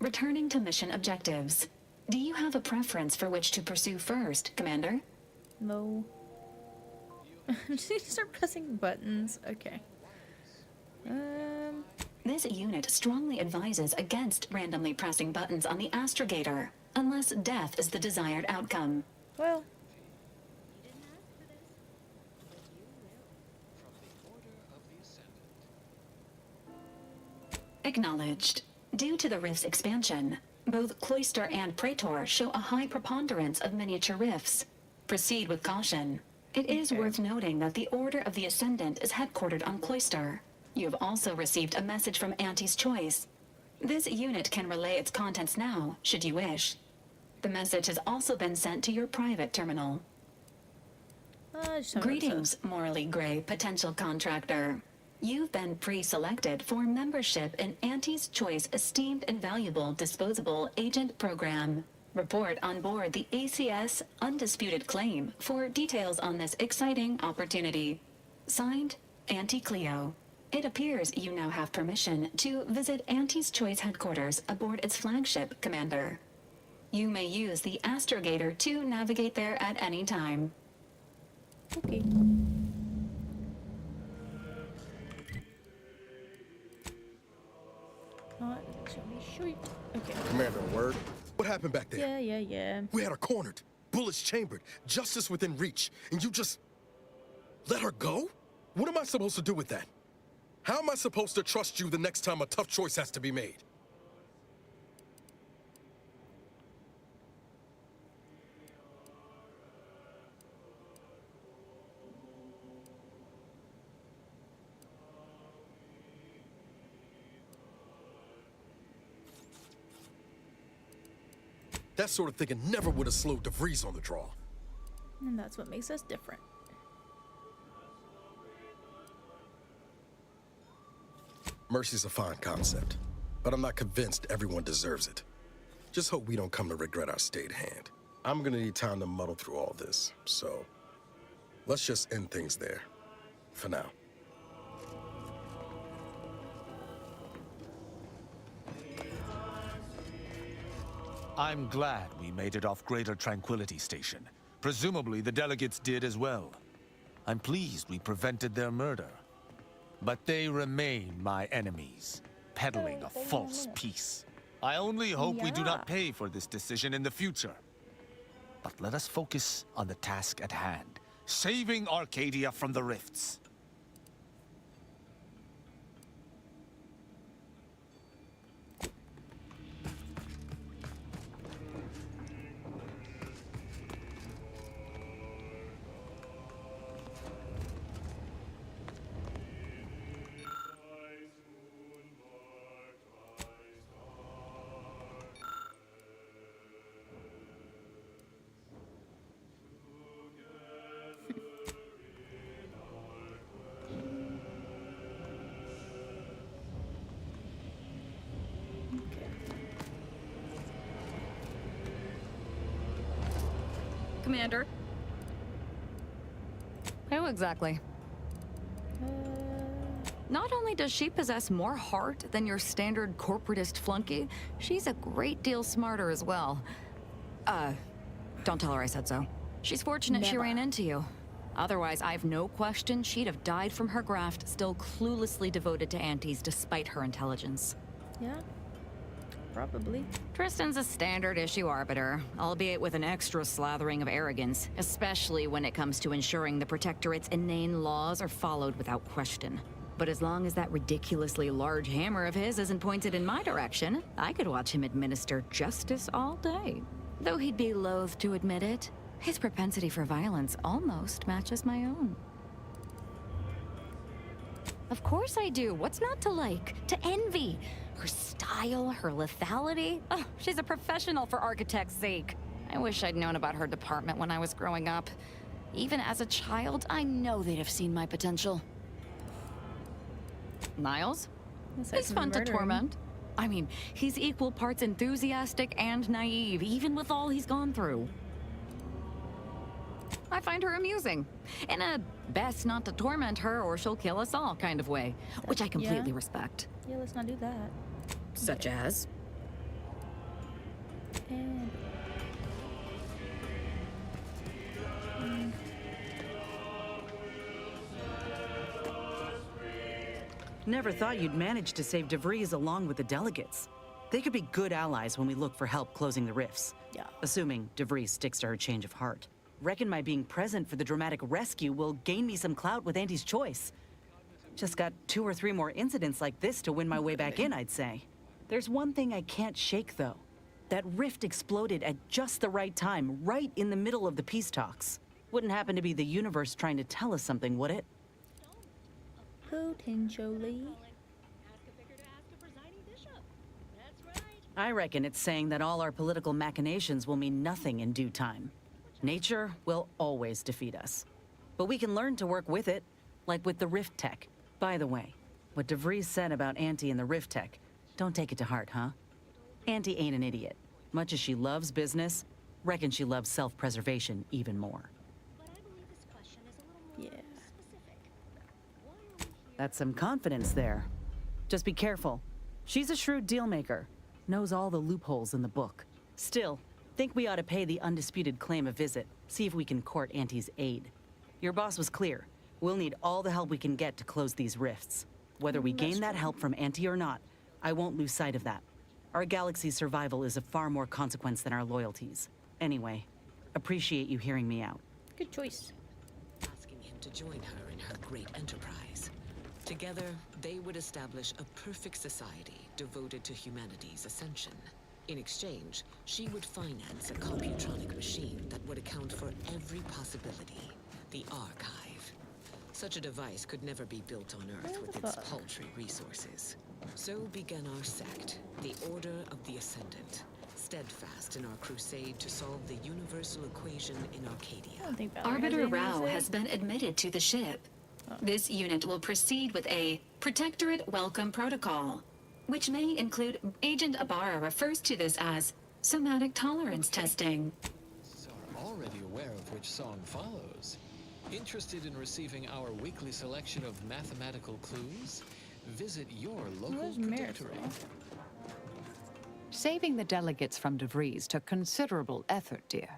Returning to mission objectives. Do you have a preference for which to pursue first, Commander? No. Just need to start pressing buttons. Okay. This unit strongly advises against randomly pressing buttons on the astrogator, unless death is the desired outcome. Well. Acknowledged. Due to the rift's expansion, both Cloister and Praetor show a high preponderance of miniature rifts. Proceed with caution. It is worth noting that the Order of the Ascendant is headquartered on Cloister. You have also received a message from Auntie's Choice. This unit can relay its contents now, should you wish. The message has also been sent to your private terminal. Greetings, morally gray potential contractor. You've been pre-selected for membership in Auntie's Choice Esteemed and Valuable Disposable Agent Program. Report on board the ACS Undisputed Claim for details on this exciting opportunity. Signed, Auntie Cleo. It appears you now have permission to visit Auntie's Choice headquarters aboard its flagship, Commander. You may use the astrogator to navigate there at any time. Okay. Okay. Commander, a word? What happened back there? Yeah. We had her cornered, bullets chambered, justice within reach, and you just let her go? What am I supposed to do with that? How am I supposed to trust you the next time a tough choice has to be made? That sort of thinking never would have slowed DeVries on the draw. And that's what makes us different. Mercy's a fine concept, but I'm not convinced everyone deserves it. Just hope we don't come to regret our stayed hand. I'm gonna need time to muddle through all this, so let's just end things there, for now. I'm glad we made it off Greater Tranquility Station. Presumably the delegates did as well. I'm pleased we prevented their murder. But they remain my enemies, peddling a false peace. I only hope we do not pay for this decision in the future. But let us focus on the task at hand, saving Arcadia from the rifts. Commander. Who exactly? Not only does she possess more heart than your standard corporatist flunky, she's a great deal smarter as well. Don't tell her I said so. She's fortunate she ran into you. Otherwise, I've no question she'd have died from her graft, still cluelessly devoted to Antes despite her intelligence. Yeah. Probably. Tristan's a standard issue arbiter, albeit with an extra slathering of arrogance, especially when it comes to ensuring the Protectorate's inane laws are followed without question. But as long as that ridiculously large hammer of his isn't pointed in my direction, I could watch him administer justice all day. Though he'd be loath to admit it, his propensity for violence almost matches my own. Of course I do. What's not to like? To envy? Her style, her lethality. Oh, she's a professional for architect's sake. I wish I'd known about her department when I was growing up. Even as a child, I know they'd have seen my potential. Niles? He's fun to torment. I mean, he's equal parts enthusiastic and naive, even with all he's gone through. I find her amusing. In a best not to torment her or she'll kill us all kind of way, which I completely respect. Yeah, let's not do that. Such as? And... Never thought you'd manage to save DeVries along with the delegates. They could be good allies when we look for help closing the rifts. Yeah. Assuming DeVries sticks to her change of heart. Reckon my being present for the dramatic rescue will gain me some clout with Auntie's choice. Just got 2 or 3 more incidents like this to win my way back in, I'd say. There's one thing I can't shake, though. That rift exploded at just the right time, right in the middle of the peace talks. Wouldn't happen to be the universe trying to tell us something, would it? Potentially. I reckon it's saying that all our political machinations will mean nothing in due time. Nature will always defeat us. But we can learn to work with it, like with the Rift Tech. By the way, what DeVries said about Auntie and the Rift Tech, don't take it to heart, huh? Auntie ain't an idiot. Much as she loves business, reckon she loves self-preservation even more. Yeah. That's some confidence there. Just be careful. She's a shrewd deal-maker. Knows all the loopholes in the book. Still, think we ought to pay the undisputed claim a visit. See if we can court Auntie's aid. Your boss was clear. We'll need all the help we can get to close these rifts. Whether we gain that help from Auntie or not, I won't lose sight of that. Our galaxy's survival is of far more consequence than our loyalties. Anyway, appreciate you hearing me out. Good choice. Asking him to join her in her great enterprise. Together, they would establish a perfect society devoted to humanity's ascension. In exchange, she would finance a computronic machine that would account for every possibility. The Archive. Such a device could never be built on Earth with its paltry resources. So began our sect, the Order of the Ascendant, steadfast in our crusade to solve the universal equation in Arcadia. Arbiter Rao has been admitted to the ship. This unit will proceed with a Protectorate Welcome Protocol, which may include... Agent Ibarra refers to this as somatic tolerance testing. Are already aware of which song follows. Interested in receiving our weekly selection of mathematical clues? Visit your local protectorate. Saving the delegates from DeVries took considerable effort, dear.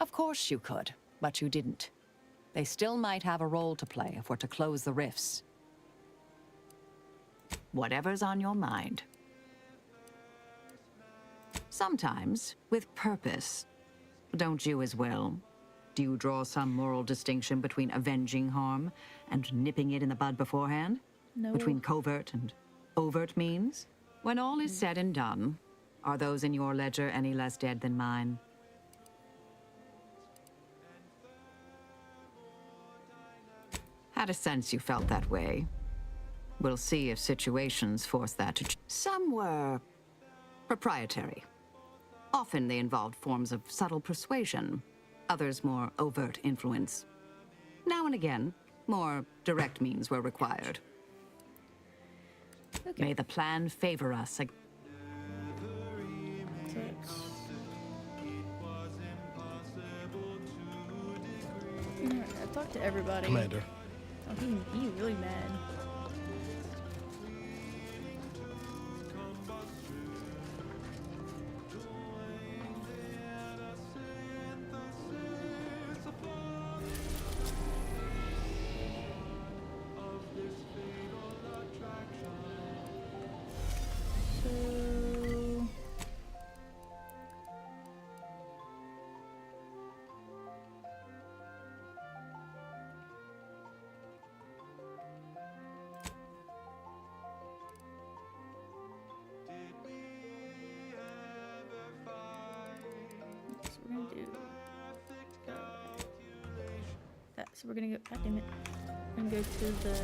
Of course you could, but you didn't. They still might have a role to play if we're to close the rifts. Whatever's on your mind. Sometimes, with purpose. Don't you as well? Do you draw some moral distinction between avenging harm and nipping it in the bud beforehand? No. Between covert and overt means? When all is said and done, are those in your ledger any less dead than mine? Had a sense you felt that way. We'll see if situations force that to... Some were proprietary. Often they involved forms of subtle persuasion, others more overt influence. Now and again, more direct means were required. Okay. May the plan favor us. I talked to everybody. Commander. Oh, he really mad. So we're gonna go. God damn it! We're gonna go to the.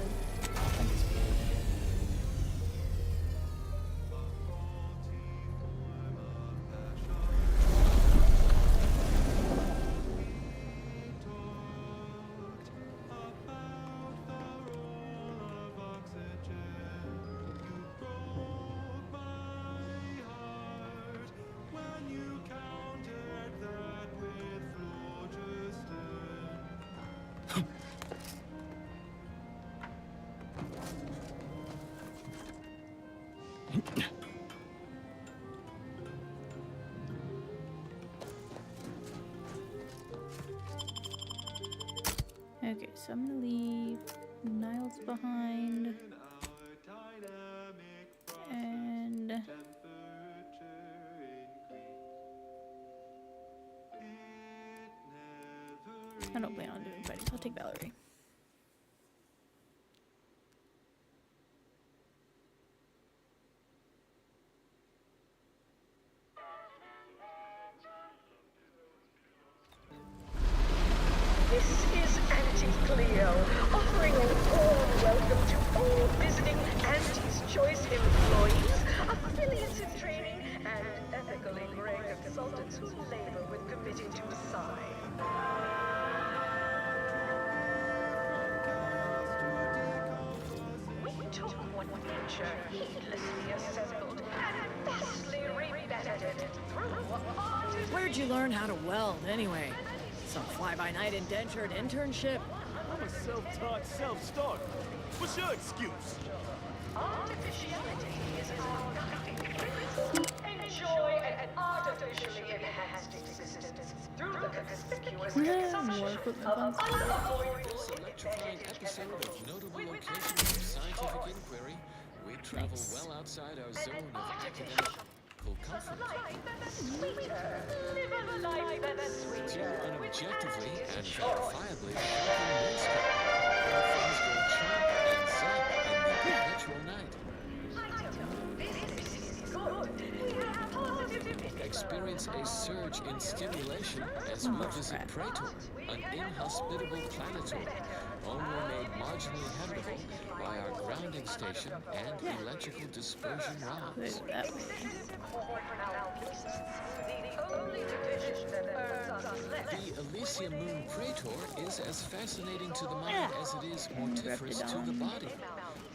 Okay, so I'm gonna leave Niles behind, and I don't plan on doing fighting, so I'll take Valerie. This is Auntie Cleo, offering an warm welcome to all visiting Auntie's Choice employees, affiliates in training, and ethically gray consultants who labor with Committee to Decide. We took one nature heedlessly assembled and vastly re-edited through what Where'd you learn how to weld, anyway? Some fly-by-night indentured internship? I'm a self-taught self-starter. What's your excuse? Artificiality is our guiding principle. Enjoy an artificially enhanced existence through the conspicuous consumption of unavoidable Electrifying episode of Notable Locations of Scientific Inquiry. We travel well outside our zone of academic comfort. To unobjectively and verifiably shocking mainstream, where things go chomp and zap in the perpetual night. Experience a surge in stimulation as we visit Praetor, an inhospitable planetoid. only made marginally habitable by our grounding station and electrical dispersion rods. The Elysium Moon Praetor is as fascinating to the mind as it is mortiferous to the body.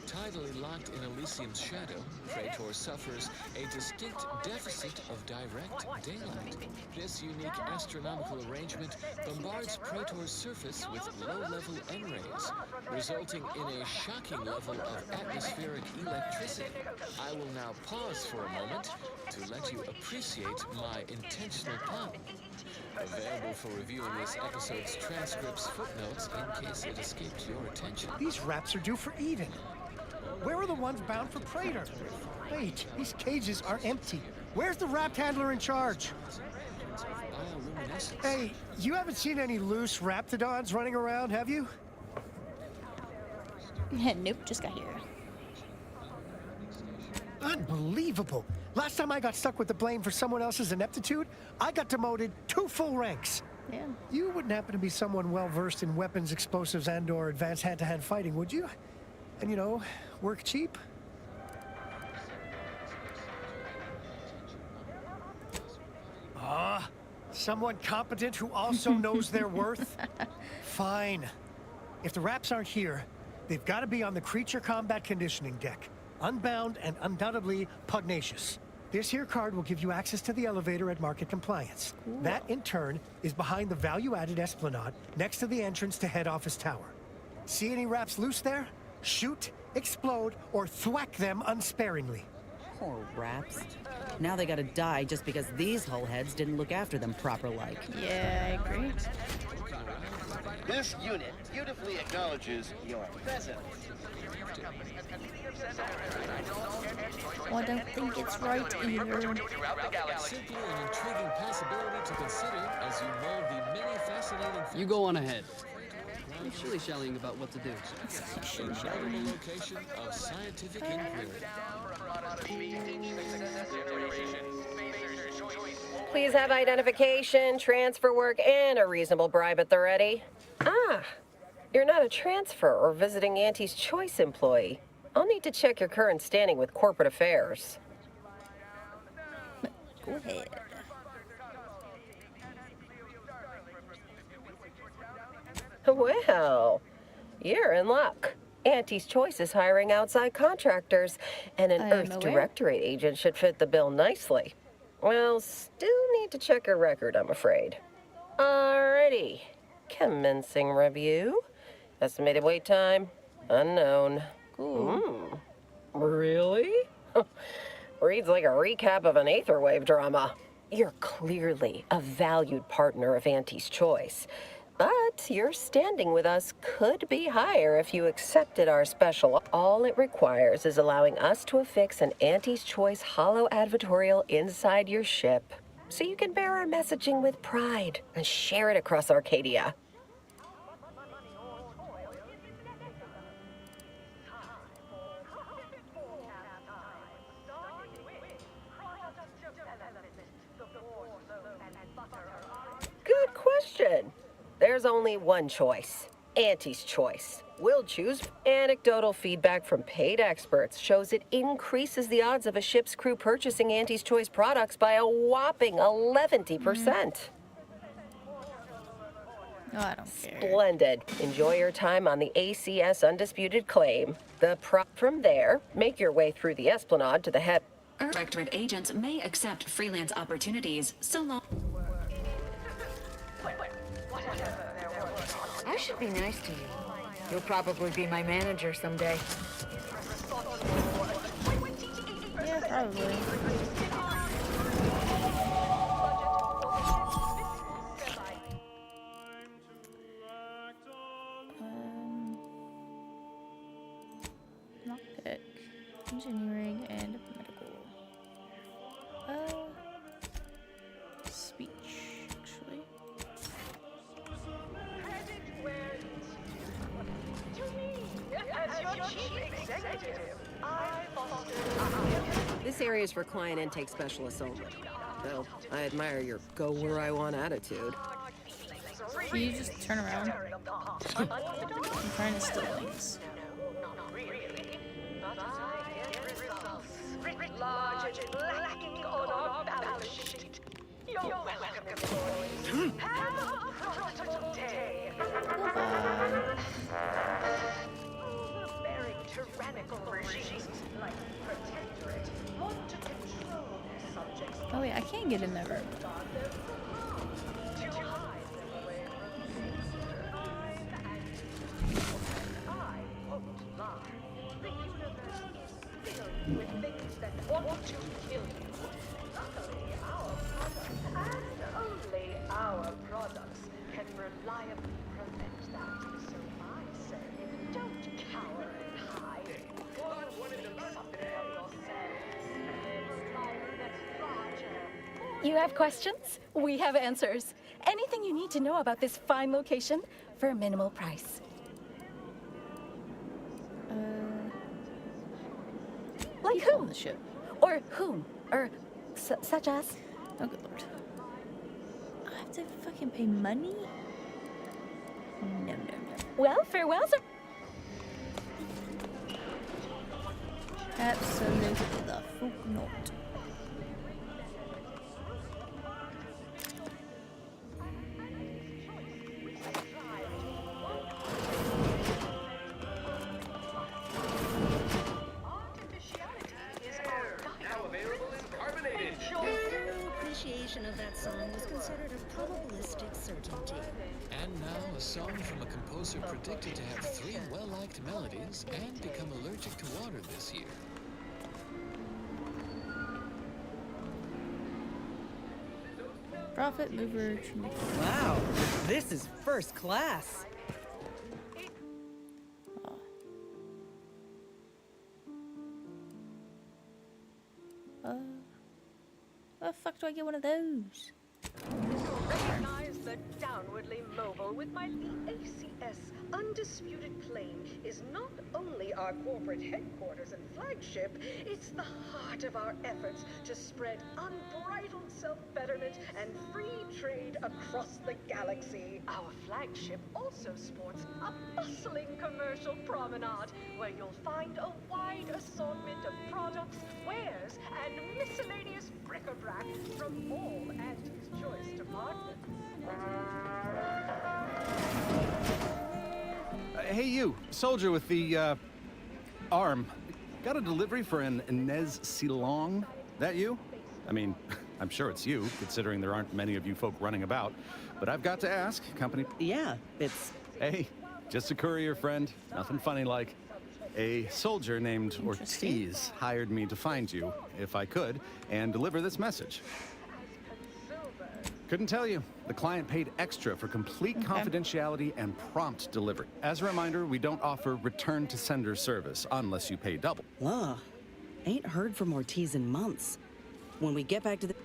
Tidally locked in Elysium's shadow, Praetor suffers a distinct deficit of direct daylight. This unique astronomical arrangement bombards Praetor's surface with low-level N-rays, resulting in a shocking level of atmospheric electricity. I will now pause for a moment to let you appreciate my intentional pun. Available for reviewing this episode's transcripts footnotes in case it escaped your attention. These raps are due for Eden. Where are the ones bound for Praetor? Wait, these cages are empty. Where's the rapt handler in charge? Hey, you haven't seen any loose raptidons running around, have you? Nope, just got here. Unbelievable. Last time I got stuck with the blame for someone else's ineptitude, I got demoted 2 full ranks. Yeah. You wouldn't happen to be someone well-versed in weapons, explosives, and/or advanced hand-to-hand fighting, would you? And, you know, work cheap? Someone competent who also knows their worth? Fine. If the raps aren't here, they've got to be on the creature combat conditioning deck. Unbound and undoubtedly pugnacious. This here card will give you access to the elevator at market compliance. Cool. That, in turn, is behind the value-added esplanade next to the entrance to head office tower. See any raps loose there? Shoot, explode, or thwack them unsparingly. Poor raps. Now they gotta die just because these hullheads didn't look after them proper-like. Yeah, I agree. This unit beautifully acknowledges your presence. Well, I don't think it's right either. Simply an intriguing possibility to consider as you mold the many fascinating... You go on ahead. I'm shilly-shallying about what to do. A notable location of scientific inquiry. Please have identification, transfer work, and a reasonable bribe at the ready. Ah, you're not a transfer or visiting Auntie's Choice employee. I'll need to check your current standing with corporate affairs. Go ahead. Well, you're in luck. Auntie's Choice is hiring outside contractors, and an Earth Directorate agent should fit the bill nicely. Well, still need to check your record, I'm afraid. Alrighty. Commencing review. Estimated wait time, unknown. Cool. Really? Reads like a recap of an Aetherwave drama. You're clearly a valued partner of Auntie's Choice. But your standing with us could be higher if you accepted our special. All it requires is allowing us to affix an Auntie's Choice hollow advertorial inside your ship, so you can bear our messaging with pride and share it across Arcadia. Good question. There's only one choice. Auntie's Choice. We'll choose. Anecdotal feedback from paid experts shows it increases the odds of a ship's crew purchasing Auntie's Choice products by a whopping 11%. Oh, I don't care. Splendid. Enjoy your time on the ACS Undisputed Claim. From there, make your way through the Esplanade to the head. Directorate agents may accept freelance opportunities so long. I should be nice to you. You'll probably be my manager someday. Yeah, probably. Lockpick, engineering, and medical. Speech, actually. This area is for client intake specialists only. Though, I admire your go-where-I-want attitude. Can you just turn around? I'm trying to steal things. Large and lacking on our balance sheet. You're welcome, employees. Have a profitable day. Overbearing tyrannical regimes like Protectorate want to control their subjects. Oh wait, I can't get in that room. With things that want to kill you. Luckily, our products, and only our products, can reliably prevent that. So I say, don't cower and hide. Make something of yourselves. Live a life that's larger. You have questions? We have answers. Anything you need to know about this fine location for a minimal price. Like People who? on the ship. Or whom? Or such as? Oh good lord. I have to fucking pay money? No. Well, farewell, sir. Absolutely the fuck not. Of that song was considered a probabilistic certainty. And now a song from a composer predicted to have 3 well-liked melodies and become allergic to water this year. Profit mover. Wow, this is first class. Where the fuck do I get one of those? Recognize the downwardly mobile with my ACS undisputed plane is not only our corporate headquarters and flagship, it's the heart of our efforts to spread unbridled self-betterment and free trade across the galaxy. Our flagship also sports a bustling commercial promenade where you'll find a wide assortment of products, wares, and miscellaneous bric-a-brac from all Auntie's Choice departments. Hey you, soldier with the, arm. Got a delivery for an Inez Silong? That you? I mean, I'm sure it's you, considering there aren't many of you folk running about. But I've got to ask, company... Yeah, it's... Hey, just a courier friend. Nothing funny like. A soldier named Ortiz hired me to find you, if I could, and deliver this message. Couldn't tell you. The client paid extra for complete confidentiality and prompt delivery. As a reminder, we don't offer return to sender service unless you pay double. Ugh. Ain't heard from Ortiz in months. When we get back to the...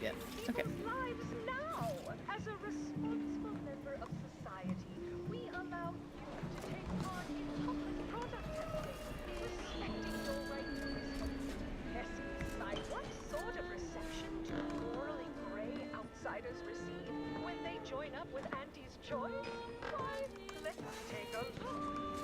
Yep. Okay. Lives now. As a responsible member of society, we allow you to take part in public product testing, respecting your right to wisdom. Pesky sight, what sort of reception do morally gray outsiders receive when they join up with Auntie's Choice? Why, let's take a look.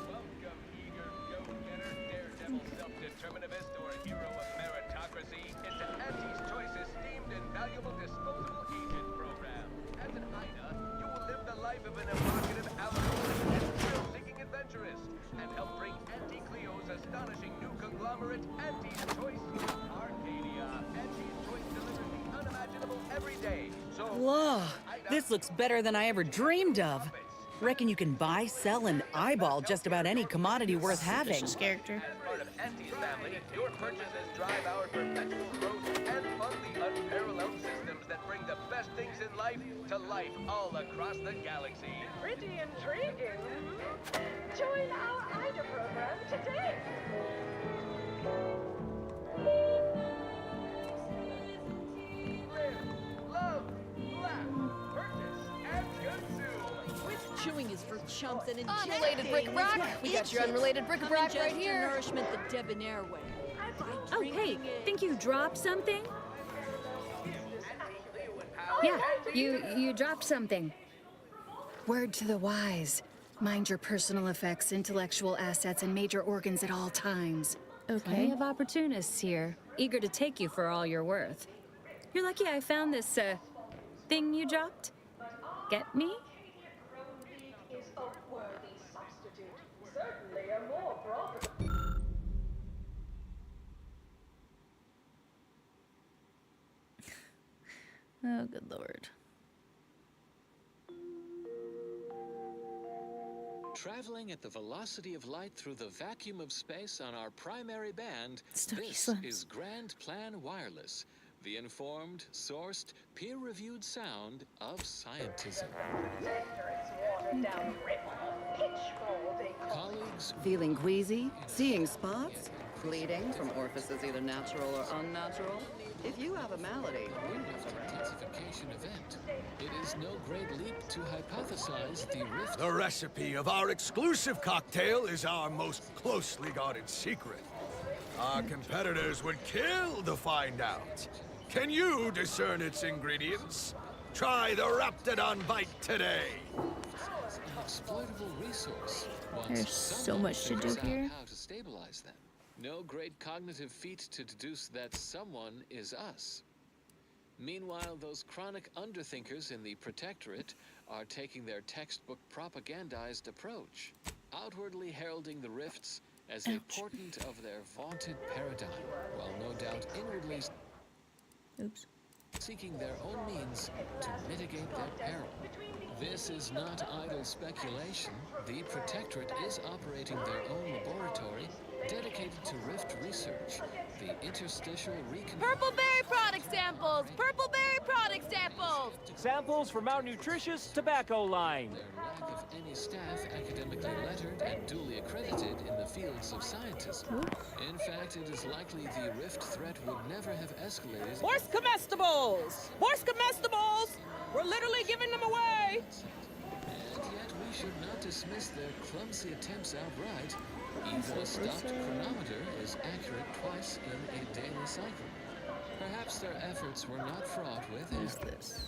Welcome, eager go-getter, daredevil, self-determinativist, or hero of meritocracy. It's an Auntie's Choice esteemed and valuable disposable agent program. As an Ida, you will live the life of an evocative, outgoing, and thrill-seeking adventurist, and help bring Auntie Cleo's astonishing new conglomerate, Auntie's Choice Arcadia. Auntie's Choice delivers the unimaginable every day. So, Whoa, this looks better than I ever dreamed of. Reckon you can buy, sell, and eyeball just about any commodity worth having. Character. as part of Auntie's family, your purchases drive our perpetual growth and fund the unparalleled systems that bring the best things in life to life all across the galaxy. Pretty intriguing. Join our IDA program today. Live, love, laugh, purchase, and consume. With chewing is for chumps and Unrelated bric-a-brac. We got your unrelated bric-a-brac right here. Nourishment the debonair way. Oh, hey, think you dropped something? Yeah, you dropped something. Word to the wise. Mind your personal effects, intellectual assets, and major organs at all times. Plenty of opportunists here, eager to take you for all you're worth. You're lucky I found this, thing you dropped. Get me? Oh, good lord. Traveling at the velocity of light through the vacuum of space on our primary band, Snooky this Slims. is Grand Plan Wireless, the informed, sourced, peer-reviewed sound of scientism. Colleagues, Feeling queasy? Seeing spots? Bleeding from orifices either natural or unnatural? If you have a malady, we have a intensification event. It is no great leap to hypothesize the rift. The recipe of our exclusive cocktail is our most closely guarded secret. Our competitors would kill to find out. Can you discern its ingredients? Try the Raptidon Bite today. An exploitable resource. There's so much to do here. How to stabilize them. No great cognitive feat to deduce that someone is us. Meanwhile, those chronic underthinkers in the Protectorate are taking their textbook propagandized approach, outwardly heralding the rifts as a portent of their vaunted paradigm, while no doubt inwardly seeking their own means to mitigate their peril. This is not idle speculation. The Protectorate is operating their own laboratory dedicated to rift research, the interstitial Purpleberry product samples! Purpleberry product samples! Samples from our nutritious tobacco line. Their lack of any staff academically lettered and duly accredited in the fields of scientism. In fact, it is likely the rift threat would never have escalated. Horse comestibles! Horse comestibles! We're literally giving them away! And yet we should not dismiss their clumsy attempts outright. Even a stopped chronometer is accurate twice in a daily cycle. Perhaps their efforts were not fraught with error.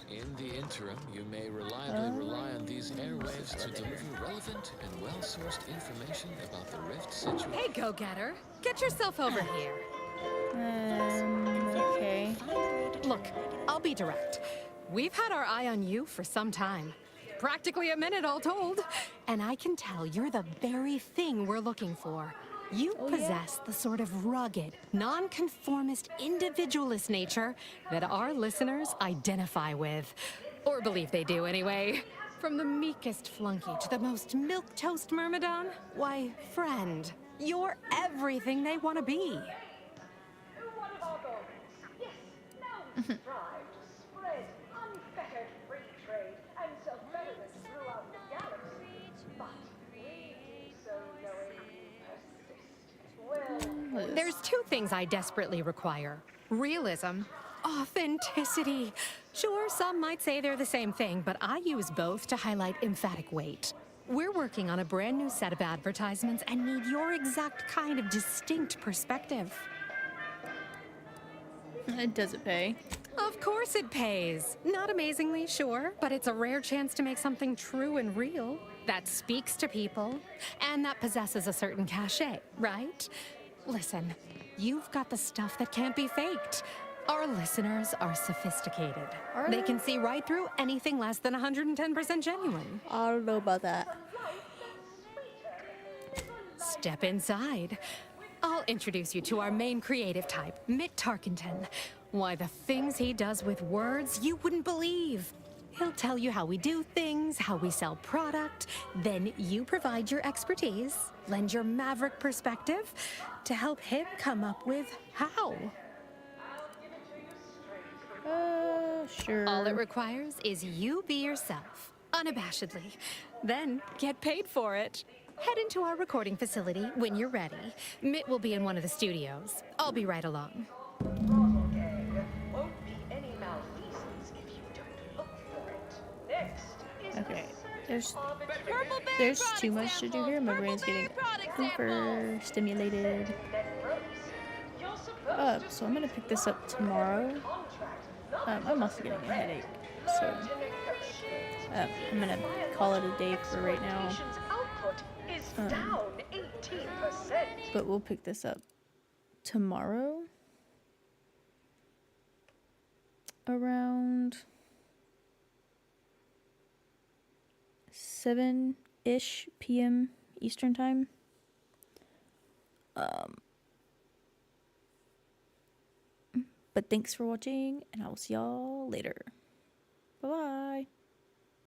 In the interim, you may reliably rely on these airwaves to deliver relevant and well-sourced information about the rift situation. Hey, go-getter. Get yourself over here. Okay. Look, I'll be direct. We've had our eye on you for some time. Practically a minute all told. And I can tell you're the very thing we're looking for. You possess the sort of rugged, nonconformist, individualist nature that our listeners identify with. Or believe they do anyway. From the meekest flunky to the most milquetoast myrmidon, why, friend, you're everything they want to be. There's two things I desperately require. Realism, authenticity. Sure, some might say they're the same thing, but I use both to highlight emphatic weight. We're working on a brand new set of advertisements and need your exact kind of distinct perspective. Does it pay? Of course it pays. Not amazingly, sure, but it's a rare chance to make something true and real that speaks to people and that possesses a certain cachet, right? Listen, you've got the stuff that can't be faked. Our listeners are sophisticated. They can see right through anything less than 110% genuine. I don't know about that. Step inside. I'll introduce you to our main creative type, Mitt Tarkenton. Why, the things he does with words you wouldn't believe. He'll tell you how we do things, how we sell product. Then you provide your expertise, lend your maverick perspective to help him come up with how. Sure. All it requires is you be yourself, unabashedly. Then get paid for it. Head into our recording facility when you're ready. Mitt will be in one of the studios. I'll be right along. Okay. There's too much to do here. My brain's getting super stimulated. So I'm gonna pick this up tomorrow. I'm also getting a headache, so I'm gonna call it a day for right now. Output is down 18%. But we'll pick this up tomorrow around 7-ish p.m. Eastern time. But thanks for watching, and I will see y'all later.